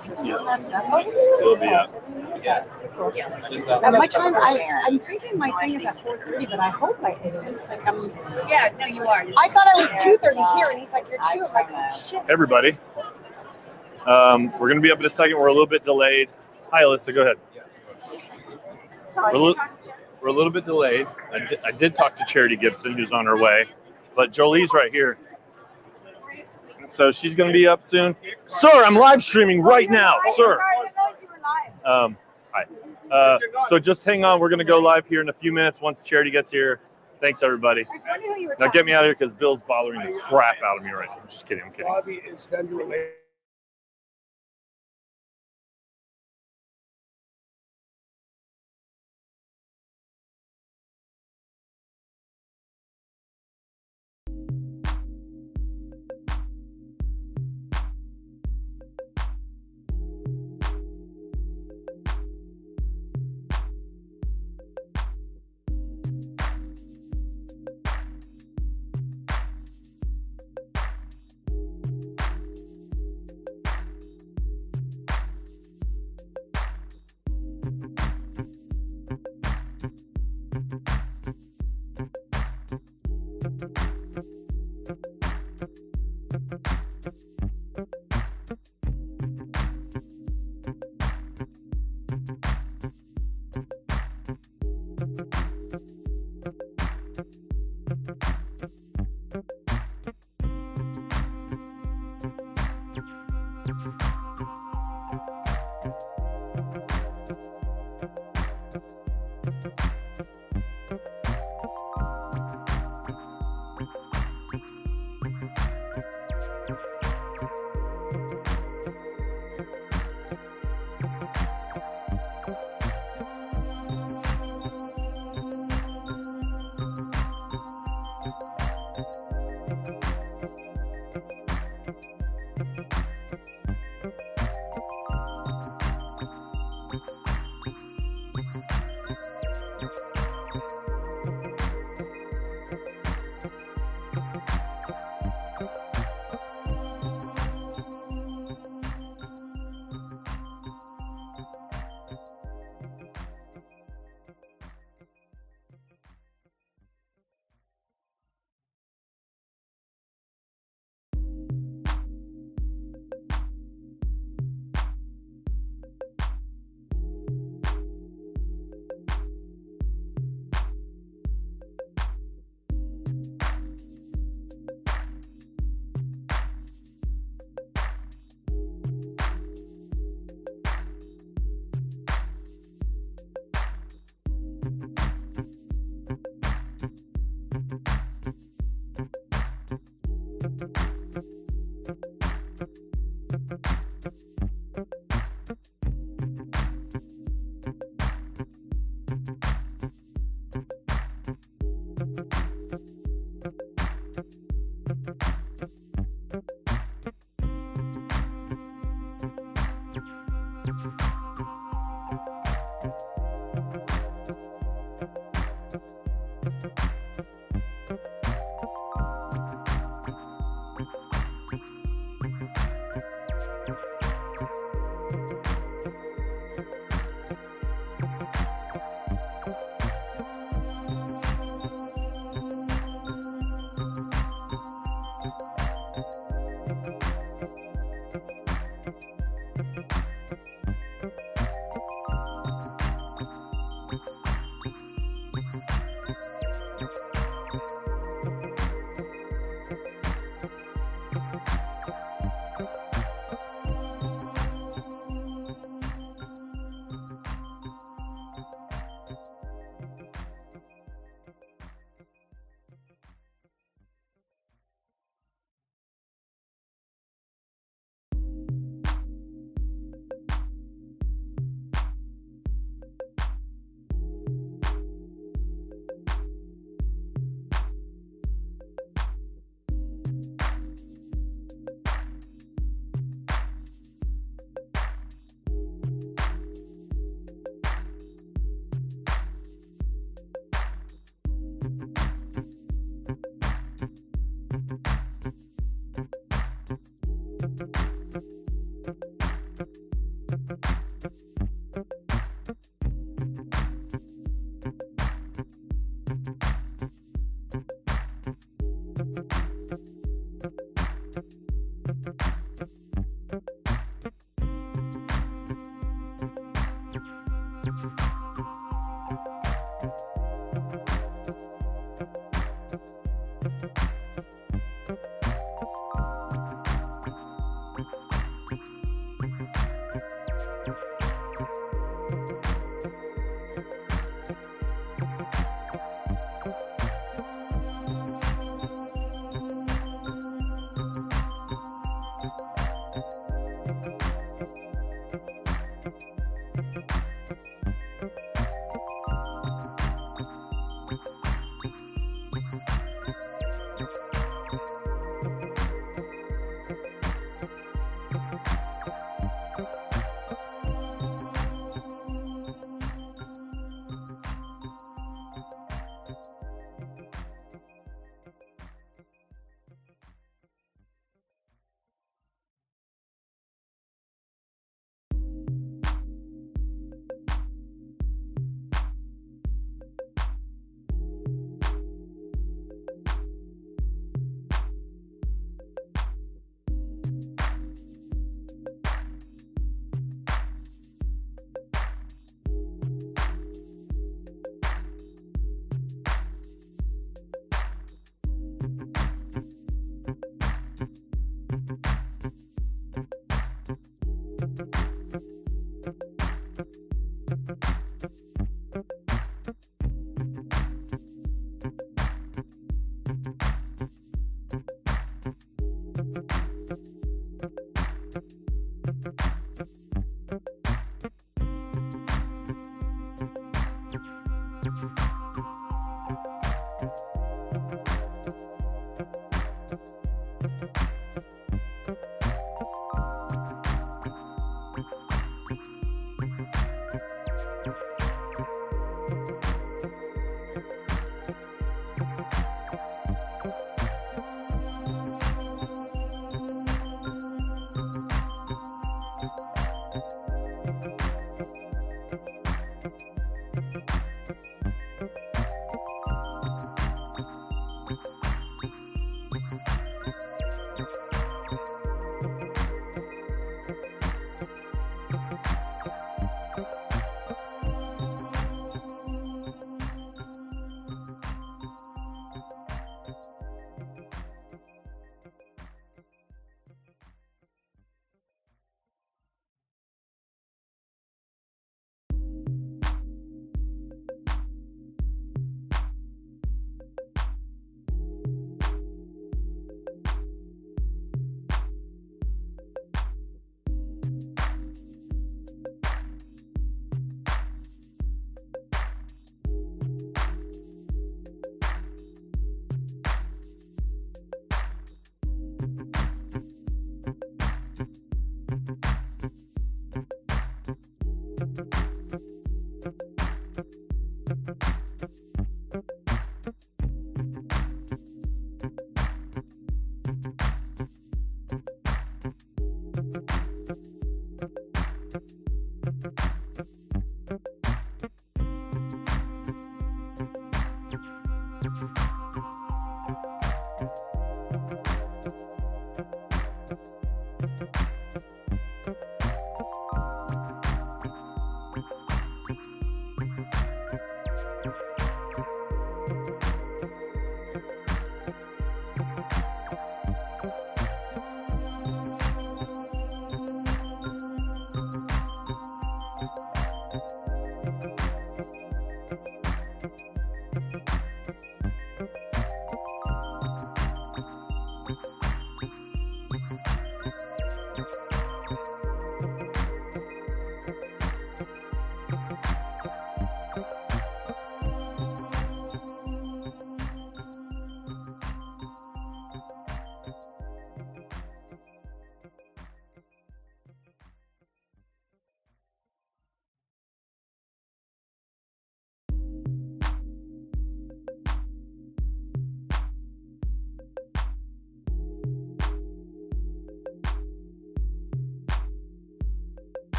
Still be up. At my time, I'm thinking my thing is at 4:30, but I hope it is. Like I'm. Yeah, no, you are. I thought I was 2:30 here, and he's like, "You're 2." I'm like, "Oh shit." Everybody. We're going to be up in a second. We're a little bit delayed. Hi, Alyssa. Go ahead. We're a little bit delayed. I did talk to Charity Gibson, who's on her way, but Jolie's right here. So she's going to be up soon. Sir, I'm live streaming right now, sir. Hi. So just hang on. We're going to go live here in a few minutes once Charity gets here. Thanks, everybody. Now get me out of here because Bill's bothering the crap out of me right now. I'm just kidding. I'm kidding. Bobby is vendor related.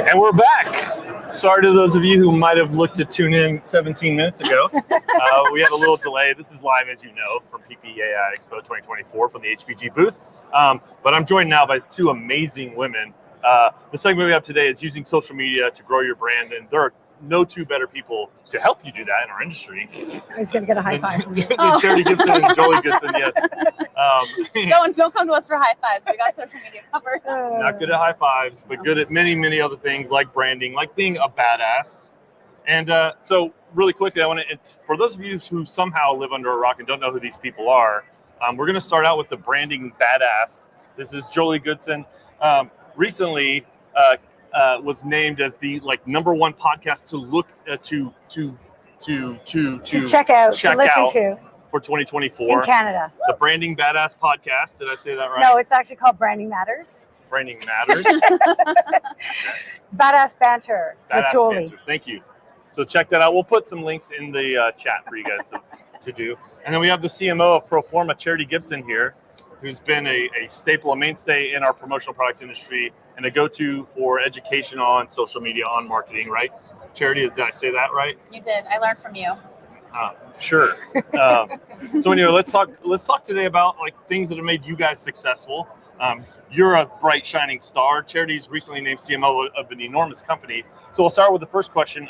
And we're back. Sorry to those of you who might have looked to tune in 17 minutes ago. We had a little delay. This is live, as you know, from PPAI Expo 2024 from the HPG booth. But I'm joined now by two amazing women. The segment we have today is using social media to grow your brand, and there are no two better people to help you do that in our industry. I was going to get a high five from you. Than Charity Gibson and Jolie Gibson, yes. Don't come to us for high fives. We got social media covered. Not good at high fives, but good at many, many other things like branding, like being a badass. And so really quickly, I want to, for those of you who somehow live under a rock and don't know who these people are, we're going to start out with the branding badass. This is Jolie Gibson. Recently, was named as the #1 podcast to look to check out, to listen to for 2024 in Canada. The Branding Badass podcast. Did I say that right? No, it's actually called Branding Matters. Branding Matters. Badass banter with Badass Jolie. banter. Thank you. So check that out. We'll put some links in the chat for you guys to do. And then we have the CMO of Proforma, Charity Gibson here, who's been a staple, a mainstay in our promotional products industry and a go-to for education on social media, on marketing, right? Charity, did I say that right? You did. I learned from you. Sure. So anyway, let's talk today about like things that have made you guys successful. You're a bright, shining star. Charity's recently named CMO of an enormous company. So we'll start with the first question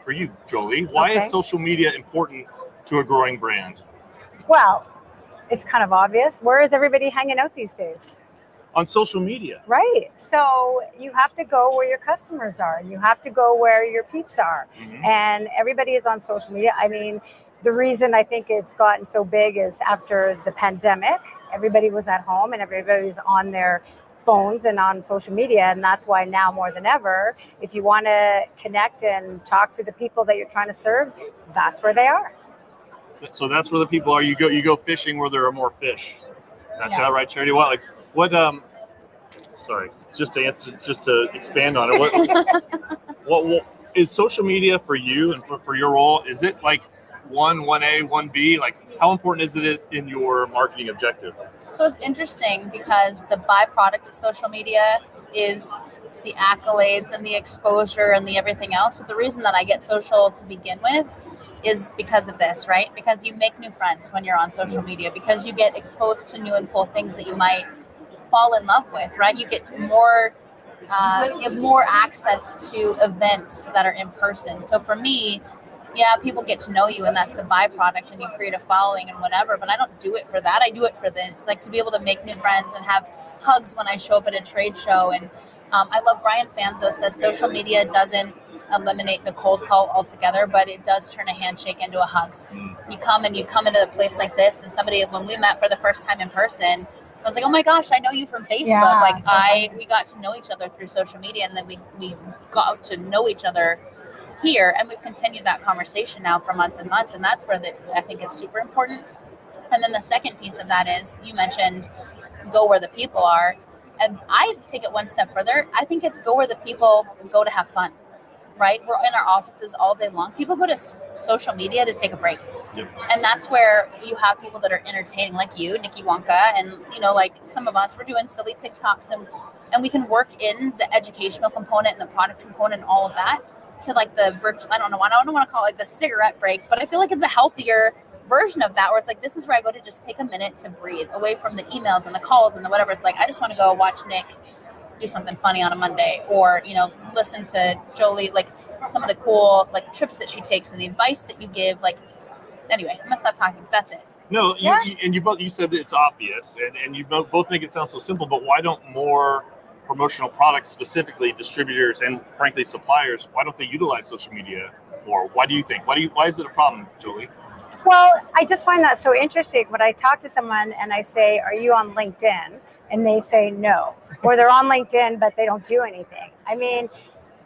for you, Jolie. Why is social media important to a growing brand? Well, it's kind of obvious. Where is everybody hanging out these days? On social media. Right. So you have to go where your customers are. You have to go where your peeps are. Mm-hmm. And everybody is on social media. I mean, the reason I think it's gotten so big is after the pandemic, everybody was at home and everybody's on their phones and on social media. And that's why now more than ever, if you want to connect and talk to the people that you're trying to serve, that's where they are. So that's where the people are. You go fishing where there are more fish. That's that right, Charity? Sorry, just to expand on it. What is social media for you and for your role? Is it like 1A, 1B? Like how important is it in your marketing objective? So it's interesting because the byproduct of social media is the accolades and the exposure and the everything else. But the reason that I get social to begin with is because of this, right? Because you make new friends when you're on social media, because you get exposed to new and cool things that you might fall in love with, right? You get more, you have more access to events that are in person. So for me, yeah, people get to know you and that's the byproduct and you create a following and whatever, but I don't do it for that. I do it for this, like to be able to make new friends and have hugs when I show up at a trade show. And I love Brian Fanzo says social media doesn't eliminate the cold call altogether, but it does turn a handshake into a hug. You come into a place like this and somebody, when we met for the first time in person, I was like, oh my gosh, I know you from Facebook. Yeah, we got to know each other through social media and then we got to know each other here and we've continued that conversation now for months and months. And that's where I think is super important. And then the second piece of that is you mentioned go where the people are. And I take it one step further. I think it's go where the people go to have fun. Right? We're in our offices all day long. People go to social media to take a break. Yep. And that's where you have people that are entertaining like you, Nikki Wonka, and like some of us, we're doing silly TikToks and we can work in the educational component and the product component and all of that to like the virtual, I don't want to call it like the cigarette break, but I feel like it's a healthier version of that where it's like, this is where I go to just take a minute to breathe away from the emails and the calls and the whatever. It's like, I just want to go watch Nick do something funny on a Monday or, listen to Jolie, like some of the cool like trips that she takes and the advice that you give. Like, anyway, I'm gonna stop talking, but that's it. No, you said that it's obvious and you both make it sound so simple, but why don't more promotional products, specifically distributors and frankly suppliers, why don't they utilize social media more? Why do you think? Why is it a problem, Jolie? Well, I just find that so interesting when I talk to someone and I say, are you on LinkedIn? And they say no, or they're on LinkedIn, but they don't do anything. I mean,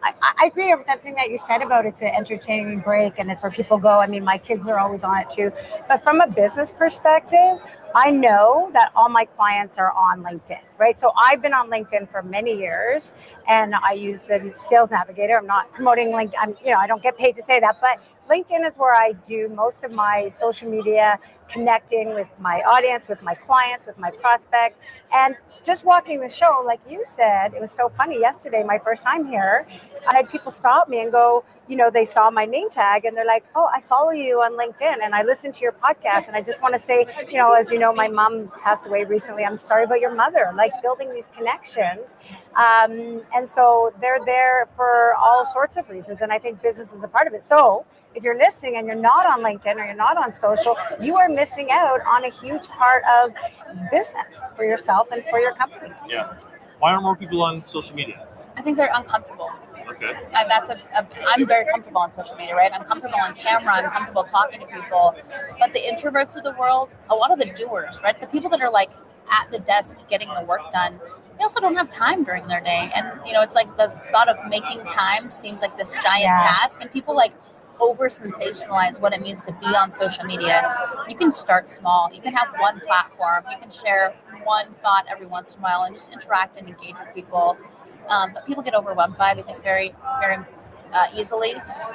I agree with everything that you said about it's an entertaining break and it's where people go. I mean, my kids are always on it too. But from a business perspective, I know that all my clients are on LinkedIn, right? So I've been on LinkedIn for many years, and I use the Sales Navigator. I'm not promoting LinkedIn. I don't get paid to say that, but LinkedIn is where I do most of my social media, connecting with my audience, with my clients, with my prospects, and just walking the show. Like you said, it was so funny yesterday, my first time here, I had people stop me and go, they saw my name tag and they're like, oh, I follow you on LinkedIn and I listen to your podcast. And I just want to say, as you know, my mom passed away recently. I'm sorry about your mother, like building these connections. And so they're there for all sorts of reasons. And I think business is a part of it. So if you're listening and you're not on LinkedIn or you're not on social, you are missing out on a huge part of business for yourself and for your company. Yeah. Why are more people on social media? I think they're uncomfortable. Okay. And I'm very comfortable on social media, right? I'm comfortable on camera. I'm comfortable talking to people. But the introverts of the world, a lot of the doers, right? The people that are like at the desk getting the work done, they also don't have time during their day. And, it's like the thought of making time seems like this giant task. And people like over sensationalize what it means to be on social media. You can start small. You can have one platform. You can share one thought every once in a while and just interact and engage with people. But people get overwhelmed by it, I think, very, very easily,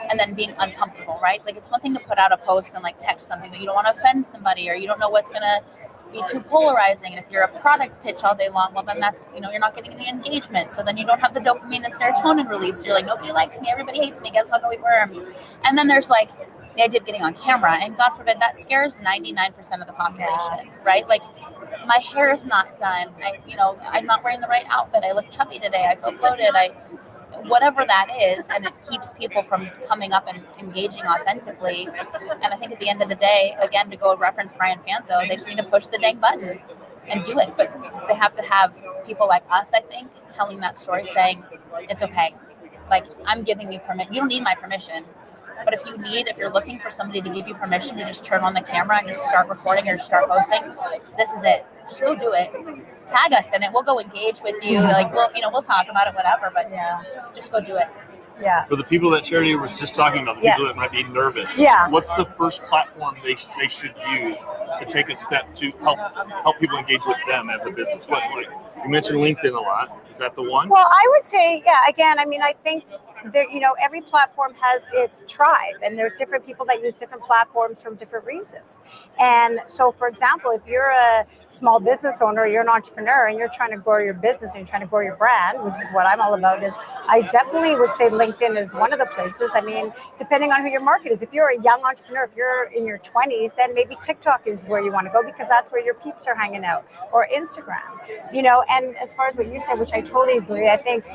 and then being uncomfortable, right? Like, it's one thing to put out a post and like text something, but you don't want to offend somebody, or you don't know what's going to be too polarizing. And if you're a product pitch all day long, well, then that's, you're not getting the engagement. So then you don't have the dopamine and serotonin release. You're like, nobody likes me, everybody hates me, guess I'll go eat worms. And then there's like the idea of getting on camera, and God forbid, that scares 99% of the population, right? Like, my hair is not done. I'm not wearing the right outfit. I look chubby today. I feel bloated. Whatever that is, and it keeps people from coming up and engaging authentically. And I think at the end of the day, again, to go reference Brian Fanzo, they just need to push the dang button and do it. But they have to have people like us, I think, telling that story, saying it's okay. Like, I'm giving you permission. You don't need my permission. But if you're looking for somebody to give you permission to just turn on the camera and just start recording or start posting, this is it. Just go do it. Tag us in it. We'll go engage with you. Like, we'll talk about it, whatever, but just go do it. Yeah. For the people that Charity was just talking about, the people that might be nervous, what's the first platform they should use to take a step to help people engage with them as a business? What, like, you mentioned LinkedIn a lot. Is that the one? Well, I would say, again, I think there, every platform has its tribe, and there's different people that use different platforms from different reasons. And so, for example, if you're a small business owner, you're an entrepreneur, and you're trying to grow your business and you're trying to grow your brand, which is what I'm all about, is I definitely would say LinkedIn is one of the places. Depending on who your market is. If you're a young entrepreneur, if you're in your 20s, then maybe TikTok is where you want to go, because that's where your peeps are hanging out, or Instagram, and as far as what you said, which I totally agree, I think,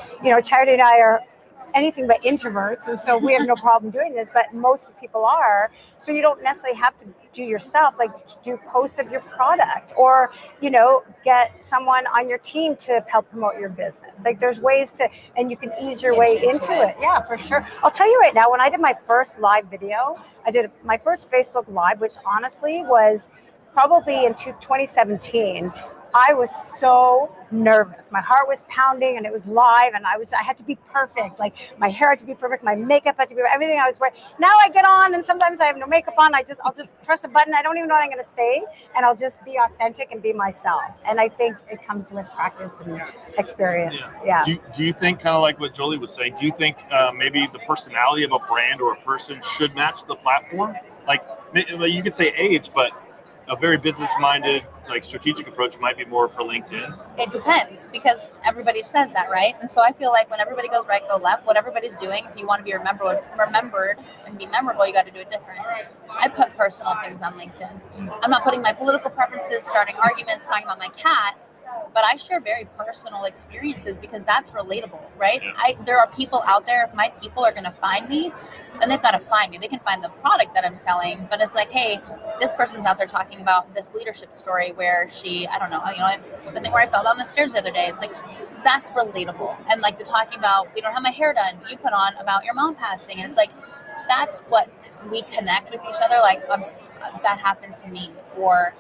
Charity and I are anything but introverts, and so we have no problem doing this, but most people are. So you don't necessarily have to do yourself, like do posts of your product, or get someone on your team to help promote your business. Like, there's ways to, and you can ease your way into it. Yeah, for sure. I'll tell you right now, when I did my first live video, I did my first Facebook Live, which honestly was probably in 2017. I was so nervous. My heart was pounding, and it was live, and I had to be perfect. Like, my hair had to be perfect, my makeup had to be, everything I was wearing. Now I get on, and sometimes I have no makeup on. I'll just press a button. I don't even know what I'm going to say, and I'll just be authentic and be myself. And I think it comes with practice and experience. Yeah. Do you think, kind of like what Jolie was saying, do you think maybe the personality of a brand or a person should match the platform? Like, you could say age, but a very business-minded, like, strategic approach might be more for LinkedIn. It depends, because everybody says that, right? And so I feel like when everybody goes right, go left, what everybody's doing, if you want to be remembered and be memorable, you got to do it different. I put personal things on LinkedIn. I'm not putting my political preferences, starting arguments, talking about my cat, but I share very personal experiences because that's relatable, right? Yeah. There are people out there, if my people are going to find me, then they've got to find me. They can find the product that I'm selling, but it's like, hey, this person's out there talking about this leadership story where the thing where I fell down the stairs the other day. It's like, that's relatable. And like the talking about, we don't have my hair done, you put on about your mom passing. And it's like, that's what we connect with each other. Like, that happened to me, or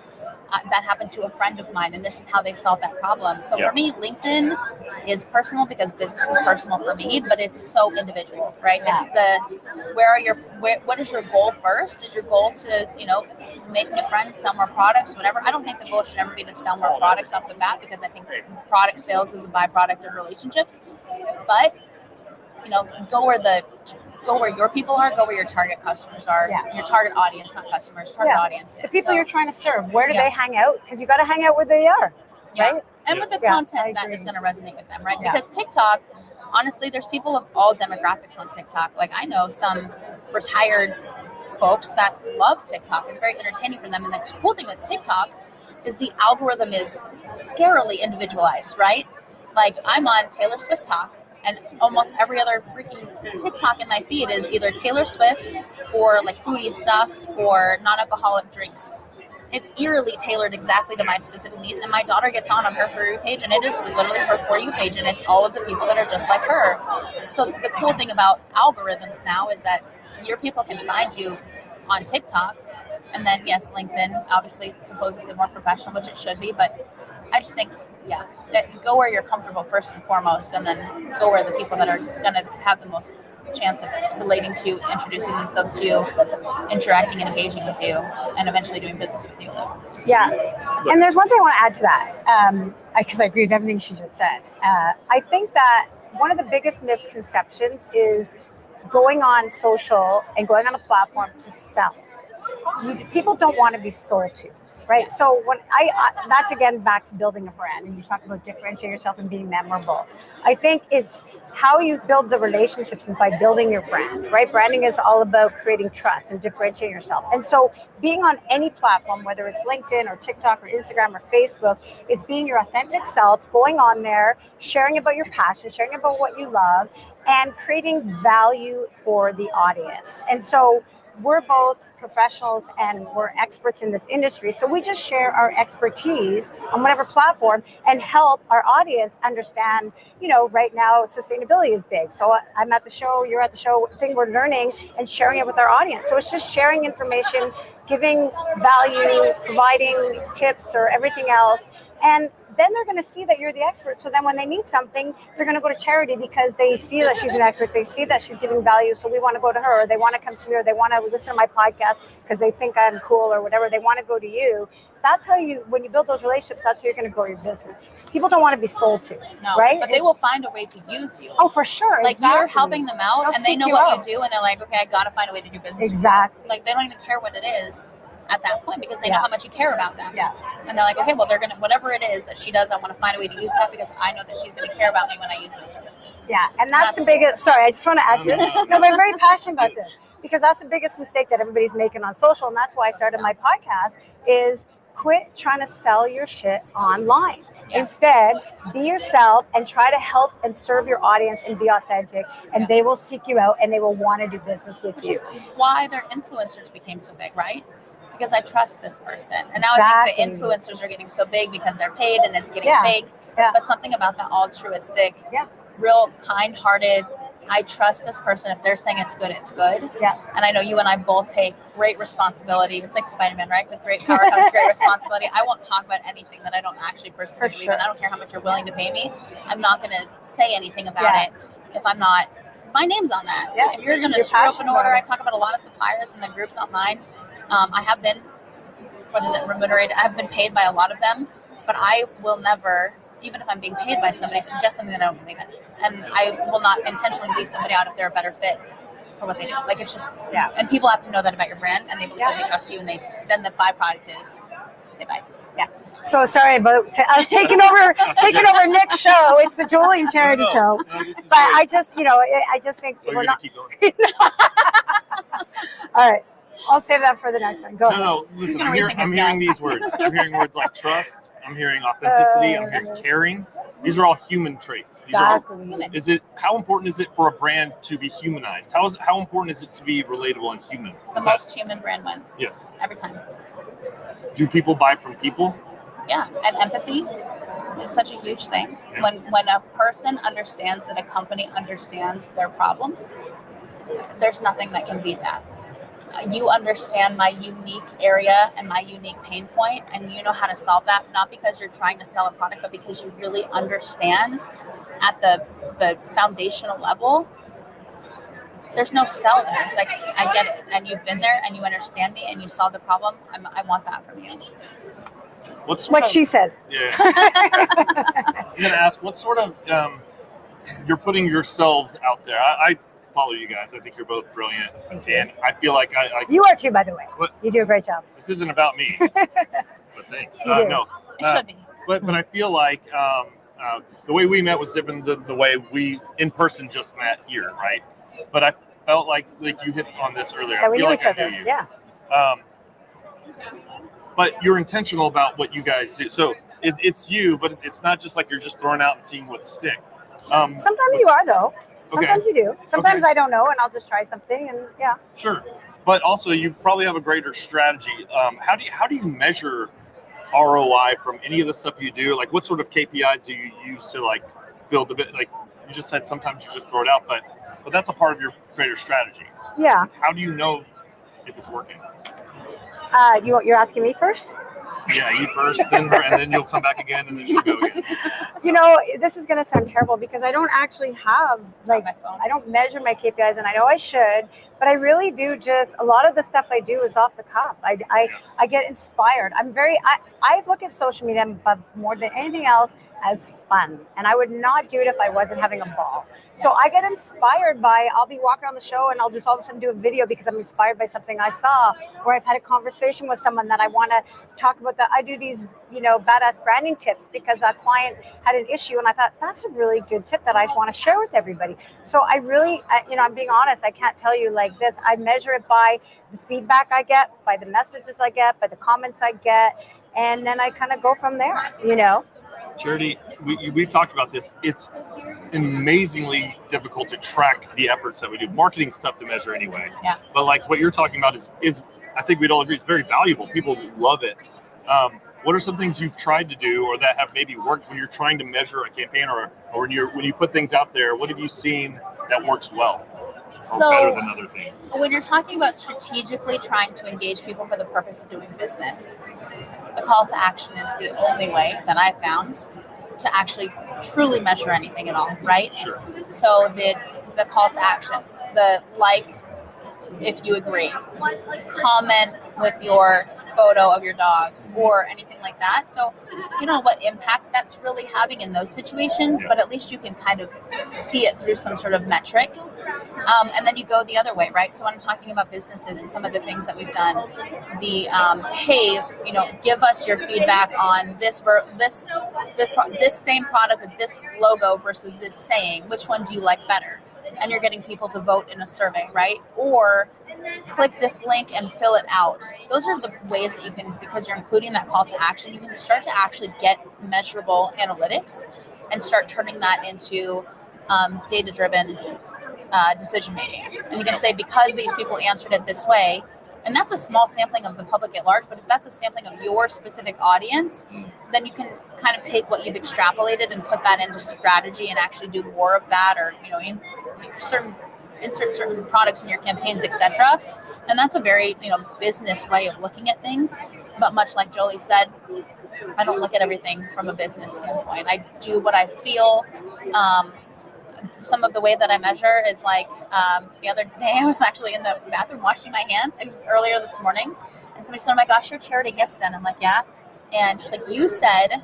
that happened to a friend of mine, and this is how they solved that problem. So for me, LinkedIn is personal because business is personal for me, but it's so individual, right? It's what is your goal first? Is your goal to, make new friends, sell more products, whatever? I don't think the goal should ever be to sell more products off the bat, because I think product sales is a byproduct of relationships. But, go where your people are, go where your target customers are, your target audience, not customers, target audience is. The people you're trying to serve, where do they hang out? Because you got to hang out where they are, right? And with the content that is going to resonate with them, right? Because TikTok, honestly, there's people of all demographics on TikTok. Like, I know some retired folks that love TikTok. It's very entertaining for them. And the cool thing with TikTok is the algorithm is scarily individualized, right? Like, I'm on Taylor Swift Talk, and almost every other freaking TikTok in my feed is either Taylor Swift or like foodie stuff or non-alcoholic drinks. It's eerily tailored exactly to my specific needs. And my daughter gets on her For You page, and it is literally her For You page, and it's all of the people that are just like her. So the cool thing about algorithms now is that your people can find you on TikTok. And then, yes, LinkedIn, obviously supposedly more professional, which it should be. But I just think, that go where you're comfortable first and foremost, and then go where the people that are going to have the most chance of relating to, introducing themselves to you, interacting and engaging with you, and eventually doing business with you. Yeah. And there's one thing I want to add to that, because I agree with everything she just said. I think that one of the biggest misconceptions is going on social and going on a platform to sell. People don't want to be sold to. Right. So when that's again back to building a brand, and you talk about differentiating yourself and being memorable. I think it's how you build the relationships is by building your brand, right? Branding is all about creating trust and differentiating yourself. And so being on any platform, whether it's LinkedIn or TikTok or Instagram or Facebook, is being your authentic self, going on there, sharing about your passion, sharing about what you love, and creating value for the audience. And so we're both professionals and we're experts in this industry. So we just share our expertise on whatever platform and help our audience understand, right now sustainability is big. So I'm at the show, you're at the show, thing we're learning and sharing it with our audience. So it's just sharing information, giving value, providing tips or everything else. And then they're going to see that you're the expert. So then when they need something, they're going to go to Charity because they see that she's an expert. They see that she's giving value. So we want to go to her. Or they want to come to me, or they want to listen to my podcast because they think I'm cool or whatever. They want to go to you. That's how when you build those relationships, that's how you're going to grow your business. People don't want to be sold to, right? But they will find a way to use you. Oh, for sure. Like exactly. You're helping them out, They'll and they know what you do, and they're like, okay, I got to find a way to do business. Exactly. Like they don't even care what it is at that point because they know how much you care about them. Yeah. And they're like, okay, well, they're going to, whatever it is that she does, I want to find a way to use that because I know that she's going to care about me when I use those services. Yeah. And that's the biggest, sorry, I just want to add to this. No, but I'm very passionate about this because that's the biggest mistake that everybody's making on social. And that's why I started my podcast is quit trying to sell your shit online. Yeah. Instead, be yourself and try to help and serve your audience and be authentic, and they will seek you out and they will want to do business with you. Which is why their influencers became so big, right? Because I trust this person. And now I think the influencers are getting so big because they're paid and it's getting fake. Yeah. But something about that altruistic, real kind-hearted, I trust this person. If they're saying it's good, it's good. Yeah. And I know you and I both take great responsibility. It's like Spider-Man, right? With great power comes great responsibility. I won't talk about anything that I don't actually personally believe in. I don't care how much you're willing to pay me. I'm not going to say anything about it if I'm not, my name's on that. Yeah. If you're going to screw up an order, I talk about a lot of suppliers in the groups online. I have been, remunerated? I've been paid by a lot of them, but I will never, even if I'm being paid by somebody, suggest something that I don't believe in. And I will not intentionally leave somebody out if they're a better fit for what they do. Like it's just, and people have to know that about your brand, and they believe that they trust you, and then the byproduct is they buy from you. Yeah. So sorry, but I was taking over Nick's show. It's the Julie and Charity show. But I just, I just think so we're not. Keep going. All right. I'll save that for the next one. Go. No, listen, I'm hearing these words. I'm hearing words like trust. I'm hearing authenticity. I'm hearing caring. These are all human traits. Exactly. How important is it for a brand to be humanized? How important is it to be relatable and human? The most human brand wins. Yes. Every time. Do people buy from people? Yeah, and empathy is such a huge thing. Yeah. When a person understands that a company understands their problems, there's nothing that can beat that. You understand my unique area and my unique pain point, and you know how to solve that, not because you're trying to sell a product, but because you really understand at the foundational level, there's no sell there. It's like, I get it, and you've been there, and you understand me, and you solved the problem. I want that from you. What she said. Yeah. I was going to ask, what sort of, you're putting yourselves out there. I follow you guys. I think you're both brilliant. And I feel like You are too, by the way. What? You do a great job. This isn't about me, but thanks. You do. No. It should be. But I feel like the way we met was different than the way we in person just met here, right? But I felt like you hit on this earlier. Yeah, we I feel knew like each I other. knew you. Yeah. But you're intentional about what you guys do. So it's you, but it's not just like you're just throwing out and seeing what stick. Sometimes you are, though. Sometimes you do. Sometimes Okay. I don't know, and I'll just try something, and yeah. Sure. But also, you probably have a greater strategy. How do you measure ROI from any of the stuff you do? Like, what sort of KPIs do you use to like build a bit? Like you just said, sometimes you just throw it out, but that's a part of your greater strategy. Yeah. How do you know if it's working? You're asking me first? Yeah, you first, then her, and then you'll come back again, and then she'll go again. You know, this is going to sound terrible because I don't actually have, like, I don't measure my KPIs, and I know I should, but I really do just, a lot of the stuff I do is off the cuff. I get inspired. I look at social media more than anything else as fun, and I would not do it if I wasn't having a ball. So I get inspired by, I'll be walking on the show and I'll just all of a sudden do a video because I'm inspired by something I saw, or I've had a conversation with someone that I want to talk about. That I do these, badass branding tips because a client had an issue and I thought that's a really good tip that I want to share with everybody. So I really, I'm being honest, I can't tell you like this. I measure it by the feedback I get, by the messages I get, by the comments I get, and then I kind of go from there, Charity, we've talked about this. It's amazingly difficult to track the efforts that we do. Marketing's tough to measure anyway. Yeah. But like what you're talking about is I think we'd all agree, it's very valuable. People love it. What are some things you've tried to do or that have maybe worked when you're trying to measure a campaign or when you put things out there? What have you seen that works well or better than other things? When you're talking about strategically trying to engage people for the purpose of doing business, the call to action is the only way that I found to actually truly measure anything at all, right? Sure. So the call to action, the like if you agree, comment with your photo of your dog or anything like that. So you don't know what impact that's really having in those situations, but at least you can kind of see it through some sort of metric. And then you go the other way, right? So when I'm talking about businesses and some of the things that we've done, hey, give us your feedback on this same product with this logo versus this saying. Which one do you like better? And you're getting people to vote in a survey, right? Or click this link and fill it out. Those are the ways that you can, because you're including that call to action, you can start to actually get measurable analytics and start turning that into data-driven decision making. And you can say, because these people answered it this way, and that's a small sampling of the public at large, but if that's a sampling of your specific audience, then you can kind of take what you've extrapolated and put that into strategy and actually do more of that, or insert certain products in your campaigns, etc. And that's a very business way of looking at things. But much like Jolie said, I don't look at everything from a business standpoint. I do what I feel. Some of the way that I measure is like the other day I was actually in the bathroom washing my hands. It was earlier this morning, and somebody said, "Oh my gosh, you're Charity Gibson." I'm like, "Yeah," and she's like, "You said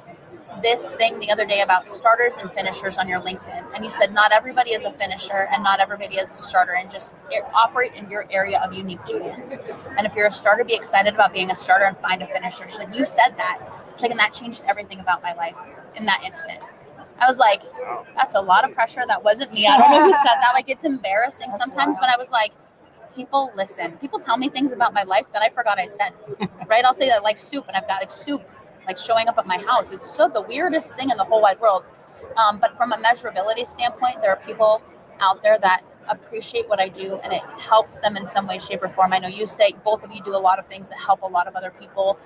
this thing the other day about starters and finishers on your LinkedIn, and you said not everybody is a finisher and not everybody is a starter, and just operate in your area of unique genius. And if you're a starter, be excited about being a starter and find a finisher." She's like, "You said that." She's like, "And that changed everything about my life in that instant." I was like, that's a lot of pressure. That wasn't me. I don't know who said that. Like, it's embarrassing sometimes when I was like, people listen. People tell me things about my life that I forgot I said, right? I'll say that like soup, and I've got like soup like showing up at my house. It's so the weirdest thing in the whole wide world. But from a measurability standpoint, there are people out there that appreciate what I do, and it helps them in some way, shape, or form. I know you say both of you do a lot of things that help a lot of other people.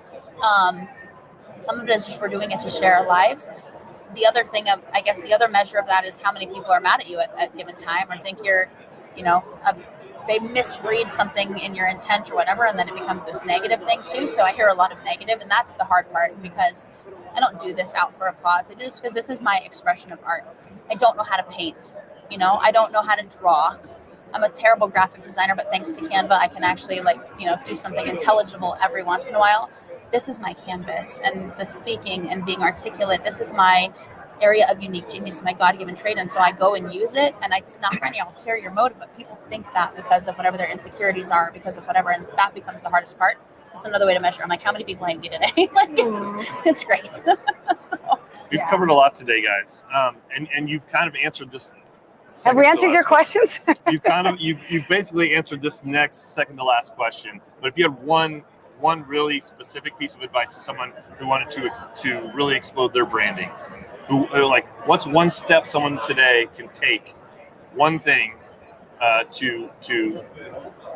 Some of it is just we're doing it to share our lives. The other thing of, I guess, the other measure of that is how many people are mad at you at a given time, or think you're, they misread something in your intent or whatever, and then it becomes this negative thing too. So I hear a lot of negative, and that's the hard part, because I don't do this out for applause. I do this because this is my expression of art. I don't know how to paint. I don't know how to draw. I'm a terrible graphic designer, but thanks to Canva, I can actually do something intelligible every once in a while. This is my canvas, and the speaking and being articulate, this is my area of unique genius, my God-given trait. And so I go and use it, and it's not for any ulterior motive, but people think that because of whatever their insecurities are, because of whatever, and that becomes the hardest part. It's another way to measure. I'm like, how many people hate me today? It's great. We've covered a lot today, guys, and you've kind of answered this. Have we answered your questions? You've basically answered this next second to last question. But if you had one really specific piece of advice to someone who wanted to really explode their branding, who what's one step someone today can take, one thing to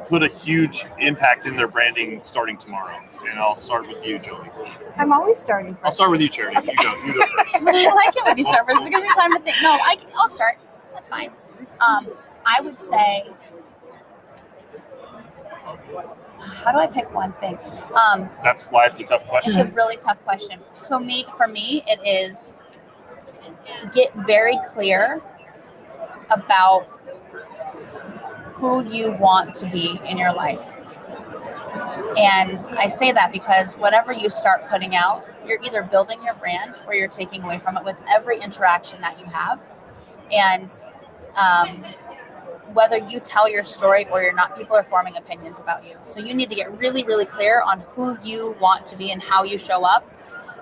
put a huge impact in their branding starting tomorrow? And I'll start with you, Joey. I'm always starting first. I'll start with you, Charity. Okay. You go first. I like it when you start first. It's gonna be time to think. No, I'll start. That's fine. I would say, how do I pick one thing? That's why it's a tough question. It's a really tough question. So for me, it is get very clear about who you want to be in your life. And I say that because whatever you start putting out, you're either building your brand or you're taking away from it with every interaction that you have. And whether you tell your story or you're not, people are forming opinions about you. So you need to get really, really clear on who you want to be and how you show up,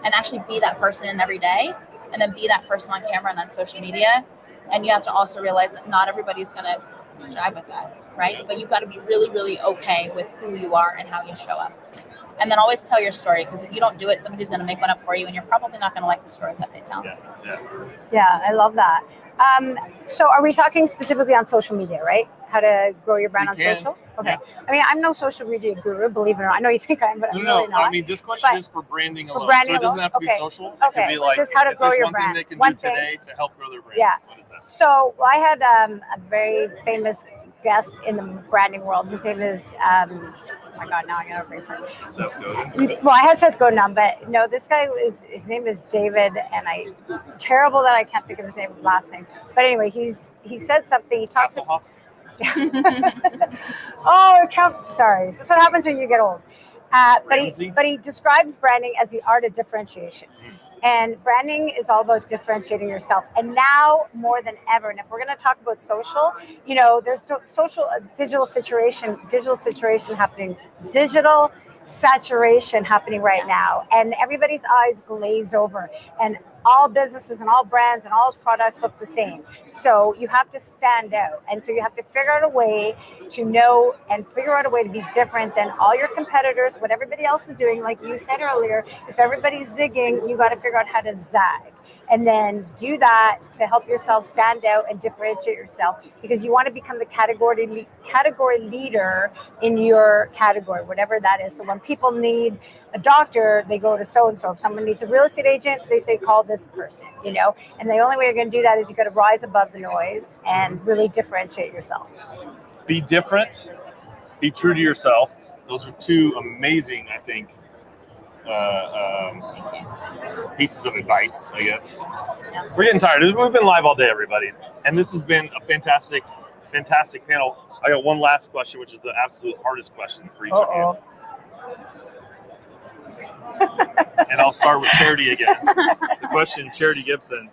and actually be that person in every day, and then be that person on camera and on social media. And you have to also realize that not everybody's going to jive with that, right? But you've got to be really, really okay with who you are and how you show up. And then always tell your story, because if you don't do it, somebody's going to make one up for you, and you're probably not going to like the story that they tell. Yeah, I love that. So are we talking specifically on social media, right? How to grow your brand on social? Okay. Yeah. I mean, I'm no social media guru, believe it or not. I know you think I am, but I'm really not. I mean, this question is for branding alone. Branding so it doesn't have to be social. It okay. could be like, just how to grow your one brand. Thing they can do today to help grow their brand. Yeah. What is that? So I had a very famous guest in the branding world. His name is, oh my God, now I got to remember. Seth Godin. Well, I had Seth Godin on, but no, this guy his name is David, and terrible that I can't think of his last name. But anyway, he said something. He talks about. Sorry. This is what happens when you get old. But he describes branding as the art of differentiation. And branding is all about differentiating yourself. And now more than ever, and if we're going to talk about social, there's digital saturation happening right now. And everybody's eyes glaze over. And all businesses and all brands and all products look the same. So you have to stand out. And so you have to figure out a way to know and figure out a way to be different than all your competitors, what everybody else is doing. Like you said earlier, if everybody's zigging, you got to figure out how to zag. And then do that to help yourself stand out and differentiate yourself, because you want to become the category leader in your category, whatever that is. So when people need a doctor, they go to so-and-so. If someone needs a real estate agent, they say, call this person, And the only way you're going to do that is you got to rise above the noise and really differentiate yourself. Be different. Be true to yourself. Those are two amazing, I think, pieces of advice, I guess. Yeah. We're getting tired. We've been live all day, everybody, and this has been a fantastic panel. I got one last question, which is the absolute hardest question for each of you. And I'll start with Charity again. The question, Charity Gibson.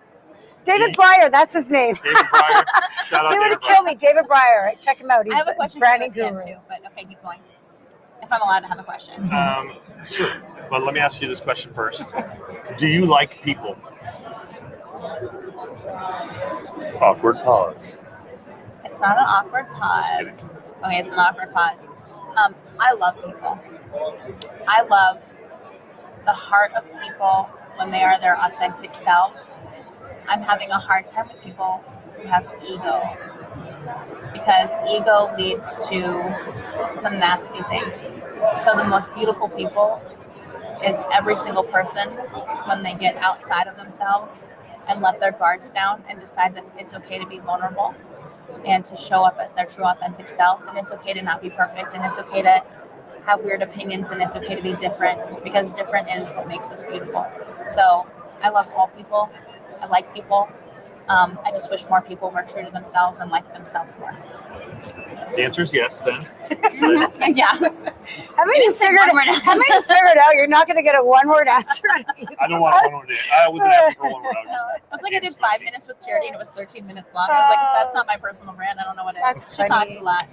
David Breyer, that's his name. David Breyer. Shout out. He would have killed me. David Breyer. Check him out. He's I have a question for you at the end too, but okay, keep going. If I'm allowed to have a question. Sure, but let me ask you this question first. Do you like people? Awkward pause. It's not an awkward pause. Okay, it's an awkward pause. I love people. I love the heart of people when they are their authentic selves. I'm having a hard time with people who have ego, because ego leads to some nasty things. So the most beautiful people is every single person when they get outside of themselves and let their guards down and decide that it's okay to be vulnerable and to show up as their true authentic selves, and it's okay to not be perfect, and it's okay to have weird opinions, and it's okay to be different, because different is what makes this beautiful. So I love all people. I like people. I just wish more people were true to themselves and liked themselves more. The answer is yes, then. Yeah. Haven't you figured out you're not going to get a one-word answer? I don't want a one-word. I wasn't asking for one word. It's like I did 5 minutes with Charity and it was 13 minutes long. I was like, that's not my personal brand. I don't know what it is. She talks a lot.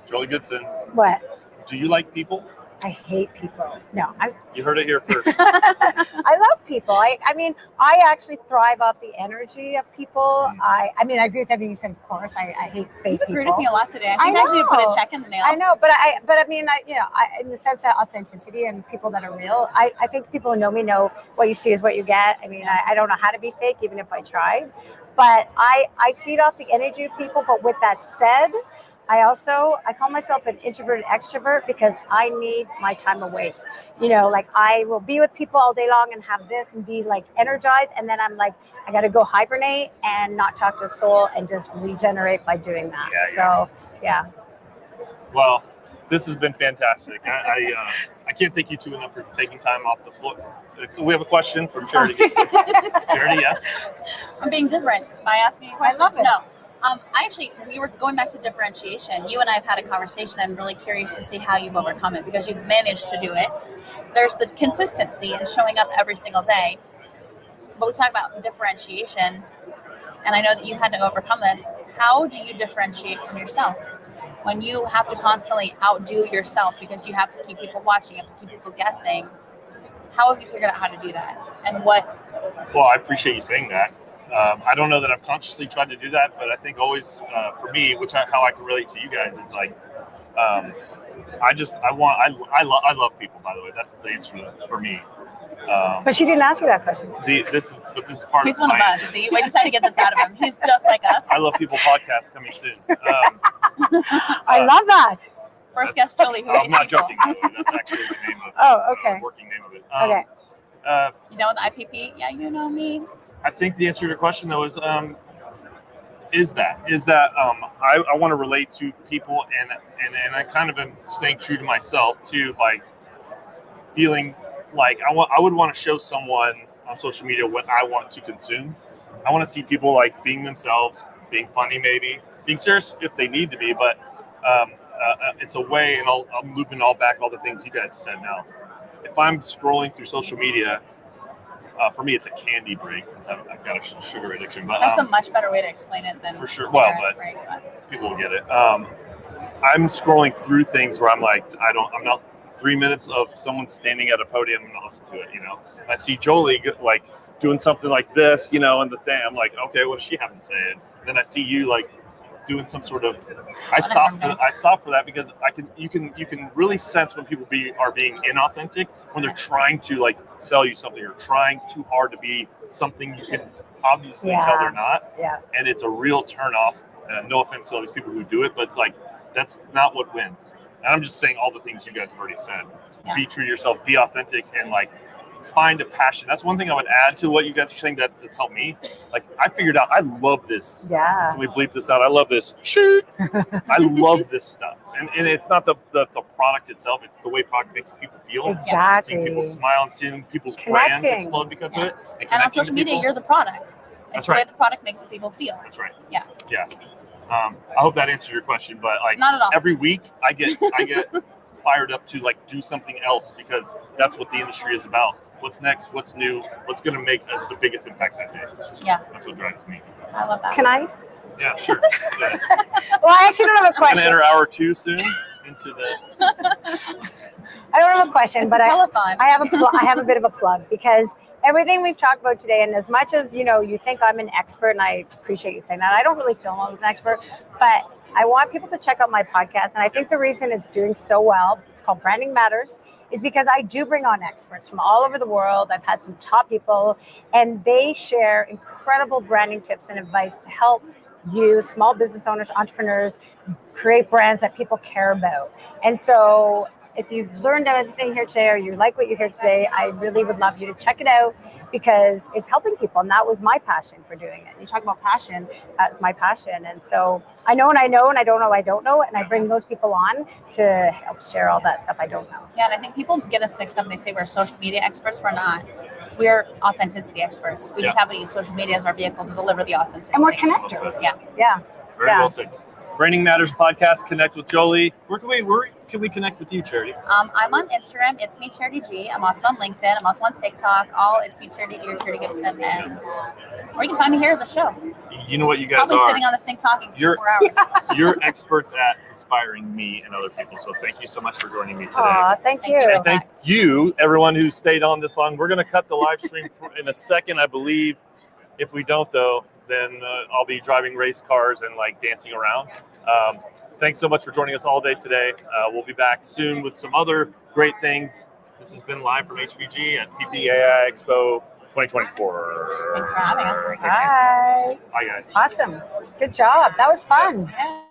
Jolie Goodson, What? do you like people? I hate people. No, You heard it here first. I love people. I mean, I actually thrive off the energy of people. I mean, I agree with everything you said. Of course, I hate fake You've people. agreed with me a lot today. I think I need to put a check in the mail. I know, but I mean, in the sense that authenticity and people that are real, I think people who know me know what you see is what you get. I mean, I don't know how to be fake, even if I tried. But I feed off the energy of people. But with that said, I call myself an introverted extrovert because I need my time away. Like I will be with people all day long and have this and be like energized. And then I'm like, I got to go hibernate and not talk to a soul and just regenerate by doing that. Yeah. Well, this has been fantastic. I can't thank you two enough for taking time off the floor. We have a question from Charity. Charity, yes? I'm being different by asking you questions. love it. No. We were going back to differentiation. You and I have had a conversation. I'm really curious to see how you've overcome it because you've managed to do it. There's the consistency and showing up every single day. But we talk about differentiation, and I know that you had to overcome this. How do you differentiate from yourself when you have to constantly outdo yourself because you have to keep people watching, you have to keep people guessing? How have you figured out how to do that? And what? Well, I appreciate you saying that. I don't know that I've consciously tried to do that, but I think always for me, how I can relate to you guys is like, I love people. By the way, that's the answer for me. But she didn't ask you that question. This is part He's of one my of us. answer. See, we decided to get this out of him. He's just like us. I love people podcast coming soon. I love that. First guest, Jolie, who I'm hates not people. joking. By the way. That's actually the name of working name of it. Okay. You know the IPP? Yeah, you know me. I think the answer to your question though is that I want to relate to people and I kind of am staying true to myself too, like feeling like I would want to show someone on social media what I want to consume. I want to see people like being themselves, being funny, maybe being serious if they need to be, but it's a way, and I'm looping all the things you guys said now. If I'm scrolling through social media, for me, it's a candy break because I've got a sugar addiction. But That's a much better way to explain it than for sure. cigarette Well, but break, people will get it. I'm scrolling through things where I'm like, I'm not 3 minutes of someone standing at a podium and listen to it. I see Jolie like doing something like this, and the thing. I'm like, okay, what does she have to say? And then I see you like doing some sort of. I stop for that because you can really sense when people are being inauthentic when they're trying to like sell you something or trying too hard to be something you can obviously tell they're not. Yeah. And it's a real turnoff. No offense to all these people who do it, but it's like that's not what wins. And I'm just saying all the things you guys have already said. Yeah. Be true to yourself, be authentic, and like find a passion. That's one thing I would add to what you guys are saying that's helped me. Like I figured out I love this. Yeah. Can we bleep this out? I love this. Shoot. I love this stuff. And it's not the product itself, it's the way product makes people feel. Exactly. Seeing people smile and seeing people's brands explode because of it. And on social media, you're the product. It's the way the product makes people feel. That's right. Yeah. Yeah. I hope that answered your question, but like Not at all. every week I get fired up to like do something else because that's what the industry is about. What's next? What's new? What's going to make the biggest impact that day? Yeah. That's what drives me. I love that. Can I? Yeah, sure. Yeah. Well, I actually don't have a I'm question. going to enter hour 2 soon into the. I don't have a question, It's but a telethon. I have a bit of a plug because everything we've talked about today, and as much as you think I'm an expert, and I appreciate you saying that, I don't really feel I'm an expert, but I want people to check out my podcast, and I think the reason it's doing so well, it's called Branding Matters, is because I do bring on experts from all over the world. I've had some top people, and they share incredible branding tips and advice to help you, small business owners, entrepreneurs, create brands that people care about. And so if you've learned anything here today or you like what you hear today, I really would love you to check it out. because it's helping people. And that was my passion for doing it. You talk about passion, that's my passion. And so I know and I know, and I don't know, I don't know. And I bring those people on to help share all that stuff I don't know. Yeah, and I think people get us mixed up. They say we're social media experts. We're not. We're authenticity experts. We just happen to use social media as our vehicle to deliver the authenticity. And we're connectors. Yeah. Yeah. Very well said. Branding Matters podcast. Connect with Jolie. Where can we connect with you, Charity? I'm on Instagram. It's me, Charity G. I'm also on LinkedIn. I'm also on TikTok. All it's me, Charity G or Charity Gibson, or you can find me here at the show. You know what you guys Probably are. sitting on this thing talking for 4 hours. You're experts at inspiring me and other people. So thank you so much for joining me today. Aw, thank you. And thank you, everyone who stayed on this long. We're going to cut the live stream in a second, I believe. If we don't, though, then I'll be driving race cars and like dancing around. Thanks so much for joining us all day today. We'll be back soon with some other great things. This has been live from HPG at PPAI Expo 2024. Thanks for having us. Bye. Bye, guys. Awesome. Good job. That was fun. Yeah.